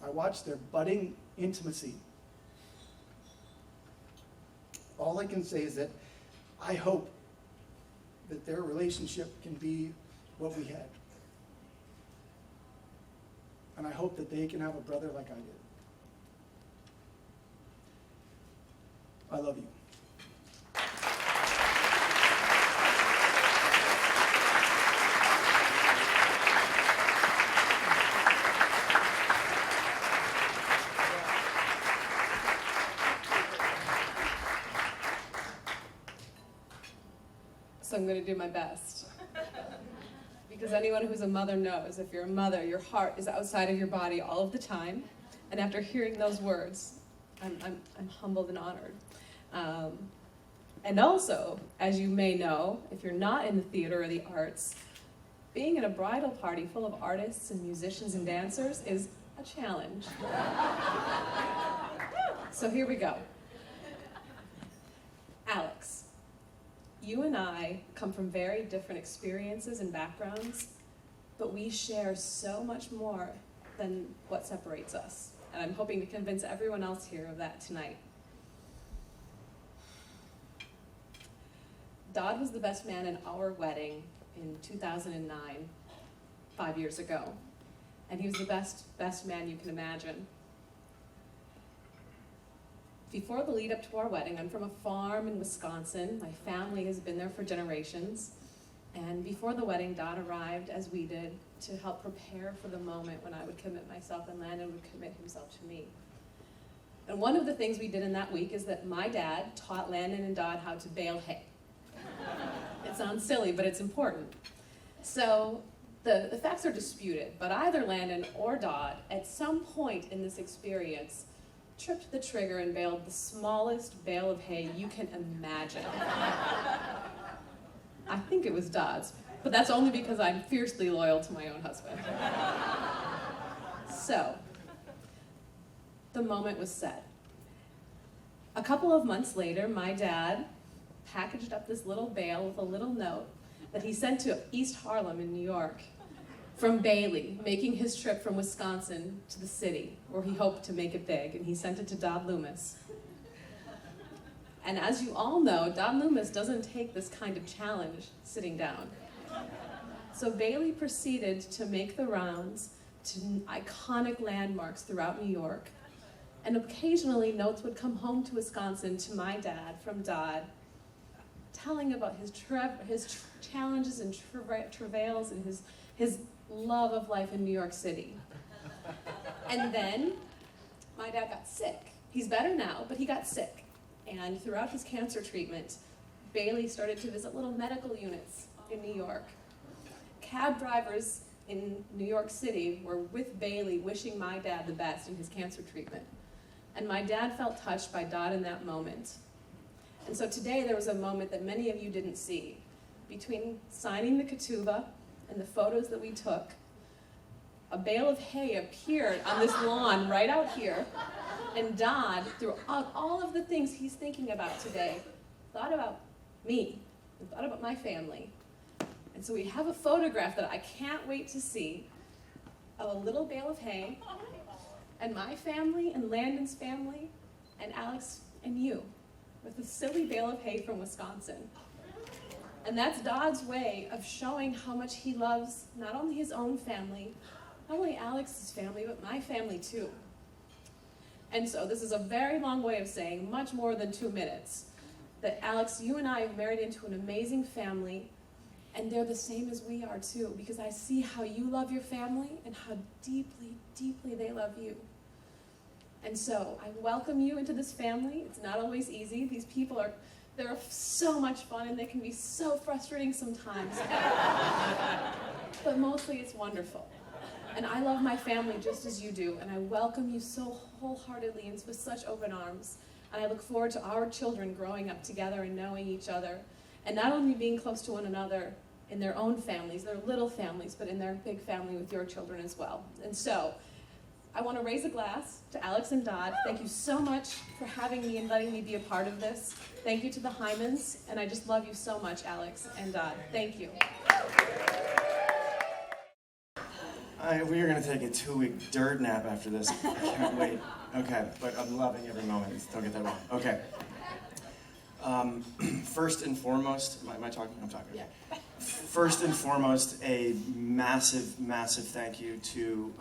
I watch their budding intimacy. All I can say is that I hope that their relationship can be what we had. And I hope that they can have a brother like I did. I love you. So I'm going to do my best. Because anyone who's a mother knows, if you're a mother, your heart is outside of your body all of the time. And after hearing those words, I'm humbled and honored. And also, as you may know, if you're not in the theater or the arts, being at a bridal party full of artists and musicians and dancers is a challenge. So here we go. Alix, you and I come from very different experiences and backgrounds, but we share so much more than what separates us. And I'm hoping to convince everyone else here of that tonight. Dodd was the best man in our wedding in 2009, 5 years ago. And he was the best man you can imagine. Before the lead up to our wedding, I'm from a farm in Wisconsin. My family has been there for generations. And before the wedding, Dodd arrived, as we did, to help prepare for the moment when I would commit myself and Landon would commit himself to me. And one of the things we did in that week is that my dad taught Landon and Dodd how to bale hay. It sounds silly, but it's important. So the facts are disputed, but either Landon or Dodd, at some point in this experience, tripped the trigger and baled the smallest bale of hay you can imagine. I think it was Dodd's, but that's only because I'm fiercely loyal to my own husband. So, the moment was set. A couple of months later, my dad packaged up this little bale with a little note that he sent to East Harlem in New York from Bailey, making his trip from Wisconsin to the city, where he hoped to make it big, and he sent it to Dodd Loomis. And as you all know, Dodd Loomis doesn't take this kind of challenge sitting down. So Bailey proceeded to make the rounds to iconic landmarks throughout New York, and occasionally notes would come home to Wisconsin to my dad from Dodd, telling about his challenges and travails and his love of life in New York City. And then my dad got sick. He's better now, but he got sick. And throughout his cancer treatment, Bailey started to visit little medical units in New York. Cab drivers in New York City were with Bailey wishing my dad the best in his cancer treatment. And my dad felt touched by Dodd in that moment. And so today there was a moment that many of you didn't see. Between signing the ketubah and the photos that we took, a bale of hay appeared on this lawn right out here, and Dodd, throughout all of the things he's thinking about today, thought about me and thought about my family. And so we have a photograph that I can't wait to see of a little bale of hay and my family and Landon's family and Alix and you with a silly bale of hay from Wisconsin. And that's Dodd's way of showing how much he loves not only his own family, not only Alix's family, but my family too. And so this is a very long way of saying, much more than 2 minutes, that Alix, you and I have married into an amazing family, and they're the same as we are too, because I see how you love your family and how deeply, deeply they love you. And so I welcome you into this family. It's not always easy. These people are They're so much fun and they can be so frustrating sometimes. But mostly it's wonderful. And I love my family just as you do, and I welcome you so wholeheartedly and with such open arms. And I look forward to our children growing up together and knowing each other, and not only being close to one another in their own families, their little families, but in their big family with your children as well. And so, I want to raise a glass to Alix and Dodd. Thank you so much for having me and letting me be a part of this. Thank you to the Hymans, and I just love you so much, Alix and Dodd. Thank you. We are going to take a 2-week dirt nap after this. I can't wait. Okay, but I'm loving every moment. Don't get that wrong. Okay. First and foremost, am I talking? I'm talking. Yeah. First and foremost, a massive, massive thank you to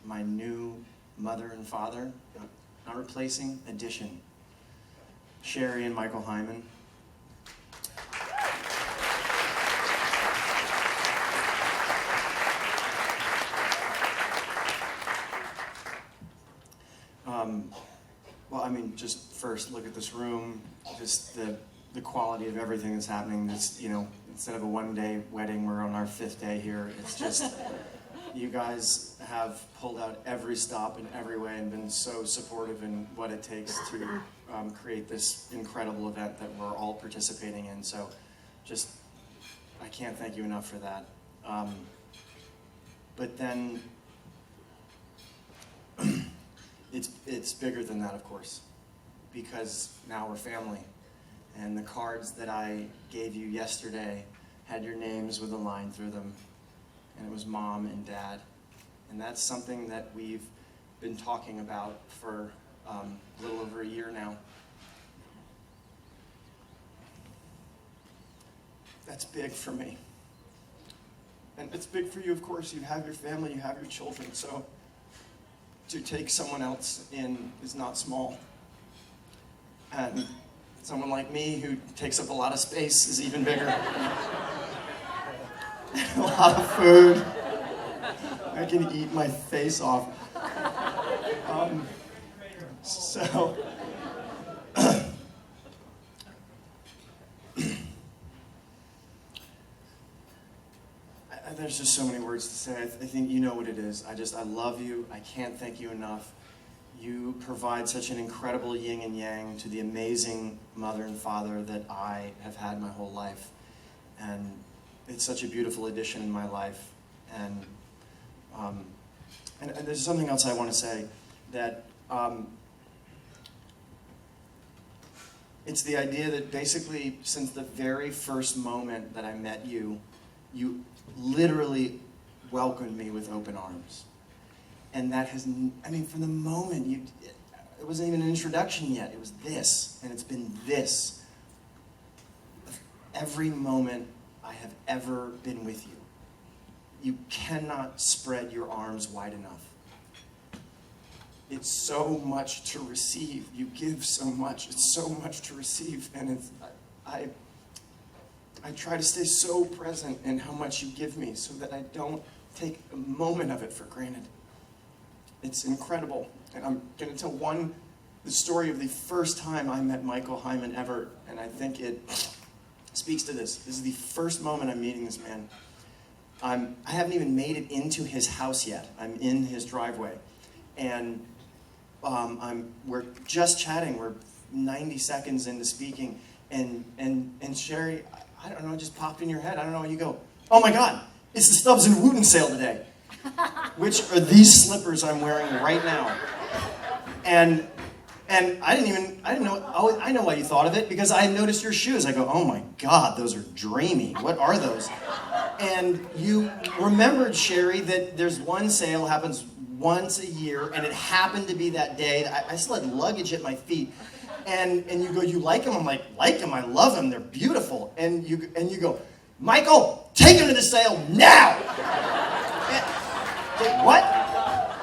my new mother and father, not replacing, addition, Sherry and Michael Hyman. Well, I mean, just first look at this room, just the quality of everything that's happening. This, you know, instead of a one-day wedding, we're on our 5th day here. It's just, you guys have pulled out every stop in every way and been so supportive in what it takes to create this incredible event that we're all participating in. So just, I can't thank you enough for that. But then, it's bigger than that, of course, because now we're family. And the cards that I gave you yesterday had your names with a line through them, and it was Mom and Dad. And that's something that we've been talking about for a little over a year now. That's big for me. And it's big for you, of course. You have your family, you have your children, so to take someone else in is not small. And someone like me who takes up a lot of space is even bigger. A lot of food. I can eat my face off. So, there's just so many words to say. I think you know what it is. I love you. I can't thank you enough. You provide such an incredible yin and yang to the amazing mother and father that I have had my whole life. And it's such a beautiful addition in my life. And there's something else I want to say, that it's the idea that basically since the very first moment that I met you, you literally welcomed me with open arms. And that has, I mean, from the moment it wasn't even an introduction yet, it was this, and it's been this. Every moment I have ever been with you. You cannot spread your arms wide enough. It's so much to receive. You give so much. It's so much to receive. And it's, I try to stay so present in how much you give me so that I don't take a moment of it for granted. It's incredible. And I'm going to tell the story of the first time I met Michael Hyman ever, and I think it speaks to this. This is the first moment I'm meeting this man. I haven't even made it into his house yet. I'm in his driveway. And we're just chatting. We're 90 seconds into speaking. And Sherry, I don't know, it just popped in your head. I don't know, you go, oh my God, it's the Stubbs and Wooten sale today. Which are these slippers I'm wearing right now. And I didn't know, oh, I know why you thought of it, because I noticed your shoes. I go, oh my God, those are dreamy. What are those? And you remembered, Sherry, that there's one sale, happens once a year, and it happened to be that day. I still had luggage at my feet. And you go, you like them? I'm like them, I love them, they're beautiful. And you go, Michael, take them to the sale now! What?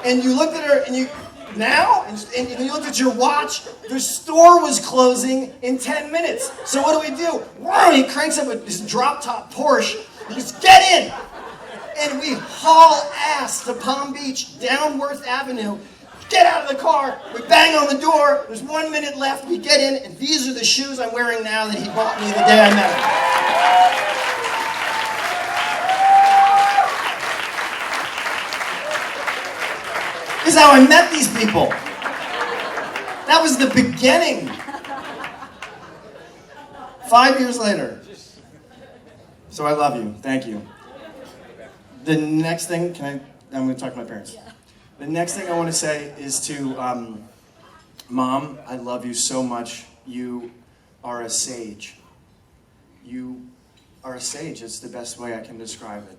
And you looked at her, and you, now? And you looked at your watch, the store was closing in 10 minutes. So what do? He cranks up his drop-top Porsche, and just get in! And we haul ass to Palm Beach, down Worth Avenue. get out of the car. We bang on the door. There's 1 minute left. We get in, and these are the shoes I'm wearing now that he bought me the day I met him. This is how I met these people. That was the beginning. 5 years later. So I love you. Thank you. The next thing, I'm going to talk to my parents. The next thing I want to say is to Mom, I love you so much. You are a sage. You are a sage. It's the best way I can describe it.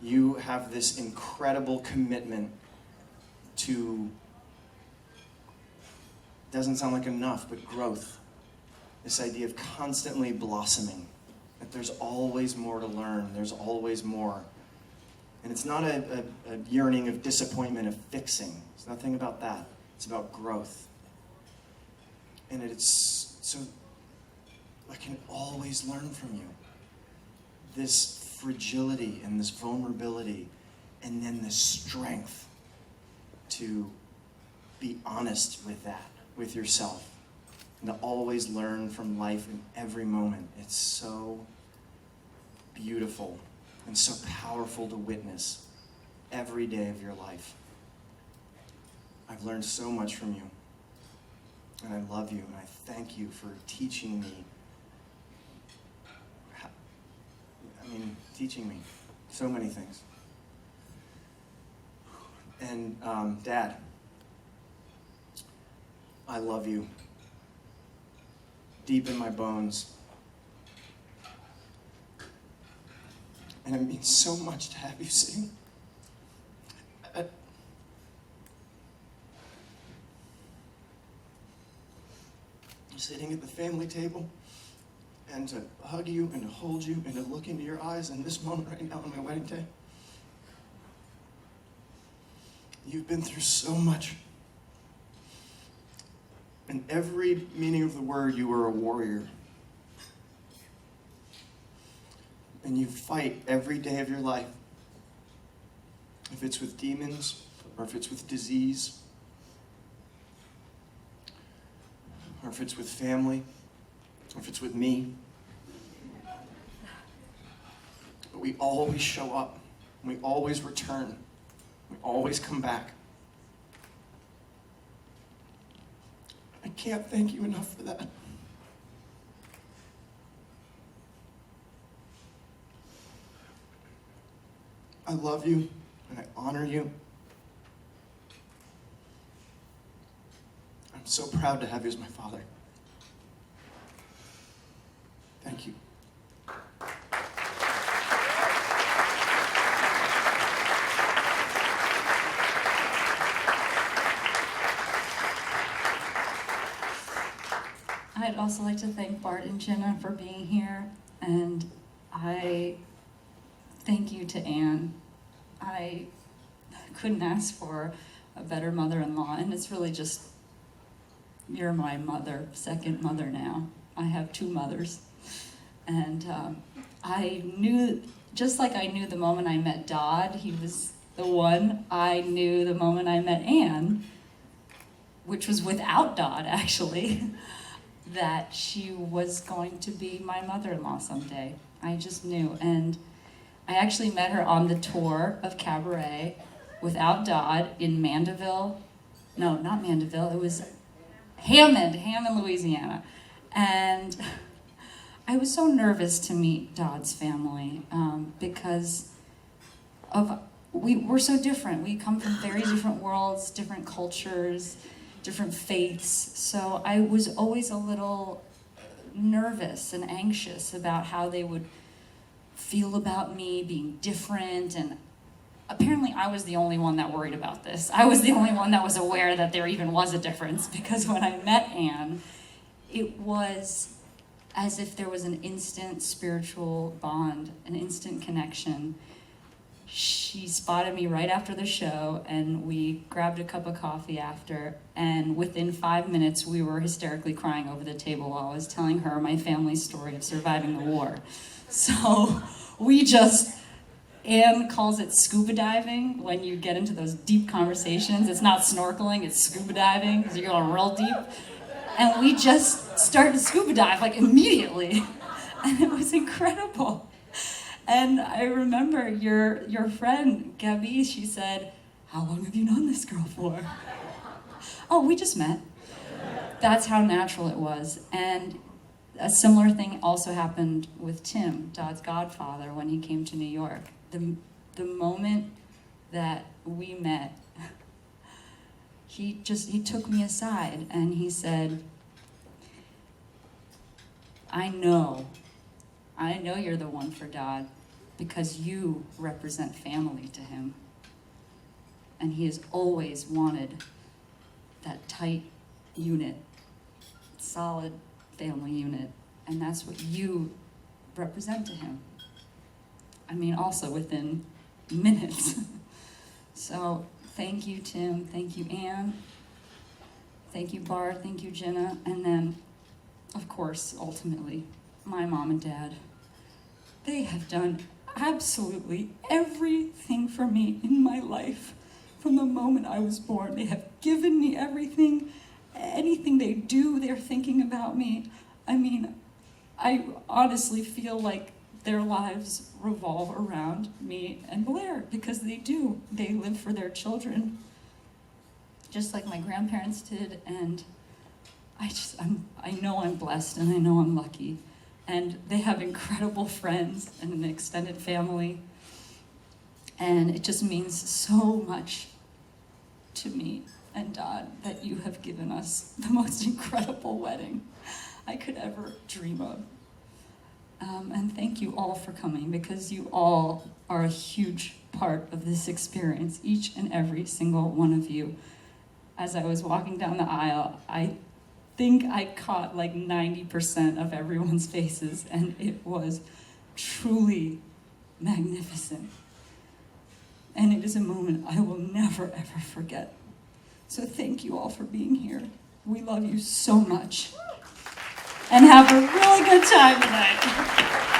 You have this incredible commitment to, doesn't sound like enough, but growth. This idea of constantly blossoming. That there's always more to learn. There's always more. And it's not a yearning of disappointment, of fixing. It's nothing about that. It's about growth. And it's so, I can always learn from you. This fragility and this vulnerability, and then the strength to be honest with that, with yourself. And to always learn from life in every moment. It's so beautiful and so powerful to witness every day of your life. I've learned so much from you. And I love you, and I thank you for teaching me. Teaching me so many things. And Dad, I love you. Deep in my bones. And it means so much to have you sing. Sitting at the family table, and to hug you, and to hold you, and to look into your eyes in this moment right now on my wedding day. You've been through so much. In every meaning of the word, you are a warrior. And you fight every day of your life. If it's with demons, or if it's with disease, or if it's with family, or if it's with me. But we always show up. We always return. We always come back. I can't thank you enough for that. I love you, and I honor you. I'm so proud to have you as my father. Thank you. I'd also like to thank Bart and Jenna for being here, and I thank you to Anne. I couldn't ask for a better mother-in-law, and it's really just, you're my mother, second mother now. I have two mothers. And I knew, just like I knew the moment I met Dodd, he was the one, I knew the moment I met Anne, which was without Dodd actually, that she was going to be my mother-in-law someday. I just knew. And I actually met her on the tour of Cabaret without Dodd in Mandeville. No, not Mandeville, it was Hammond, Louisiana. And I was so nervous to meet Dodd's family because we're so different. We come from very different worlds, different cultures, different faiths. So I was always a little nervous and anxious about how they would feel about me being different. And apparently I was the only one that worried about this. I was the only one that was aware that there even was a difference, because when I met Anne, it was as if there was an instant spiritual bond, an instant connection. She spotted me right after the show, and we grabbed a cup of coffee after, and within 5 minutes we were hysterically crying over the table while I was telling her my family's story of surviving the war. So we just Anne calls it scuba diving when you get into those deep conversations. It's not snorkeling, it's scuba diving because you're going real deep. And we just started to scuba dive like immediately. And it was incredible. And I remember your friend, Gabby, she said, "How long have you known this girl for?" "Oh, we just met." That's how natural it was. And a similar thing also happened with Tim, Dodd's godfather, when he came to New York. The moment that we met, he took me aside and he said, I know you're the one for Dodd because you represent family to him. And he has always wanted that tight unit, solid family unit, and that's what you represent to him. I mean, also within minutes. So thank you, Tim, thank you, Anne, thank you, Bart, thank you, Jenna, and then, of course, ultimately, my mom and dad. They have done absolutely everything for me in my life from the moment I was born. They have given me everything. Anything they do, they're thinking about me. I mean, I honestly feel like their lives revolve around me and Blair because they do. They live for their children, just like my grandparents did. And I know I'm blessed and I know I'm lucky. And they have incredible friends and an extended family. And it just means so much to me and Dodd that you have given us the most incredible wedding I could ever dream of. And thank you all for coming because you all are a huge part of this experience, each and every single one of you. As I was walking down the aisle, I think I caught like 90% of everyone's faces, and it was truly magnificent. And it is a moment I will never, ever forget. So thank you all for being here. We love you so much. And have a really good time tonight.